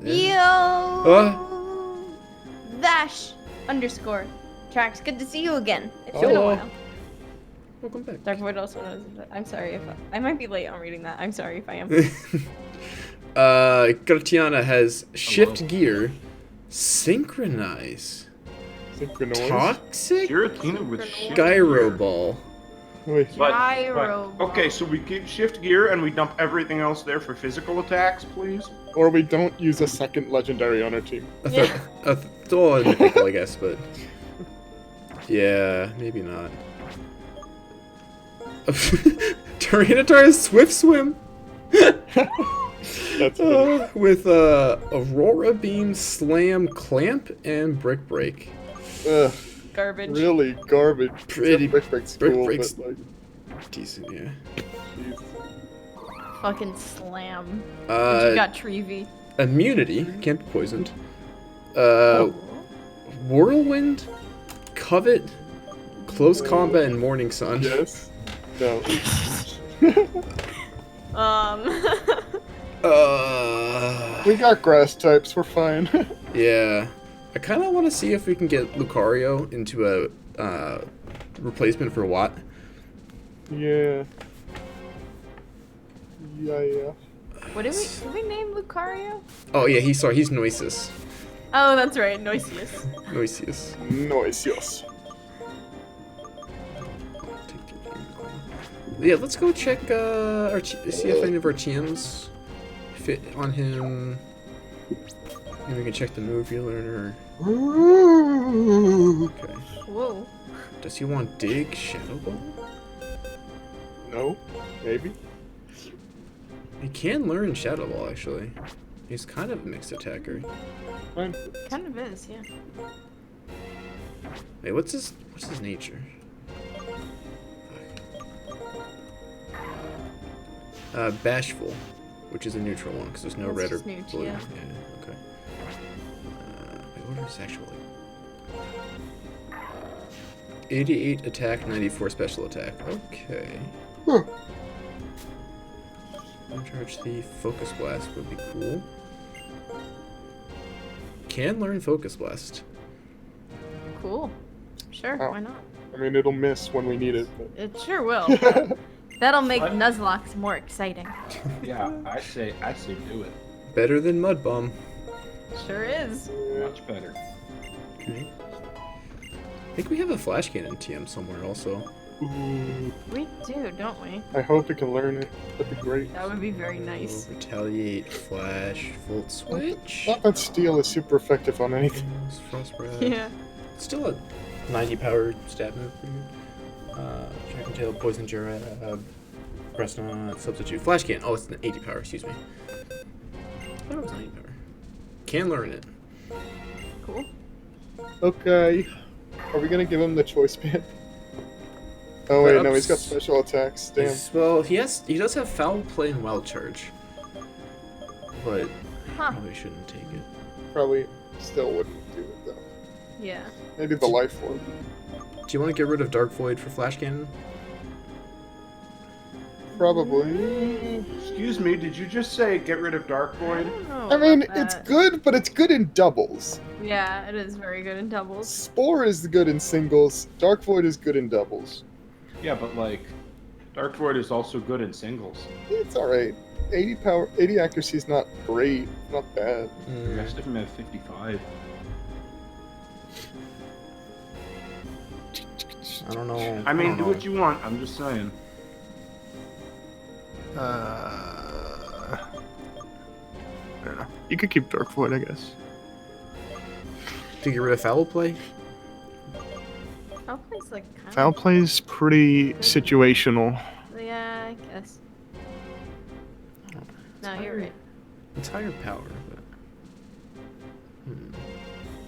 Yo! Vash _ Trax, good to see you again. It's been a while. Welcome back. Dark Void also knows that. I'm sorry if I might be late on reading that. I'm sorry if I am. Gratiana has shift gear, synchronize, toxic, Giratina with shift gyro gear. ball. Wait. Gyro ball. Okay, so we keep shift gear and we dump everything else there for physical attacks, please. Or we don't use a second legendary on our team. Mythical, I guess, but yeah, maybe not. Tyranitar has Swift Swim. That's with Aurora Beam, Slam, Clamp, and Brick Break. Ugh, Garbage. really garbage. Pretty- Brick Break's Brick cool, Break's- but like, Decent, yeah. jeez. Fucking slam. But you got Treevee. Immunity, can't be poisoned. Whirlwind, Covet, Close Combat, and Morning Sun. Yes. No. We got grass types. We're fine. Yeah. I kind of want to see if we can get Lucario into a replacement for Watt. Yeah. Yeah. What did we name Lucario? Oh yeah, he's Noises. Oh, that's right, Noisius. Noisius. Noisius. Yeah, let's go check see if any of our TMs fit on him. Maybe we can check the move learner. Okay. Whoa. Does he want Dig, Shadow Ball? No. Maybe. He can learn Shadow Ball actually. He's kind of a mixed attacker. Fine. Kind of is, yeah. Wait, what's his nature? Bashful, which is a neutral one because there's no That's red or just neut, blue. yeah. Okay. Wait, what are his actual? 88 attack, 94 special attack. Okay. Charge the Focus Blast would be cool. Can learn Focus Blast. Cool. Sure, Oh. why not? I mean, it'll miss when we need it. But... It sure will. That'll make Nuzlocke more exciting. Yeah, I say do it. Better than Mud Bomb. Sure is. Much better. Okay. I think we have a Flash Cannon TM somewhere also. Ooh, We do, don't we? I hope we can learn it. That'd be great. That would be very nice. Retaliate, Flash, Volt Switch. Not that steel is super effective on anything. Frost Breath. Yeah. Still a 90 power stat move. Track and Tail, Poison Jura, Breast Knot, Substitute. Flash Cannon. Oh, it's an 80 power, excuse me. I thought it was 90 power. Can learn it. Cool. Okay. Are we gonna give him the choice band? Oh wait, no, he's got special attacks. Damn. Well, he does have Foul Play and Wild Charge. But probably shouldn't take it. Probably still wouldn't do it though. Yeah. Maybe the life form. Do you want to get rid of Dark Void for Flash Cannon? Probably. Excuse me, did you just say get rid of Dark Void? I mean, it's good, but it's good in doubles. Yeah, it is very good in doubles. Spore is good in singles. Dark Void is good in doubles. Yeah, but like, Dark Void is also good in singles. It's alright. 80 power, 80 accuracy is not great. Not bad. The rest of them have 55. I don't know. I mean, do don't what you want. I'm just saying. I don't know. You could keep Dark Void, I guess. To get rid of Foul Play? Foul Play's like kind Foul Play's pretty situational. Yeah, I guess. No, you're right. It's higher power, but...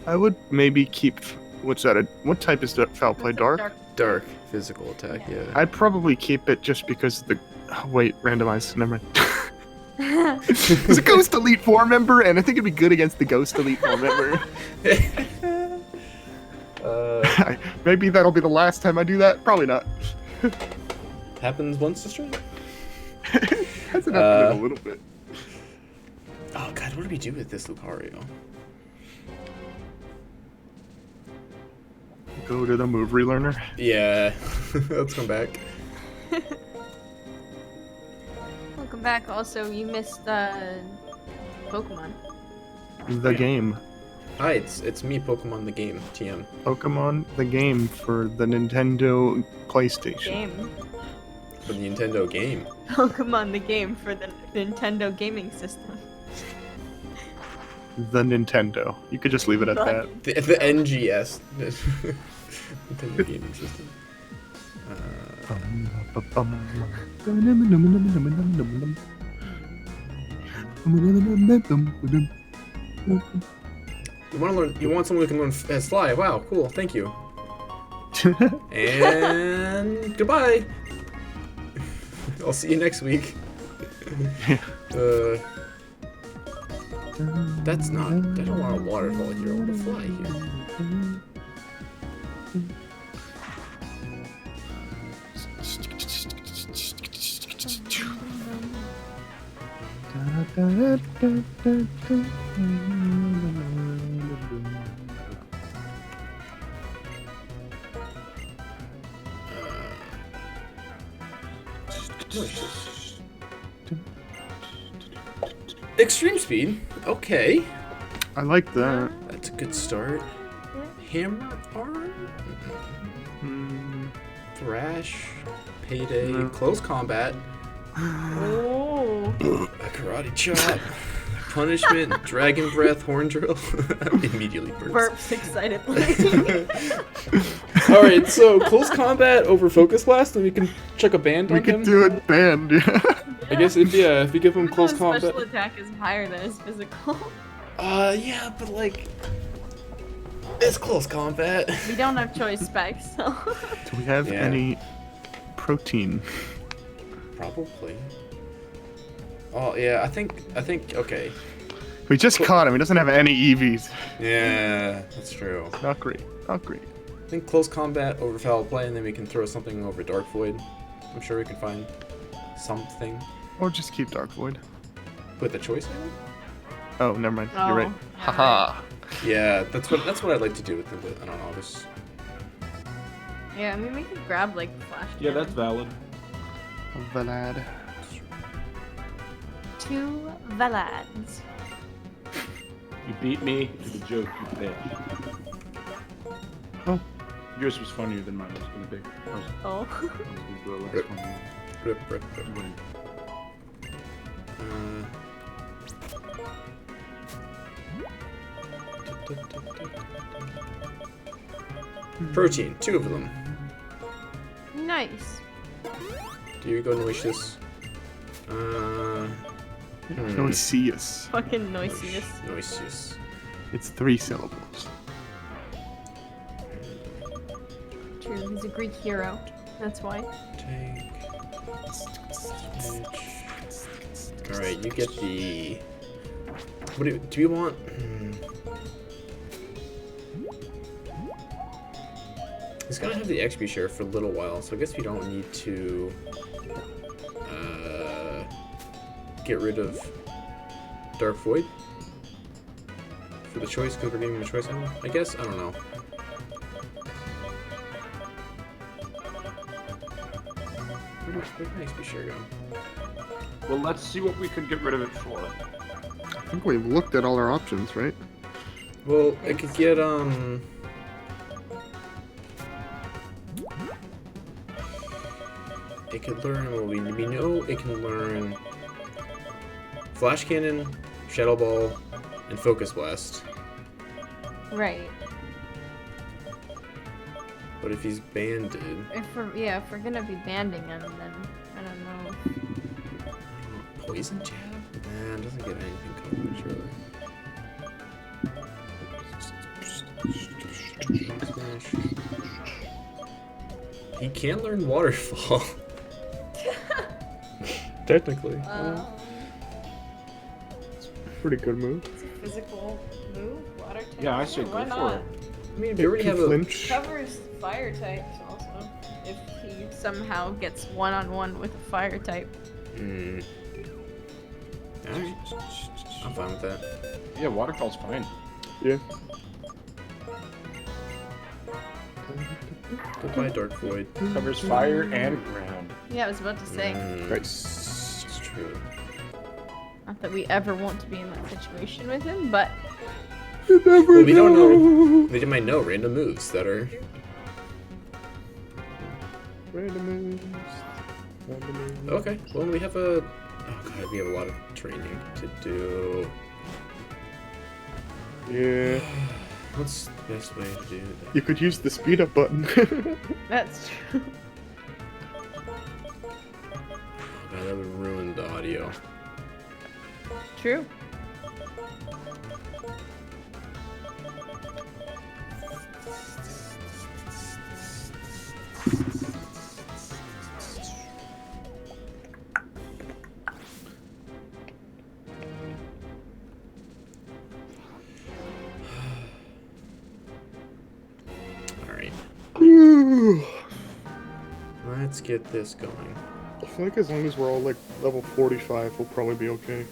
I would maybe keep. What's that? What type is Foul Play? Dark? Dark physical attack, yeah. I'd probably keep it just because the. Oh, wait, randomized. Never mind. He's a Ghost Elite 4 member, and I think it'd be good against the Ghost Elite 4 member. Maybe that'll be the last time I do that. Probably not. Happens once a stream. Hasn't happened in a little bit. Oh god, what do we do with this Lucario? Go to the move relearner. Yeah, let's come back. Welcome back. Also, you missed Pokemon. The game. Hi, it's me, Pokemon the game, TM. Pokemon the game for the Nintendo PlayStation. Game. For the Nintendo game. Pokemon the game for the Nintendo gaming system. The Nintendo. You could just leave it at that. The NGS. Nintendo gaming system. You want to learn? You want someone who can learn as fly? Wow, cool. Thank you. And goodbye. I'll see you next week. That's not. I don't want a waterfall here. I want to fly here. Extreme speed. Okay. I like that. That's a good start. Hammer arm. Thrash. Payday. Close combat. Oh. A karate chop. Punishment. Dragon breath. Horn drill. Immediately burps. Burps excitedly. All right, so close combat over focus blast, and we can chuck a band on him. We could do it band, yeah. I guess if you give him close combat. Special attack is higher than his physical. Yeah, but like, it's close combat. We don't have choice specs, so. Do we have any protein? Probably. Oh yeah, I think okay. We just caught him. He doesn't have any EVs. Yeah, that's true. Not great. Not great. I think close combat over foul play, and then we can throw something over Dark Void. I'm sure we can find something. Or just keep Dark Void. With the choice now? Oh, never mind. Oh, You're right. yeah, Haha. Yeah, that's what I'd like to do with it, but I don't know. Just Yeah, I mean, we could grab, like, flash Yeah, cannon. that's valid. Valad. 2 Valads. You beat me to the joke, you bitch. Oh. Yours was funnier than mine. I was gonna be. Oh. I was gonna do a less funny one. rip. You wouldn't. Protein, 2 of them. Nice. Do you go Noisius? Noisius. Fucking noisiest. Noisius. It's 3 syllables. True, he's a Greek hero. That's why. Take. Alright, you get the. What do you want? He's gonna have the XP share for a little while, so I guess we don't need to get rid of Dark Void for the choice, because we're giving him a choice item, I guess? I don't know. Where'd my XP share go? Well, let's see what we can get rid of it for. I think we've looked at all our options, right? Well, it could get, it could learn, well, we know it can learn Flash Cannon, Shadow Ball, and Focus Blast. Right. But if he's banded... If we're gonna be banding him, then I don't know. Poison Jab? Nah, it doesn't get anything coverage, really. Smash. He can learn Waterfall. Technically. Pretty good move. It's a physical move. Water type. Yeah, I say Why go for not? it. I mean, we already have a. Flinch. Covers fire types also. If he somehow gets one-on-one with a fire type. Hmm. Alright. I'm fine with that. Yeah, waterfall's fine. Yeah. Goodbye, Dark Void. Covers fire and ground. Yeah, I was about to say. Nice. It's true. Not that we ever want to be in that situation with him, but Well, we don't know. They might know random moves that are. Random moves. Random moves. Okay, well, we have a. Oh god, we have a lot of training to do. Yeah. What's the best way to do that? You could use the speed up button. that's true. God, that would ruin the audio. True. Alright, let's get this going. I feel like as long as we're all like level 45, we'll probably be okay.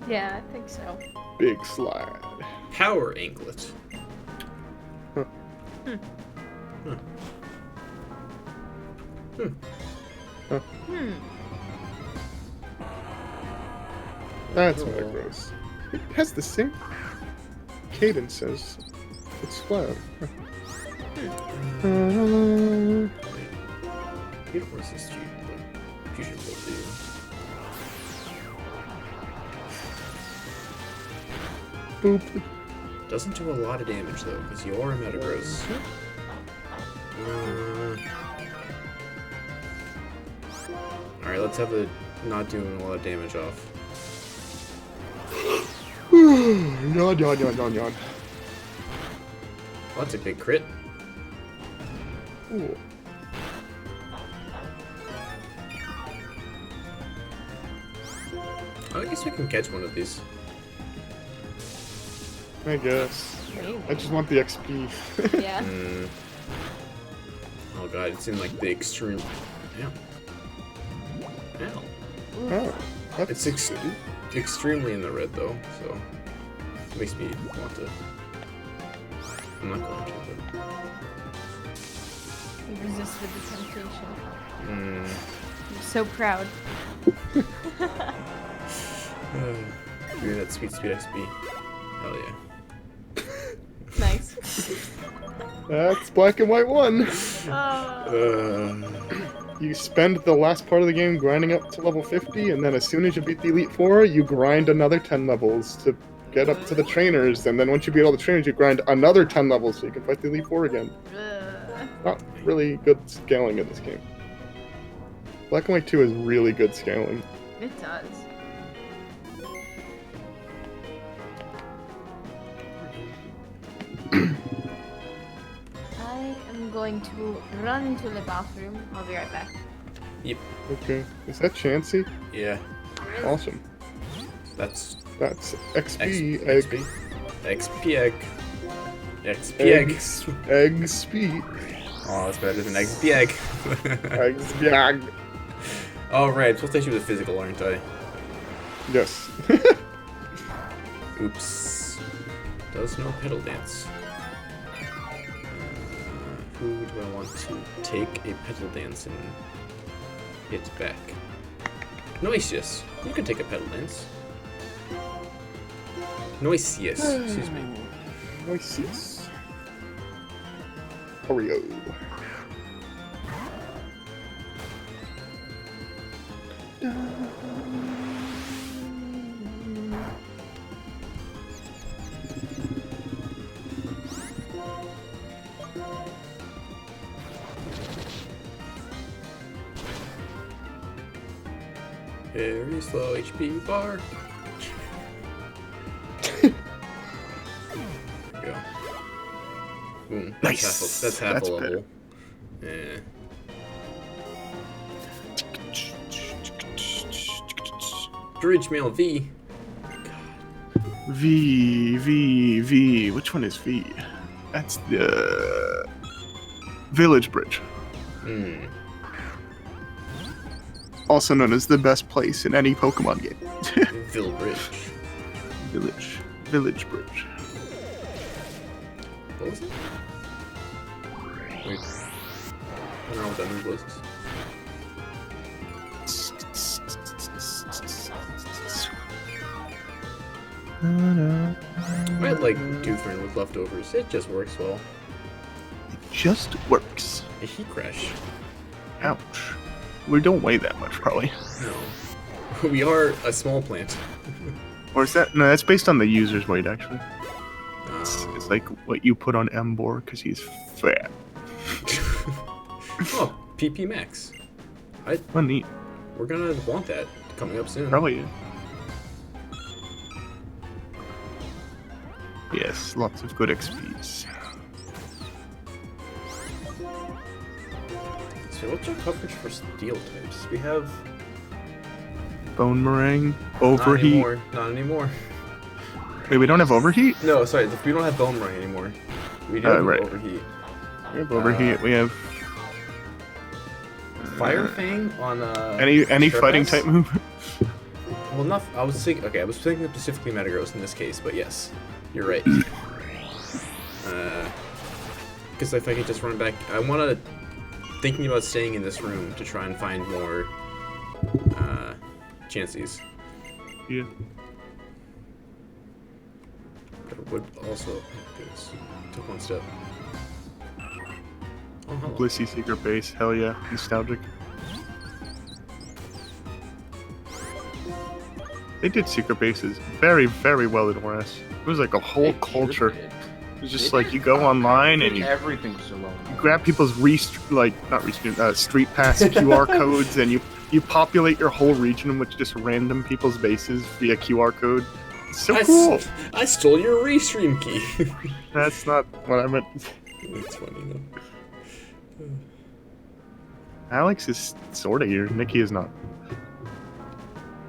Yeah, I think so. Big slide. Power anklet. Huh. That's Metagross. It has the same cadence as its flow. What's this fusion will do? Boop. Doesn't do a lot of damage though, because you are a Metagross. Alright, let's have a not doing a lot of damage off. Yawn, yawn, yawn, yawn, yawn. Well, that's a big crit. Ooh. I guess we can catch one of these. I guess. Maybe. I just want the XP. Yeah. Oh god, it's in like the extreme. Ow. Ow. Oh, that's It's extremely in the red though, so it makes me want to. I'm not going to, He resisted the temptation. but. I'm so proud. You're that speed XP. Hell yeah. Nice. That's black and white one. Uh, You spend the last part of the game grinding up to level 50, and then as soon as you beat the Elite Four, you grind another 10 levels to get up to the trainers, and then once you beat all the trainers, you grind another 10 levels so you can fight the Elite Four again. Not really good scaling in this game. Black and White 2 is really good scaling. It does. I am going to run to the bathroom. I'll be right back. Okay. Is that Chansey? yeah, Awesome. that's That's XP egg. XP egg. XP egg. Egg speed. Oh, that's better than XP egg. Eggs gag. Oh right, I'm supposed to hit you with a physical, aren't I? Yes. Oops. Does no pedal dance. Who do I want to take a pedal dance and hit back? Noisius. You can take a pedal dance. Noisius. Excuse me. Nice. Oreo. Very slow HP bar. There we go. Boom. Nice. That's half That's a level. better. Yeah. Bridge Mail V. God. V. Which one is V? That's the Village Bridge. Hmm. Also known as the best place in any Pokemon game. Village. Village Bridge. What was it? Wait. I don't know what that move was. I like Doothrin with leftovers. It just works well. Just works. A heat crash. Ouch. We don't weigh that much, probably. No. We are a small plant. Or is that? No, that's based on the user's weight, actually. It's like what you put on Embor, because he's fat. Oh, PP Max. Oh, neat. We're gonna want that coming up soon. Probably. Yes, lots of good XPs. So what's our coverage for steel types? We have... Bone Meringue, Overheat. Not anymore. Wait, we don't have Overheat? No, sorry, we don't have Bone Meringue anymore. We do have right. Overheat. We have Overheat, we have... Fire Fang on Any Sharp fighting Ass? type move? Well, not. I was thinking specifically Metagross in this case, but yes, you're right. Because if I could just run back, I want to. Thinking about staying in this room to try and find more chances. Yeah. But it would also. Goodness, took one step. Oh, hello. Blissey Secret Base, hell yeah, nostalgic. They did Secret Bases very, very well in ORS. It was like a whole culture. It was just like you go online and you everything's so well. grab people's street pass QR codes and you populate your whole region with just random people's bases via QR code. It's so cool. I stole your restream key. That's not what I meant. It's funny though. Alex is sort of here. Nikki is not.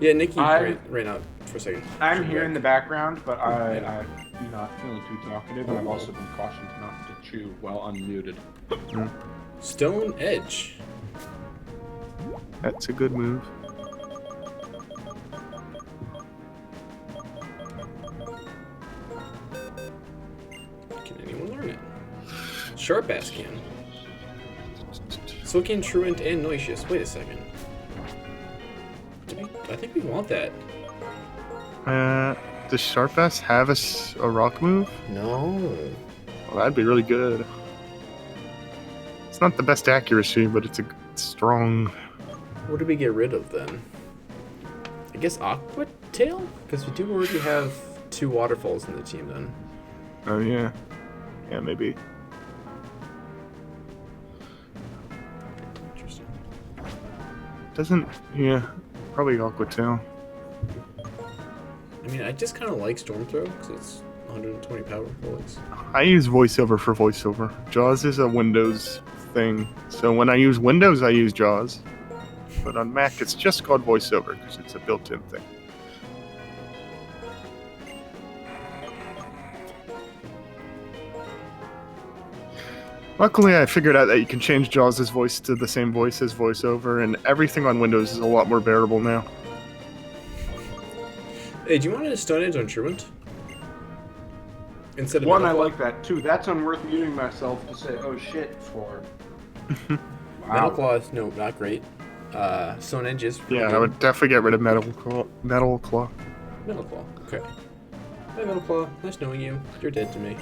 Yeah, Nikki ran out for a second. I'm here in the background, but I'm not feeling too talkative, and I've also been cautioned not to chew while unmuted. Stone Edge. That's a good move. Can anyone learn it? Sharp Ass can. So can Truant and Noisius. Wait a second. I think we want that. Does Sharp-Ass have a rock move? No. Well, that'd be really good. It's not the best accuracy, but it's a strong... What do we get rid of then? I guess Aqua Tail? Because we do already have 2 waterfalls in the team then. Oh yeah. Yeah, maybe. Interesting. Yeah, probably Aqua Tail. I mean, I just kind of like Storm Throw because it's 120 power bullets. I use voiceover for voiceover. Jaws is a Windows thing, so when I use Windows, I use Jaws. But on Mac, it's just called voiceover because it's a built-in thing. Luckily, I figured out that you can change Jaws' voice to the same voice as voiceover, and everything on Windows is a lot more bearable now. Hey, do you want to Stone Edge on Truant? Instead of One, I Metal Claw? like that. Two, that's unworth muting myself to say, oh shit, for. Metal Claw is not great. Stone Edge is pretty Yeah, good. I would definitely get rid of Metal Claw. Metal Claw, okay. Hey, Metal Claw, nice knowing you. You're dead to me.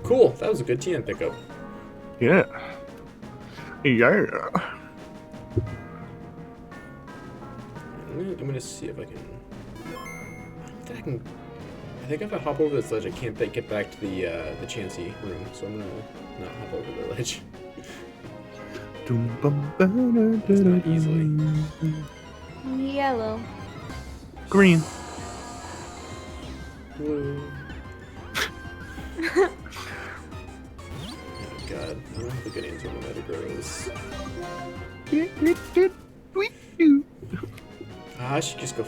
Cool, that was a good TN pickup. Yeah. Yeah. I'm gonna see if I can. I think if I hop over this ledge, I can't get back to the Chansey room, so I'm gonna not hop over the ledge. It's not easily. Yellow. Green. Blue. Oh god, I don't have a good answer on the Metagross. I should just go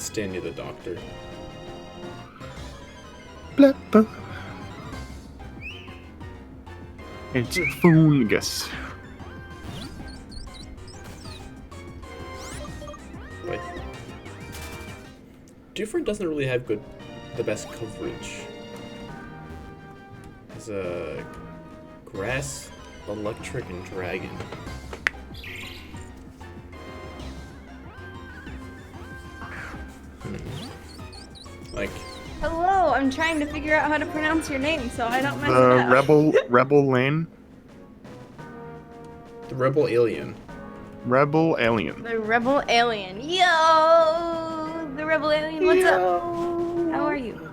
stand near the doctor. Blah, blah. It's fungus. Right. Dufresne doesn't really have the best coverage. It's a grass, electric, and dragon. Like, Hello, I'm trying to figure out how to pronounce your name so I don't mess it The up. Rebel Lane? the rebel alien. Rebel Alien. The Rebel Alien. Yo! The Rebel Alien, what's up? How are you?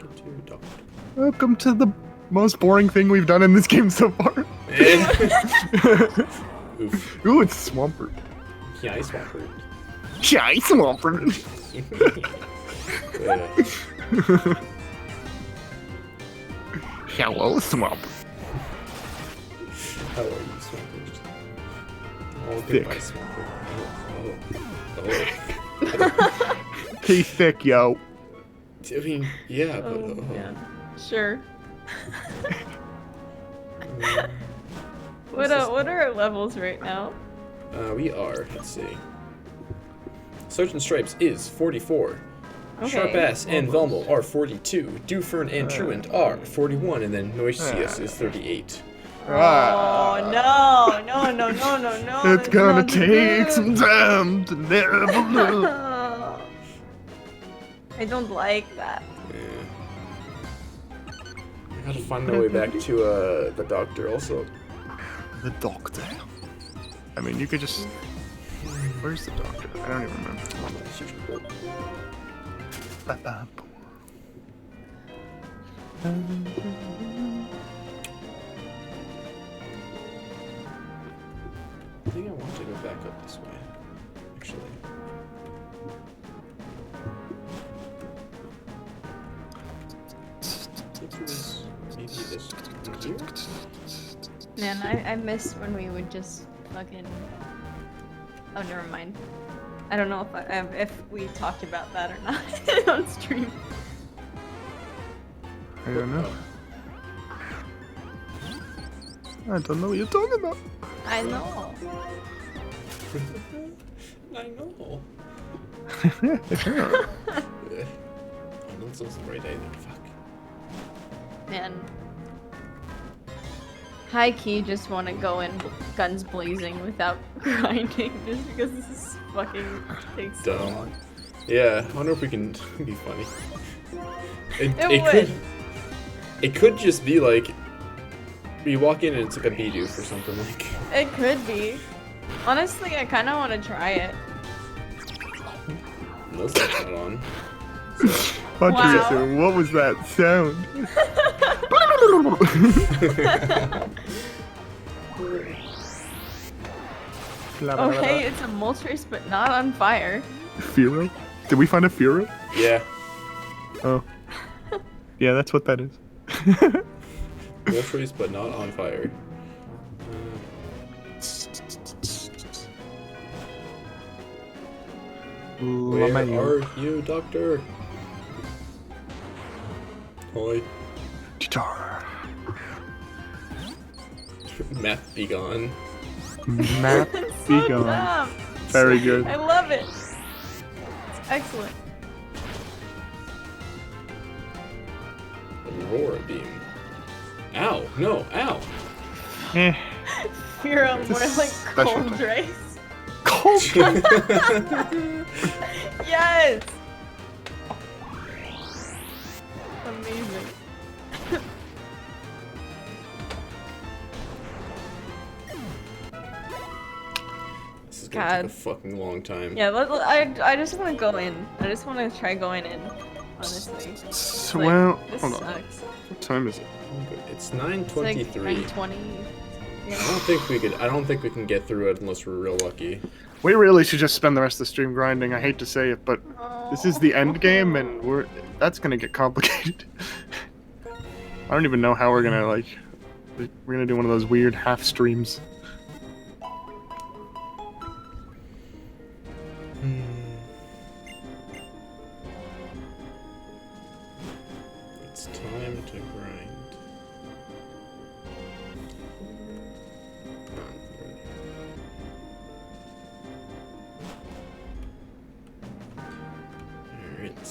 Welcome to the most boring thing we've done in this game so far. Oof. Ooh, it's Swampert. Yeah, I Swampert. Chai Swampert. Hello, Swampert. How are you, Swampert? Oh, Thick. goodbye, Swampert. He's thick, yo. I mean, yeah, but... Oh, yeah. Sure. What are our levels right now? We are, let's see. Sergeant Stripes is 44. Okay. Sharp Ass and Velmo are 42. Dufresne and Truant are 41, and then Noisius is 38. Oh no! It's gonna that's not take good. some time to level up. I don't like that. Yeah. I gotta find my way back to the doctor also. The doctor. I mean, you could just. Where's the doctor? I don't even remember. Ba-ba. I think I want to go back up this way, actually. I think it was maybe this one here? Man, I miss when we would just fucking. Oh, never mind. I don't know if we talked about that or not on stream. I don't know. I don't know what you're talking about. I know. I know. Oh, no, sounds right either. Fuck. Man. High key just want to go in guns blazing without grinding just because this is fucking takes so Dumb. long. Yeah, I wonder if we can be funny. It would. It could just be like we walk in and it's like a Bidoof or something like. It could be. Honestly, I kind of want to try it. No, that's not on. Patricia, what was that sound? Oh hey, it's a Moltres but not on fire. Furo? Did we find a Furo? Yeah. Oh. Yeah, that's what that is. Moltres but not on fire. Where are you, Doctor? Hoi. Guitar. Map be gone. Map So be gone. dumb. Very good. I love it. It's excellent. Aurora beam. Ow! No! Ow! Eh. You're a more It's a like special cold type. race. Cold. Yes. Amazing. This is gonna take a fucking long time. Yeah, I just want to go in. I just want to try going in. Honestly. So, Like, well, this hold on. sucks. What time is it? It's It's like 9:23. 9:20. I don't think we could. I don't think we can get through it unless we're real lucky. We really should just spend the rest of the stream grinding. I hate to say it, but this is the end game, and that's gonna get complicated. I don't even know how we're gonna we're gonna do one of those weird half streams.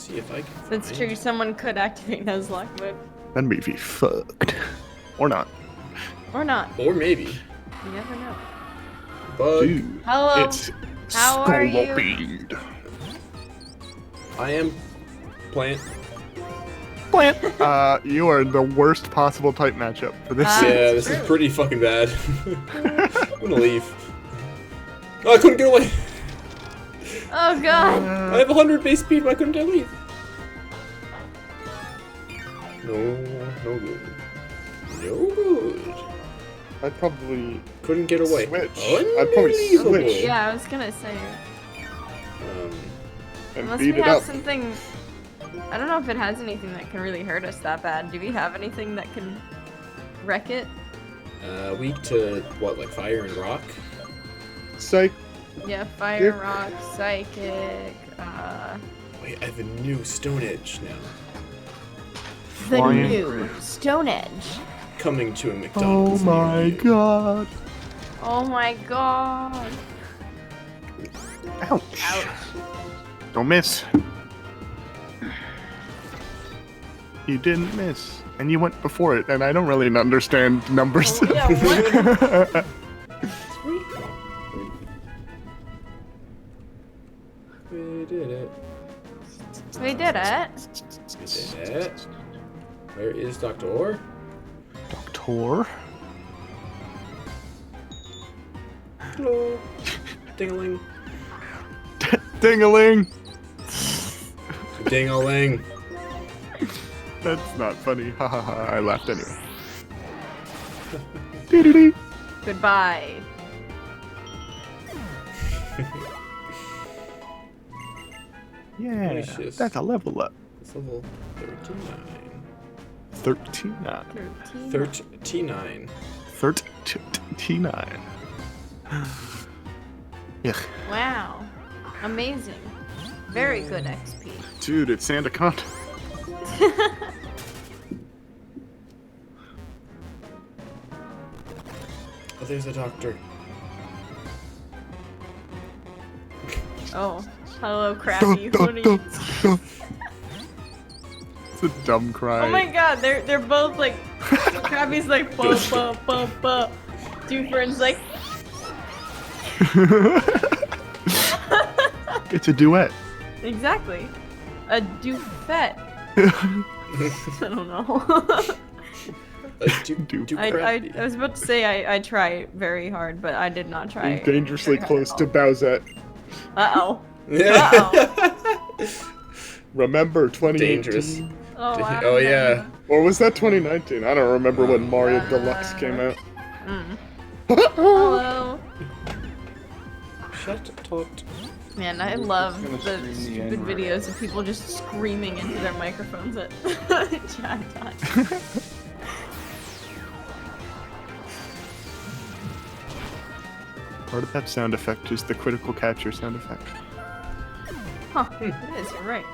see if I can. That's true. Someone could activate Nuzlocke mode. Then we'd be fucked. Or not. Or not. Or maybe. You never know. Bug. Dude, Hello. it's How are you? Scolopede. I am plant. Plant. You are the worst possible type matchup for this. Yeah, this is pretty fucking bad. I'm gonna leave. Oh, I couldn't get away. Oh god. I have 100 base speed. Why couldn't I leave? No good. No good. I'd probably Couldn't get away. switch. I'd probably Unbelievable. switch Yeah, I was gonna say. and Unless beat we it have up. something. I don't know if it has anything that can really hurt us that bad. Do we have anything that can wreck it? Weak to what, like fire and rock? Psych. Yeah, fire, rock, psychic, Wait, I have a new Stone Edge now. the Flying. new Stone Edge. Coming to a Oh McDonald's. my near you. god. Oh my god. Ouch. Ouch. Don't miss. You didn't miss. And you went before it, and I don't really understand numbers. Oh, yeah, what? We did it. We did it. We did it. Where is Doctor? Doctor. Hello. Ding-a-ling. Ding-a-ling. Ding-a-ling. That's not funny. Ha ha ha. I laughed anyway. Dee-dee-dee. Goodbye. Yeah, Delicious. that's a level up. It's level 39. 39. 13. 39. 39. Yeah. Wow. Amazing. Very good XP. Dude, it's Sandaconda. Oh, there's a doctor. Oh, hello, Krabby. What are you? It's a dumb cry. Oh my god, they're both like. Krabby's like bump bump bump bump. Doofern's like. It's a duet. Exactly. A doofette. I don't know. I was about to say I try very hard, but I did not try. Dangerously very close hard to Bowsette. at all. Uh-oh. Remember 2018? Dangerous. Oh, wow. Oh yeah. Or was that 2019? I don't remember when Mario Deluxe came out. Hello. Shut tot. Man, I love gonna the scream the stupid N-word. videos of people just screaming into their microphones at chat time. Part of that sound effect is the critical catcher sound effect. Huh, it is, you're right.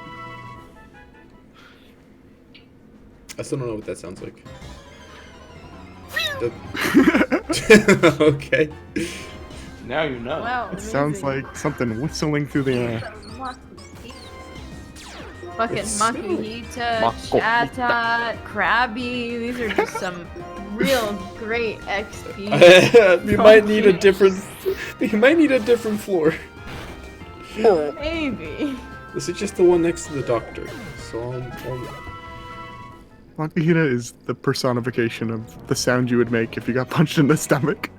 I still don't know what that sounds like. Okay. Now you know. Wow, It sounds amazing. like something whistling through the air. Fucking It's Makuhita, Makuhita. Chatot, Krabby, these are just some real great XP. You might need a different. You might need a different floor. Maybe. This is just the one next to the doctor. So Makuhita is the personification of the sound you would make if you got punched in the stomach.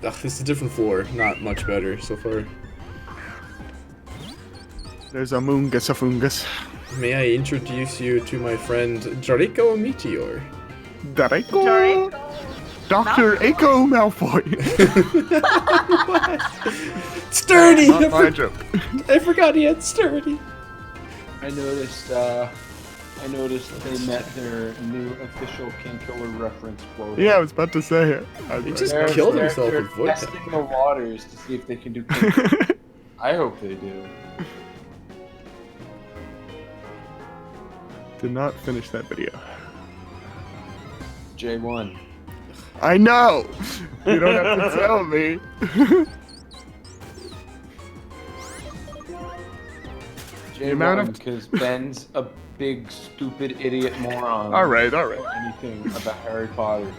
this is a different floor. Not much better so far. There's a Mungus, a fungus. May I introduce you to my friend Jariko Meteor? Draco. Dr. Aiko Malfoy. Sturdy! Not my joke. I forgot he had sturdy. I noticed they met their new official King Killer reference quota. Yeah, I was about to say it. He just killed himself with voice. Testing the waters to see if they can do King Killer. I hope they do. Did not finish that video. J1. I know! You don't have to tell me. The amount of because Ben's a big, stupid, idiot moron. all right. Anything about Harry Potter.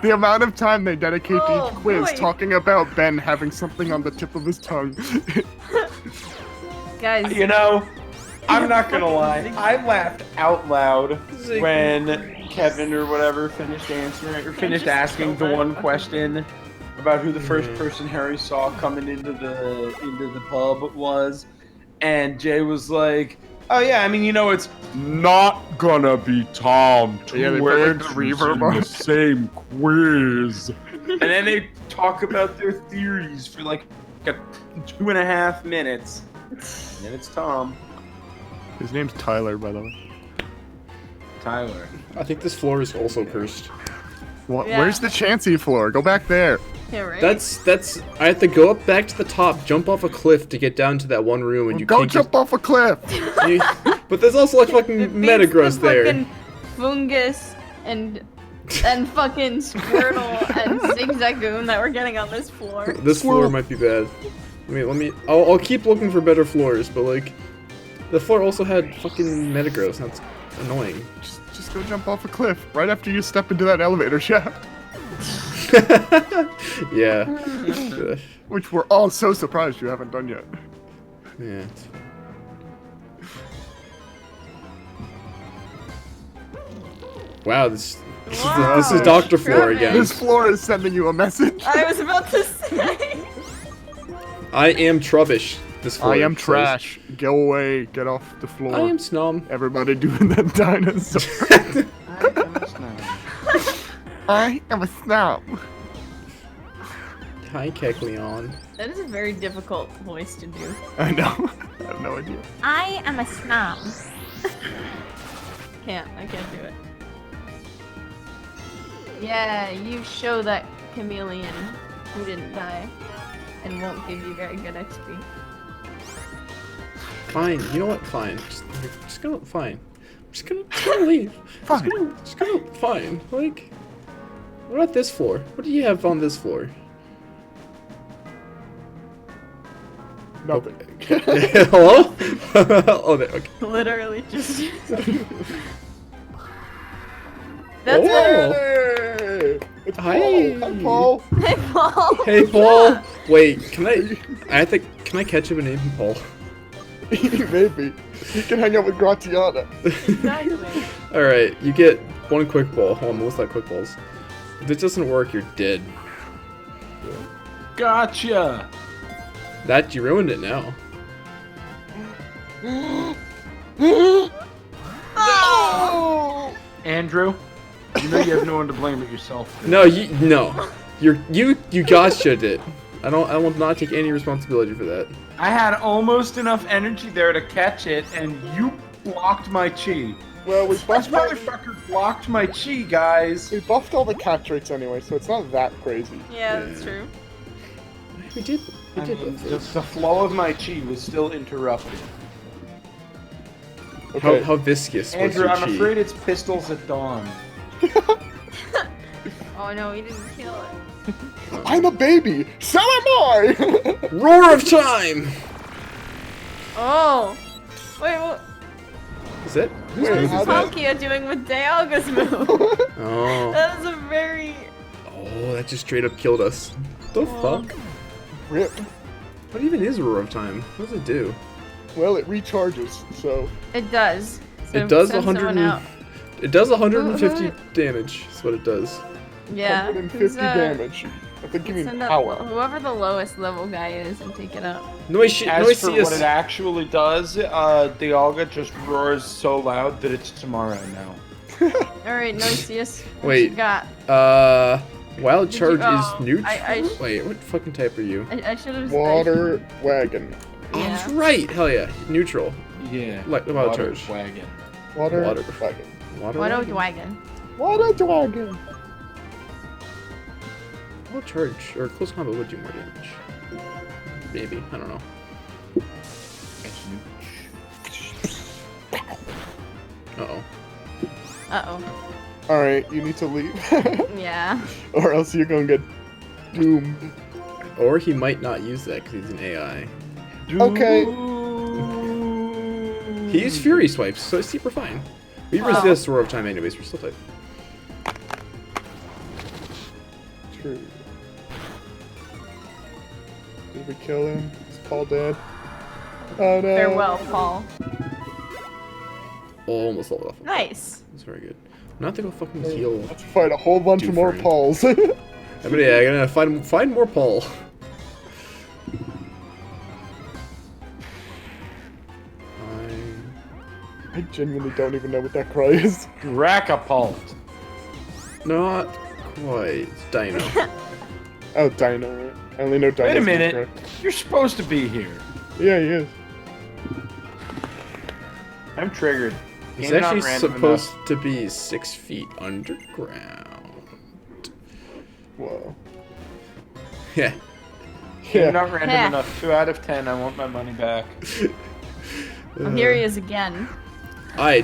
The amount of time they dedicate to Oh, each quiz boy. talking about Ben having something on the tip of his tongue. Guys, You know, I'm not gonna lie. I laughed out loud when Kevin or whatever finished asking the one question about who the first person Harry saw coming into the pub was, and Jay was like, "Oh yeah, I mean, you know, it's Not gonna be Tom. Yeah, they Two put, like, the answers reverb in on. the same quiz. and then they talk about their theories for like 2.5 minutes, and then it's Tom." His name's Tyler, by the way. Tyler. I think this floor is also cursed. What? Yeah. Where's the Chansey floor? Go back there. yeah, right? That's. I have to go up back to the top, jump off a cliff to get down to that one room, and you Go can't jump off a cliff. but there's also like It fucking beats Metagross the there. fucking Fungus and fucking Squirtle and Zigzagoon that we're getting on this floor. This floor might be bad. I'll keep looking for better floors, but like, the floor also had fucking Metagross. That's annoying. Just go jump off a cliff right after you step into that elevator shaft, Yeah. which we're all so surprised you haven't done yet. Yeah. Wow, this is Doctor Floor again. This floor is sending you a message. I was about to say. I am Trubbish. This floor I am says. trash. Go away. Get off the floor. I am Snom. Everybody doing that dinosaur. I am a snob. Hi, Kecleon. That is a very difficult voice to do. I know. I have no idea. I am a snob. I can't do it. Yeah, you show that chameleon who didn't die and won't give you very good XP. Fine. You know what? Fine. Just gonna. Fine. I'm just gonna leave. Fine. Just gonna. Fine. Like. What about this floor? What do you have on this floor? Nothing. Hello? Oh, there. Okay. Literally just. Oh. Hey! It's Hi. Paul. Hi, Paul. Hey, Paul. Hey, Paul. Wait. Can I catch him and name him Paul? Maybe. You can hang out with Gratiana. Exactly. All right. You get one quick ball. Hold on. What's that quick balls? If this doesn't work, you're dead. Gotcha. That you ruined it now. Andrew, you know you have no one to blame but yourself. No, you gotcha'd it. I will not take any responsibility for that. I had almost enough energy there to catch it, and you blocked my chi. Well, we This buffed, motherfucker blocked my chi, guys. we buffed all the cat traits anyway, so it's not that crazy. Yeah, that's true. We did I mean, both the those. flow of my chi was still interrupted. Okay. How viscous was Andrew, your I'm chi? afraid it's pistols at dawn. Oh no, he didn't kill it. I'm a baby! So am I! Roar of time! Oh! Wait, what? Is it? Whose Wait, move is how that? Palkia doing with Dialga's move? Oh. That is a very... Oh, that just straight up killed us. The Oh. fuck? Rip. What even is Roar of Time? What does it do? Well, it recharges, so... It does. So It does send 100 someone out. It does 150 damage. That's what it does. Yeah. 150 damage. I think you mean Send out power. whoever the lowest level guy is and take it out. Noise As for what Noisius. it actually does, Dialga just roars so loud that it's tomorrow now. Alright, Noisius. What Wait. you got? Wild Did Charge you- is neutral? I Wait, what fucking type are you? I should have... Water wagon. Oh, that's right! Hell yeah. Neutral. Yeah. Like the Wild Water Charge. wagon. Water Water. wagon. Water What a wagon? wagon. Water dragon. Wild Charge, or Close Combat would do more damage. Maybe, I don't know. Uh-oh. Uh-oh. Alright, you need to leave. Yeah. Or else you're gonna get doomed. Or he might not use that because he's an AI. Okay. He used Fury Swipes, so it's super fine. We resist Sword of Time anyways, we're still tight. True. Did we kill him? Is Paul dead? Oh no. Farewell, Paul. Almost all off. Nice. That's very good. Now to go fucking heal. Let's fight a whole bunch of more Dufresne. Pauls. But yeah, I'm gonna find more Paul. I genuinely don't even know what that cry is. Dracapult. Not quite. Dino. Oh, Dino, right? I only know Dino. Wait a minute. You're supposed to be here. Yeah, he is. I'm triggered. He's Game not actually random supposed enough. to be 6 feet underground. Whoa. Yeah. Game not random Yeah. enough. 2 out of 10. I want my money back. Oh, here he is again. I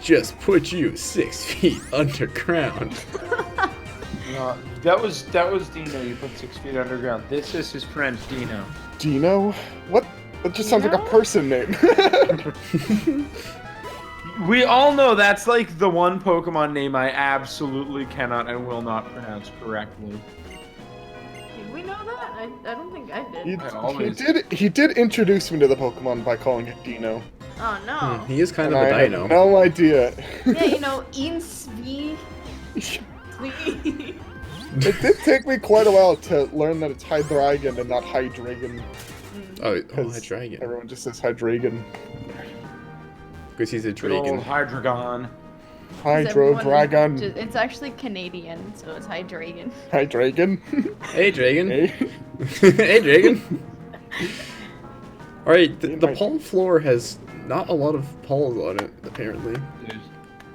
just put you 6 feet underground. No, that was Dino. You put 6 feet underground. This is his friend Dino. Dino? What? That just sounds like a Dino? person name. We all know that's like the one Pokemon name I absolutely cannot and will not pronounce correctly. Did we know that? I don't think I did. He did introduce me to the Pokemon by calling it Dino. Oh no. He is kind And of a I dino. had no idea. Yeah, you know, Insvi. It did take me quite a while to learn that it's Hydreigon and not Hydreigon. Oh, Because Hydreigon. everyone just says Hydreigon. Because he's a Good old dragon. Hydreigon. Hydro Dragon. It's actually Canadian, so it's Hydreigon. Hydreigon. Hey, dragon. Hey. Hey, dragon. Alright, the Paul floor has not a lot of Pauls on it, apparently.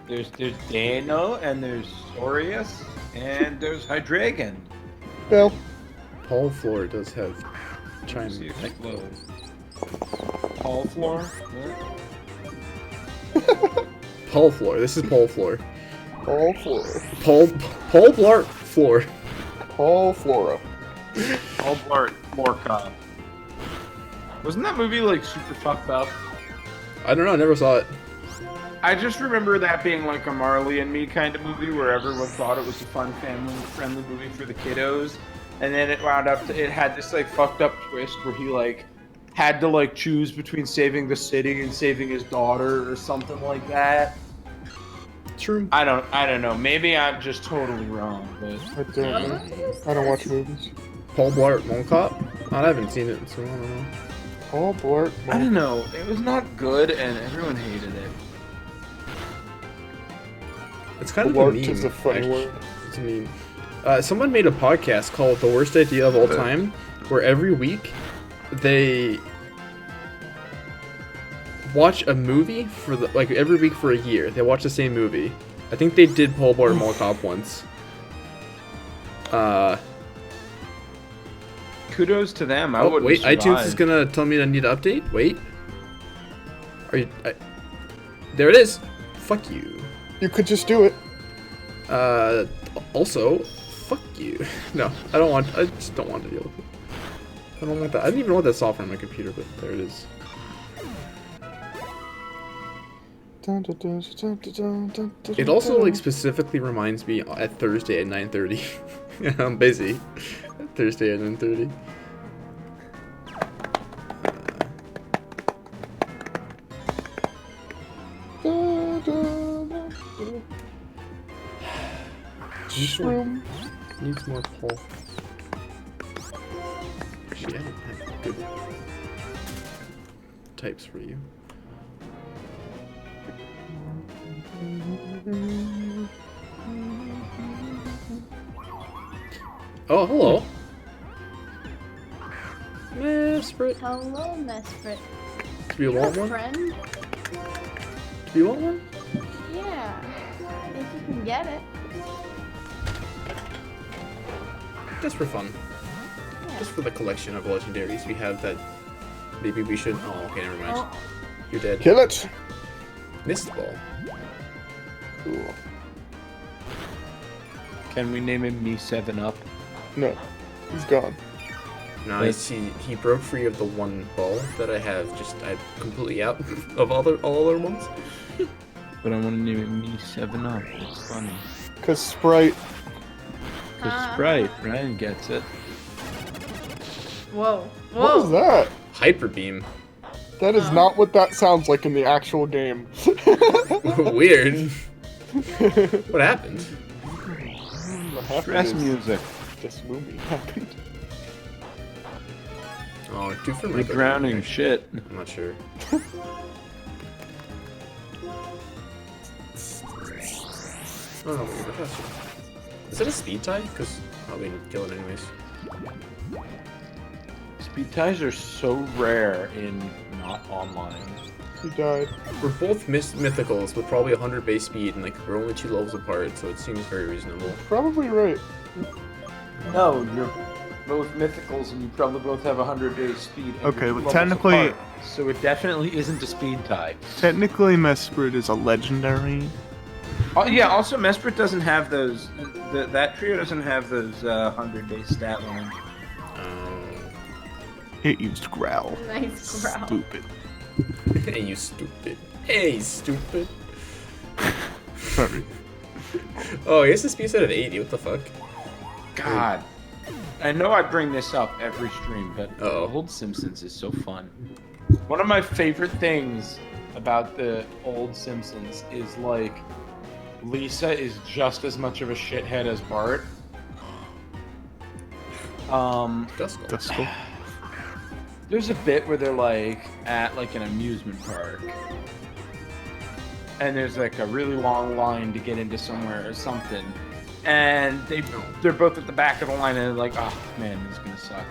There's Dano, and there's Saurius, and there's Hydreigon. Well, Paul floor does have See China. if it loads. Paul floor? Paul floor. This is Paul floor. Paul Flora. Paul Blart floor. Paul Flora. Paul Blart Florcon. Wasn't that movie like super fucked up? I don't know, I never saw it. I just remember that being like a Marley and Me kind of movie where everyone thought it was a fun family-friendly movie for the kiddos, and then it wound up it had this like fucked up twist where he like had to like choose between saving the city and saving his daughter or something like that. True. I don't know. Maybe I'm just totally wrong, but I don't know. I don't watch movies. Paul Blart Mall Cop? I haven't seen it, so I don't know. Paul Blart. I don't know. It was not good, and everyone hated it. It's kind of a Blart meme. is a funny actually. word. It's a meme. Someone made a podcast called The Worst Idea of All Time, where every week they watch a movie for every week for a year. They watch the same movie. I think they did Paul Blart Mall Cop once. Kudos to them. I Oh, wouldn't wait, survive. iTunes is gonna tell me I need to update? Wait. Are you... there it is! Fuck you. You could just do it. Also, fuck you. No, I just don't want to deal with it. I don't want that. I didn't even want that software on my computer, but there it is. It also, like, specifically reminds me at Thursday at 9:30. I'm busy. Thursday at 9:30. Shroom. Needs more Paul. Actually, I don't have good types for you. Oh, hello. Mesprit. Hello, Mesprit. Do you want one? Friend? Do you want one? Yeah. If you can get it. Just for fun. Yeah. Just for the collection of legendaries we have that maybe we should... Oh, okay, never mind. Oh. You're dead. Kill it. Mist ball. Cool. Can we name him Me 7 Up? No, he's gone. No, he broke free of the one ball that I have. I'm completely out of all other ones. But I want to name it Me 7 Up. It's funny. Cause Sprite. Cause Sprite, Ryan gets it. Whoa. What was that? Hyper beam. That is not what that sounds like in the actual game. Weird. What happened? What happened Stress is music. this movie happened. Oh, do for You're my drowning shit. I'm not sure. Oh, no, wait, that's it. Is that a speed tie? Because I'll be kill it anyways. Speed ties are so rare in not online. He died. We're both mythicals with probably 100 base speed, and like we're only 2 levels apart, so it seems very reasonable. Probably right. No, you're both mythicals and you probably both have 100 base speed. and Okay, you're well, 2 levels technically- apart. So it definitely isn't a speed tie. Technically, Mesprit is a legendary. Oh, yeah, also Mesprit doesn't have those. That trio doesn't have those 100 base stat lines. It used growl. Nice growl. Stupid. Hey, you stupid. Hey, stupid. Sorry. Oh, I guess the speed set at 80. What the fuck? God. I know I bring this up every stream, but Uh-oh. old Simpsons is so fun. One of my favorite things about the old Simpsons is like Lisa is just as much of a shithead as Bart. Duskull. There's a bit where they're like at like an amusement park, and there's like a really long line to get into somewhere or something, and they're both at the back of the line, and they're like, oh man, this is gonna suck.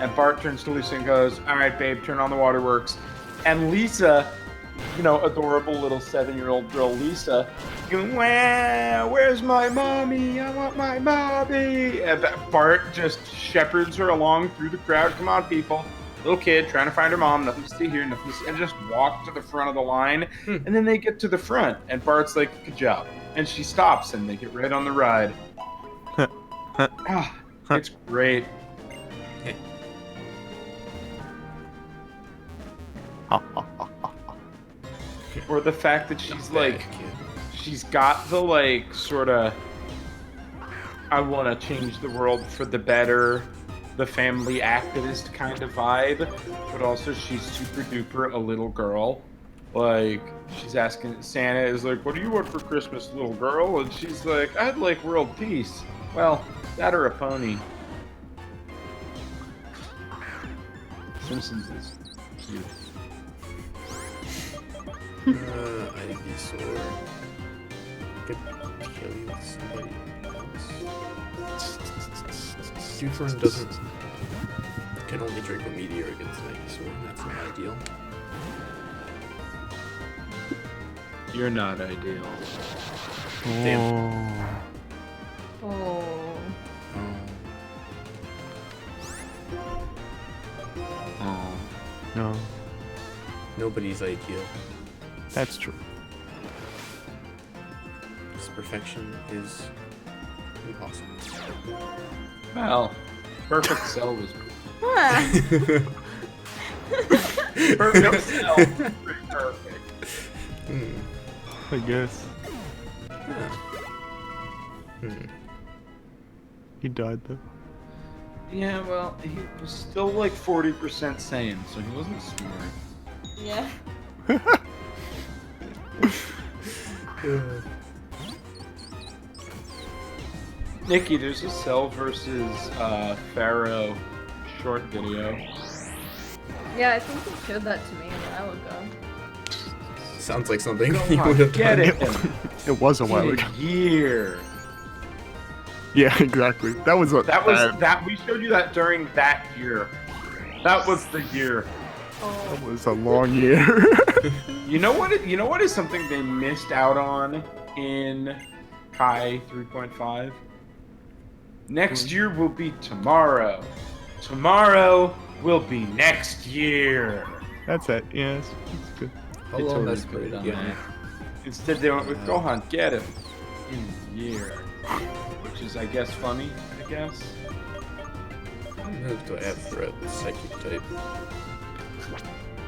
And Bart turns to Lisa and goes, all right, babe, turn on the waterworks. And Lisa, you know, adorable little 7-year-old girl Lisa, going, wow, where's my mommy? I want my mommy. And Bart just shepherds her along through the crowd. Come on, people. Little kid trying to find her mom, nothing to see here, nothing to see, and just walk to the front of the line. And then they get to the front, and Bart's like, good job. And she stops, and they get right on the ride. It's great. Or the fact that she's like, she's got the like sort of, I want to change the world for the better, the family activist kind of vibe, but also she's super duper a little girl. Like, she's asking, Santa is like, what do you want for Christmas, little girl? And she's like, I'd like world peace. Well, that or a pony. Simpsons is cute. Ivysaur. Could kill you with somebody else. Dewfern doesn't. Can only drink a meteor against Ivysaur. That's not ideal. You're not ideal. Damn. Oh. Oh. No. Nobody's ideal. That's true. Because perfection is impossible. Well, Perfect Cell was Perfect cell. Pretty perfect. I guess. He died though. Yeah, well, he was still like 40% Saiyan, so he wasn't smart. Yeah. Nikki, there's a Cell versus Pharaoh short video. Yeah, I think you showed that to me a while ago. Sounds like something Go you on, would have get done. it. It was a while In ago. a year. Yeah, exactly. That was That we showed you that during that year. That was the year. That was a long year. You know what is something they missed out on in Kai 3.5? Next year will be tomorrow. Tomorrow will be next year. That's it. Yes, that's good. How They long totally has put it on yeah. there. Instead they went with Gohan, get him. In a year. Which is, I guess, funny, I guess. What move do I have for a psychic type?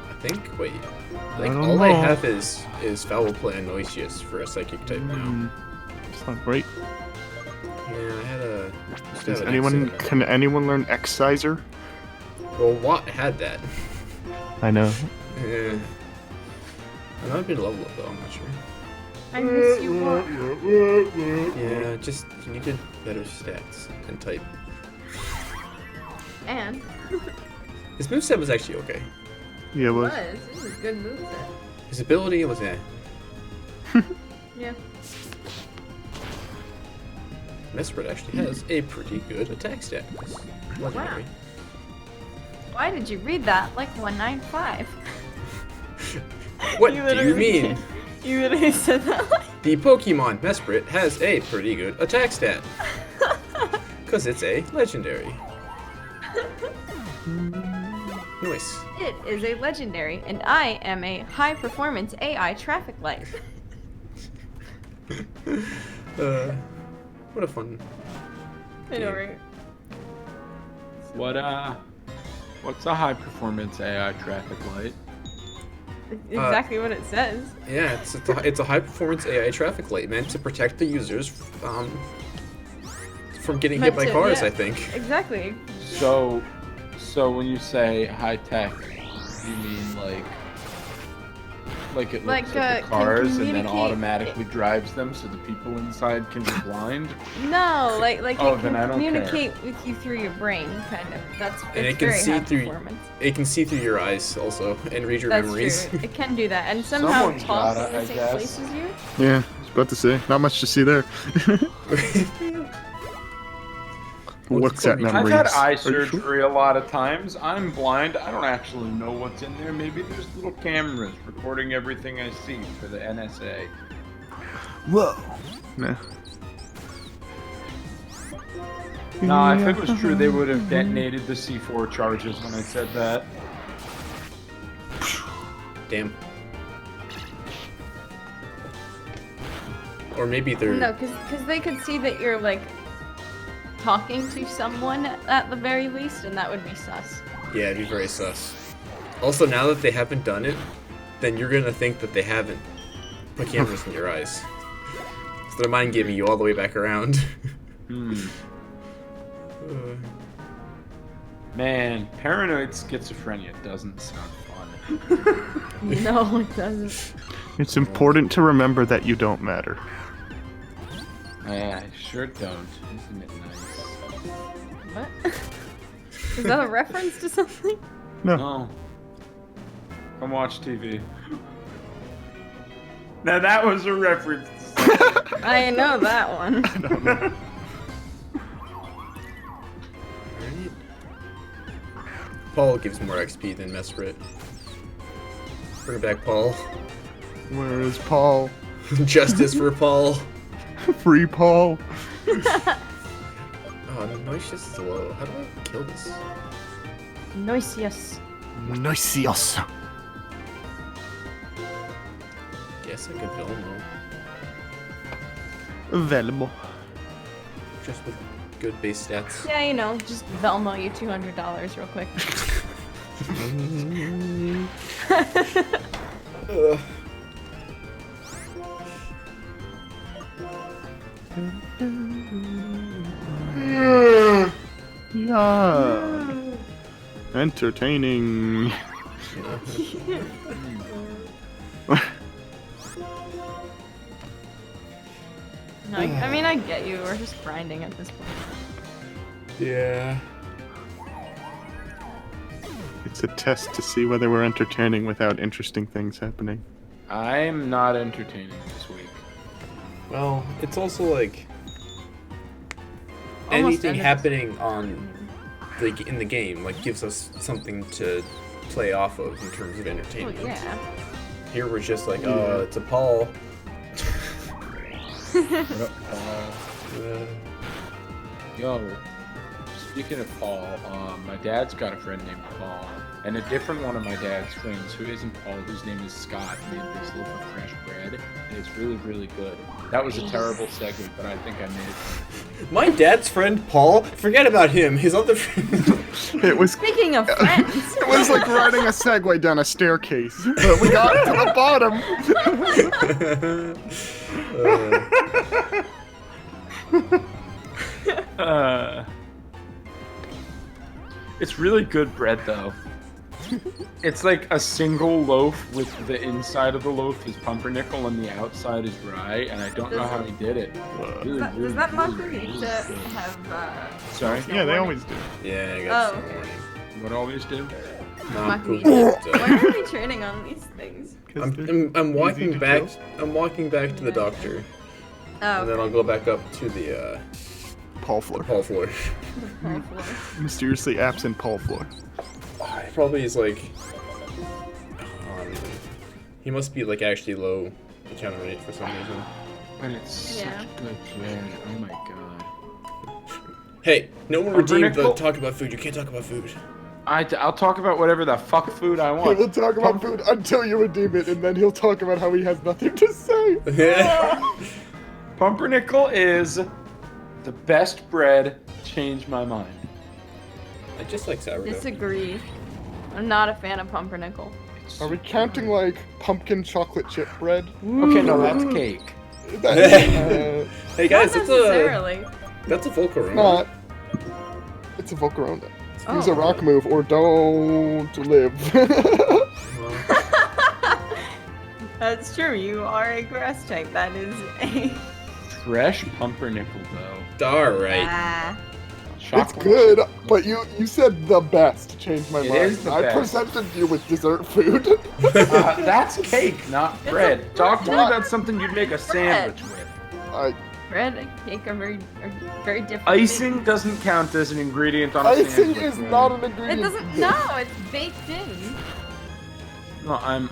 I think. Wait. I think don't all I know. have is Foul Play and Noisius for a psychic type now. It's not great. Yeah, I had a. Can anyone learn Exciser? Well, Watt had that. I know. Yeah. I might be level up though. I'm not sure. I miss you more. Yeah, just you needed better stats and type. And His moveset was actually okay. Yeah, it was. it was a good moveset. His ability was Yeah. Mesprit actually has a pretty good attack stat. It's legendary. Why did you read that like 195? What do you mean? You literally said that like... The Pokemon Mesprit has a pretty good attack stat. Because it's a legendary. Nice. It is a legendary, and I am a high-performance AI traffic light. What a fun. I know, right? What's a high performance AI traffic light? Exactly what it says. Yeah, it's a high performance AI traffic light meant to protect the users from getting hit by cars, yeah. I think. Exactly. So when you say high tech, you mean like it looks at the cars and then automatically drives them so the people inside can be blind? No, like Oh, it then I can don't communicate with you through your brain, kind of. That's And it's it can very see high through. performance. It can see through your eyes also and read your That's memories. true. It can do that, and somehow Someone's talk got in it, the I same guess. place as you. Yeah, I was about to say. Not much to see there. Looks at I've memories. I've had eye Are you sure? surgery a lot of times. I'm blind. I don't actually know what's in there. Maybe there's little cameras recording everything I see for the NSA. Whoa. Nah. Nah, if it was true, they would have detonated the C4 charges when I said that. Damn. Or maybe they're. No, because they could see that you're like talking to someone at the very least, and that would be sus. Yeah, it'd be very sus. Also, now that they haven't done it, then you're gonna think that they haven't put cameras in your eyes. So they're mind gaming you all the way back around. Man, paranoid schizophrenia doesn't sound fun. No, it doesn't. It's important to remember that you don't matter. I sure don't. Isn't it nice? What? Is that a reference to something? No. No. Come watch TV. Now that was a reference to something. I know that one. I don't know. Alright. Paul gives more XP than Mesprit. Bring back Paul. Where is Paul? Justice for Paul. Free Paul. Oh, Noisius is low. How do I kill this? Noisius. Noisios. Guess I could Velmo. Velmo. Just with good base stats. Yeah, you know, just Velmo you $200 real quick. Yeah. Entertaining. No, I mean, I get you. We're just grinding at this point. Yeah. It's a test to see whether we're entertaining without interesting things happening. I'm not entertaining this week. Well, it's also like Almost anything ended happening on in the game like gives us something to play off of in terms of Oh, entertainment. yeah. Here we're just like, oh, it's a Paul. Yo, speaking of Paul, my dad's got a friend named Paul. and a different one of my dad's friends, who isn't Paul, whose name is Scott, made this loaf of fresh bread, and it's really, really good. That was a terrible segment, but I think I made it. My dad's friend Paul, forget about him. His other friend. It was. Speaking of friends. It was like riding a Segway down a staircase, but we got to the bottom. It's really good bread, though. It's like a single loaf with the inside of the loaf is pumpernickel and the outside is rye, and I don't know how he did it. Really, Does that mushroom need to have, Sorry? Yeah, they always do. Yeah, I got some Oh. warning. What always do? Not Mushroom. cool. Why are we training on these things? I'm walking back. I'm walking back to the doctor, Oh, and then I'll go back up to the Paul floor. hall floor. Mysteriously absent Paul floor. He probably is like. He must be like actually low encounter rate for some reason. But it's Yeah. such good bread. Oh my god. Hey, no one redeemed the Pumpernickel? talk about food. You can't talk about food. I'll talk about whatever the fuck food I He want. will talk about food until you redeem it, and then he'll talk about how he has nothing to say. Pumpernickel is the best bread. Changed my mind. I just like sourdough. disagree. I'm not a fan of pumpernickel. Are we counting like pumpkin chocolate chip bread? Okay, no, that's cake. Hey guys, Not necessarily. that's a Volcarona. Not. It's a Volcarona. Use a Oh. rock move or don't live. That's true. You are a grass type. That is a. Fresh pumpernickel, though. All right. Ah. It's Chocolate. good, but you said the best. Changed my It mind. is the I best. presented you with dessert food. That's cake, not bread. Talk to me about something you'd make a sandwich with. Bread and cake are very different. Icing doesn't count as an ingredient on a Icing sandwich. is man. not an It ingredient. doesn't. No, it's baked in. No, I'm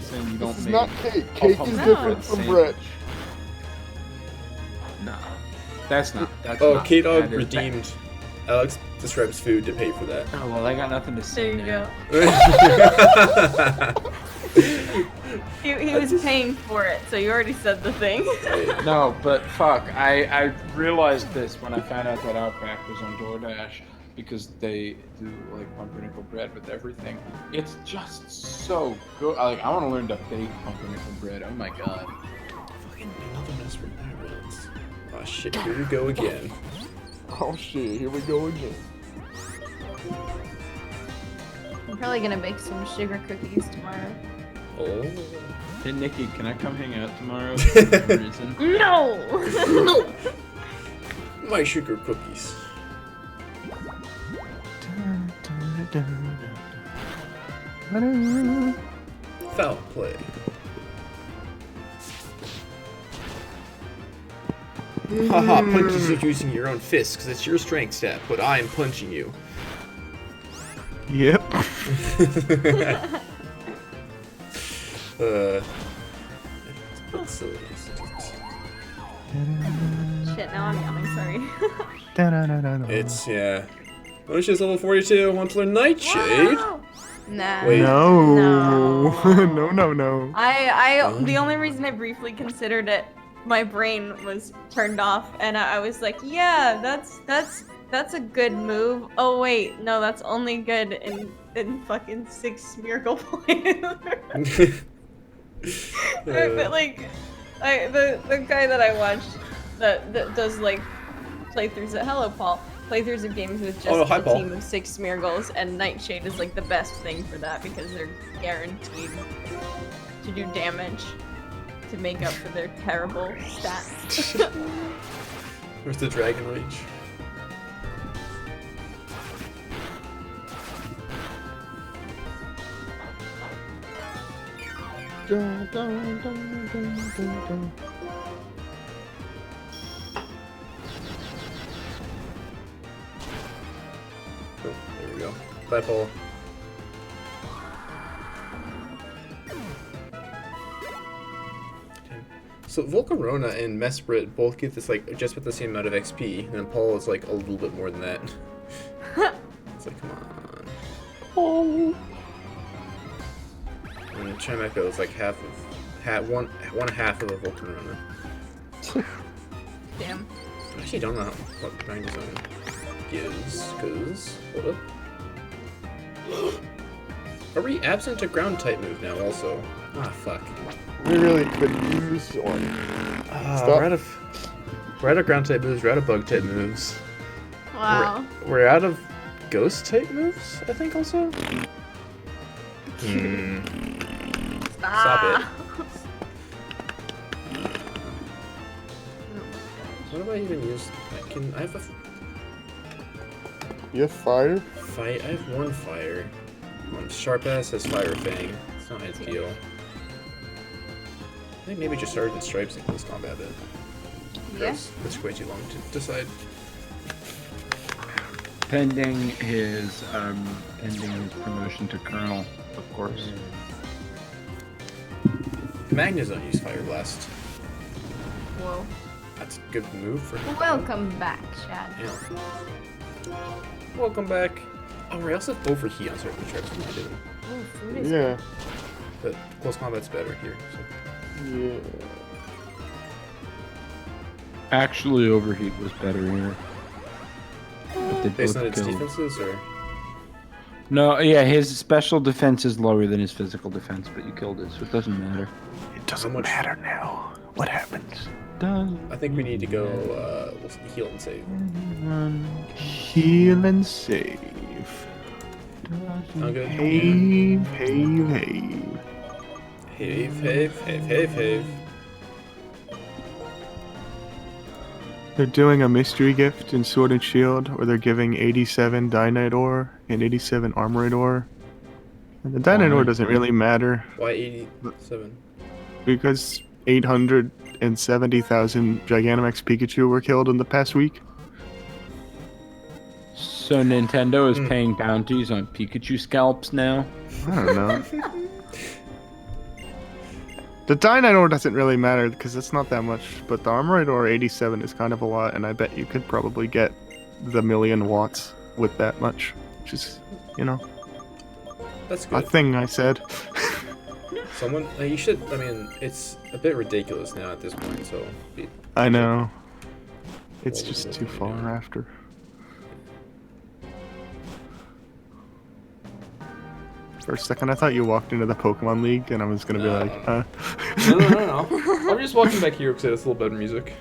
saying you don't This is make. not cake. Cake is No. different from bread. No, that's not. That's Oh, not. K-Dog that is- redeemed Alex describes food to pay for that. Oh well, I got nothing to say. There you now. go. He was paying for it, so you already said the thing. No, but fuck, I realized this when I found out that Outback was on DoorDash because they do like pumpernickel bread with everything. It's just so good. Like I want to learn to bake pumpernickel bread. Oh my god. Fucking another desperate pirates. Oh shit, here we go again. Oh shit, here we go again. I'm probably gonna bake some sugar cookies tomorrow. Oh. Hey Nikki, can I come hang out tomorrow for some reason? No! My sugar cookies. Foul play. Haha, punches you using your own fists because it's your strength stat, but I am punching you. Yep. That's so easy. Shit, now I'm yawning, sorry. It's, yeah. Oh, she's level 42. Want to learn Nightshade? Nah. Wait. No. No. no. The only reason I briefly considered it, my brain was turned off, and I was like, yeah, that's a good move. Oh wait, no, that's only good in fucking 6 miracle points. But like, the guy that I watched that does like playthroughs at Hello Paul, playthroughs of games with just hi, a Paul. team of 6 Smeargles, and Nightshade is like the best thing for that because they're guaranteed to do damage to make up for their terrible stats. Where's the Dragon Rage? Oh, there we go. Bye, Paul. So Volcarona and Mesprit both get this like just with the same amount of XP, and then Paul is like a little bit more than that. It's like, come on. Oh. And Chimecho is like one half of a Vulcan runner. Damn. I actually don't know what grind design gives, because hold up. Are we absent a ground type move now also? Ah, fuck. We really could use one. We're out of ground type moves, we're out of bug type moves. Wow. We're out of ghost type moves, I think also? Stop it. What do I even use? I have a... You have fire? I have one fire. Sharp Ass has Fire Fang. It's not ideal. I think maybe just Sergeant Stripes in close combat then. Yes. That's way too long to decide. Pending his promotion to Colonel, of course. Magnus don't use Fire Blast. Whoa. That's a good move for him. Welcome back, Chad. Yeah. Welcome back. Oh, we also have Overheat on certain trips. We didn't. Oh, food is Yeah. But close combat's better here. So. Yeah. Actually, Overheat was better here. But they Based both on its killed. defenses, or? No, yeah, his special defense is lower than his physical defense, but you killed it, so it doesn't matter. It doesn't much- matter now. What happens? I think we need to go heal and save. Heal and save. Okay. Have. Have. They're doing a mystery gift in Sword and Shield, where they're giving 87 Dynite Ore and 87 Armored Ore. And the Dynite Ore doesn't really matter, Why 87? because 870,000 Gigantamax Pikachu were killed in the past week. So Nintendo is paying bounties on Pikachu scalps now? I don't know. The Dynite Ore doesn't really matter because it's not that much, but the Armored Ore 87 is kind of a lot, and I bet you could probably get the 1,000,000 watts with that much, which is, That's a good. thing I said. Someone, you should. I mean, it's a bit ridiculous now at this point. So. I know. It's Well, just we'll too find far out. after. For a second, I thought you walked into the Pokemon League, and I was gonna be No. like, huh? No. I'm just walking back here because it's a little better music.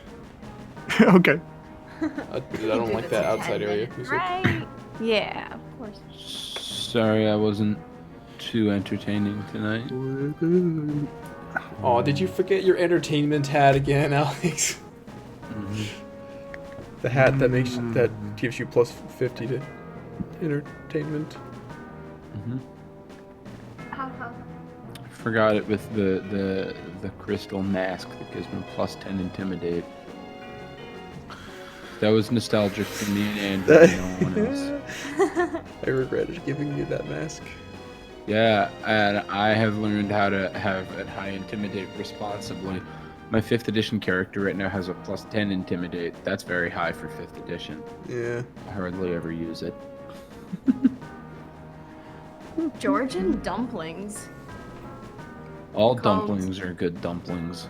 Okay. I don't like that outside area music. Right. Yeah, of course. Sorry, I wasn't too entertaining tonight. Oh, did you forget your entertainment hat again, Alex? The hat that gives you plus 50 to entertainment. Forgot it with the crystal mask that gives me plus 10 intimidate. That was nostalgic for me and Andrew, no one else. I regretted giving you that mask. Yeah, and I have learned how to have a high intimidate responsibly. My 5th edition character right now has a plus 10 intimidate. That's very high for 5th edition. Yeah. I hardly ever use it. Georgian dumplings. All Called- dumplings are good dumplings.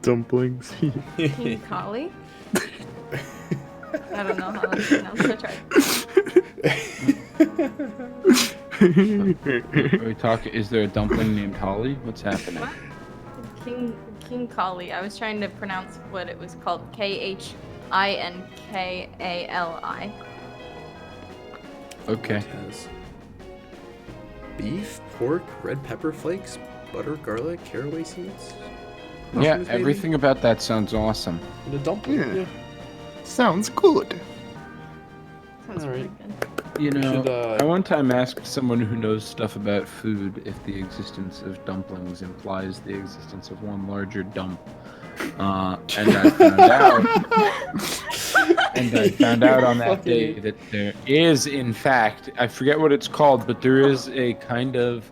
Dumplings. King Kali? I don't know how that's pronounced. I tried. Are we talking? Is there a dumpling named Holly? What's happening? What? King Kali. I was trying to pronounce what it was called. Khinkali. Okay. It has beef, pork, red pepper flakes, butter, garlic, caraway seeds. Yeah, mushrooms, maybe? everything about that sounds awesome. And a dumpling. Yeah. Sounds good. Sounds All pretty right. good. You know, should, I one time asked someone who knows stuff about food if the existence of dumplings implies the existence of one larger dump. And I found out on that day that there is, in fact, I forget what it's called, but there is a kind of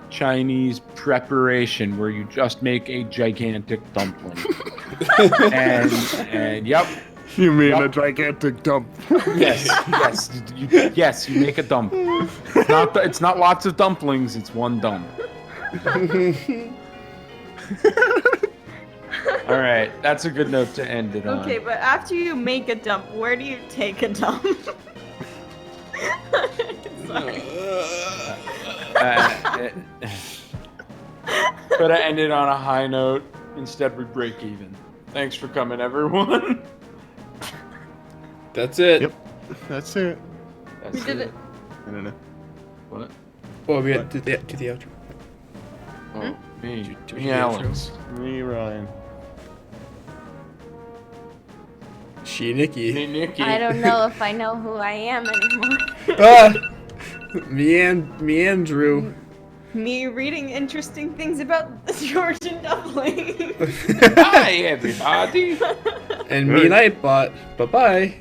Chinese preparation where you just make a gigantic dumpling. and yep, You mean a gigantic dump? Yes, yes, you make a dump. It's not lots of dumplings. It's one dump. All right, that's a good note to end it on. Okay, but after you make a dump, where do you take a dump? Sorry. Could have ended on a high note. Instead, we break even. Thanks for coming, everyone. That's it. Yep. That's it. We did it. I don't know. What? Oh, we had to the outro. Oh, me. Do Me, Alex. Me, Ryan. She, Nikki. Hey, Nikki. I don't know if I know who I am anymore. Ah! Me and Drew. Me reading interesting things about the Georgian dumpling. Hi, everybody. And me and Nightbot. Bye-bye.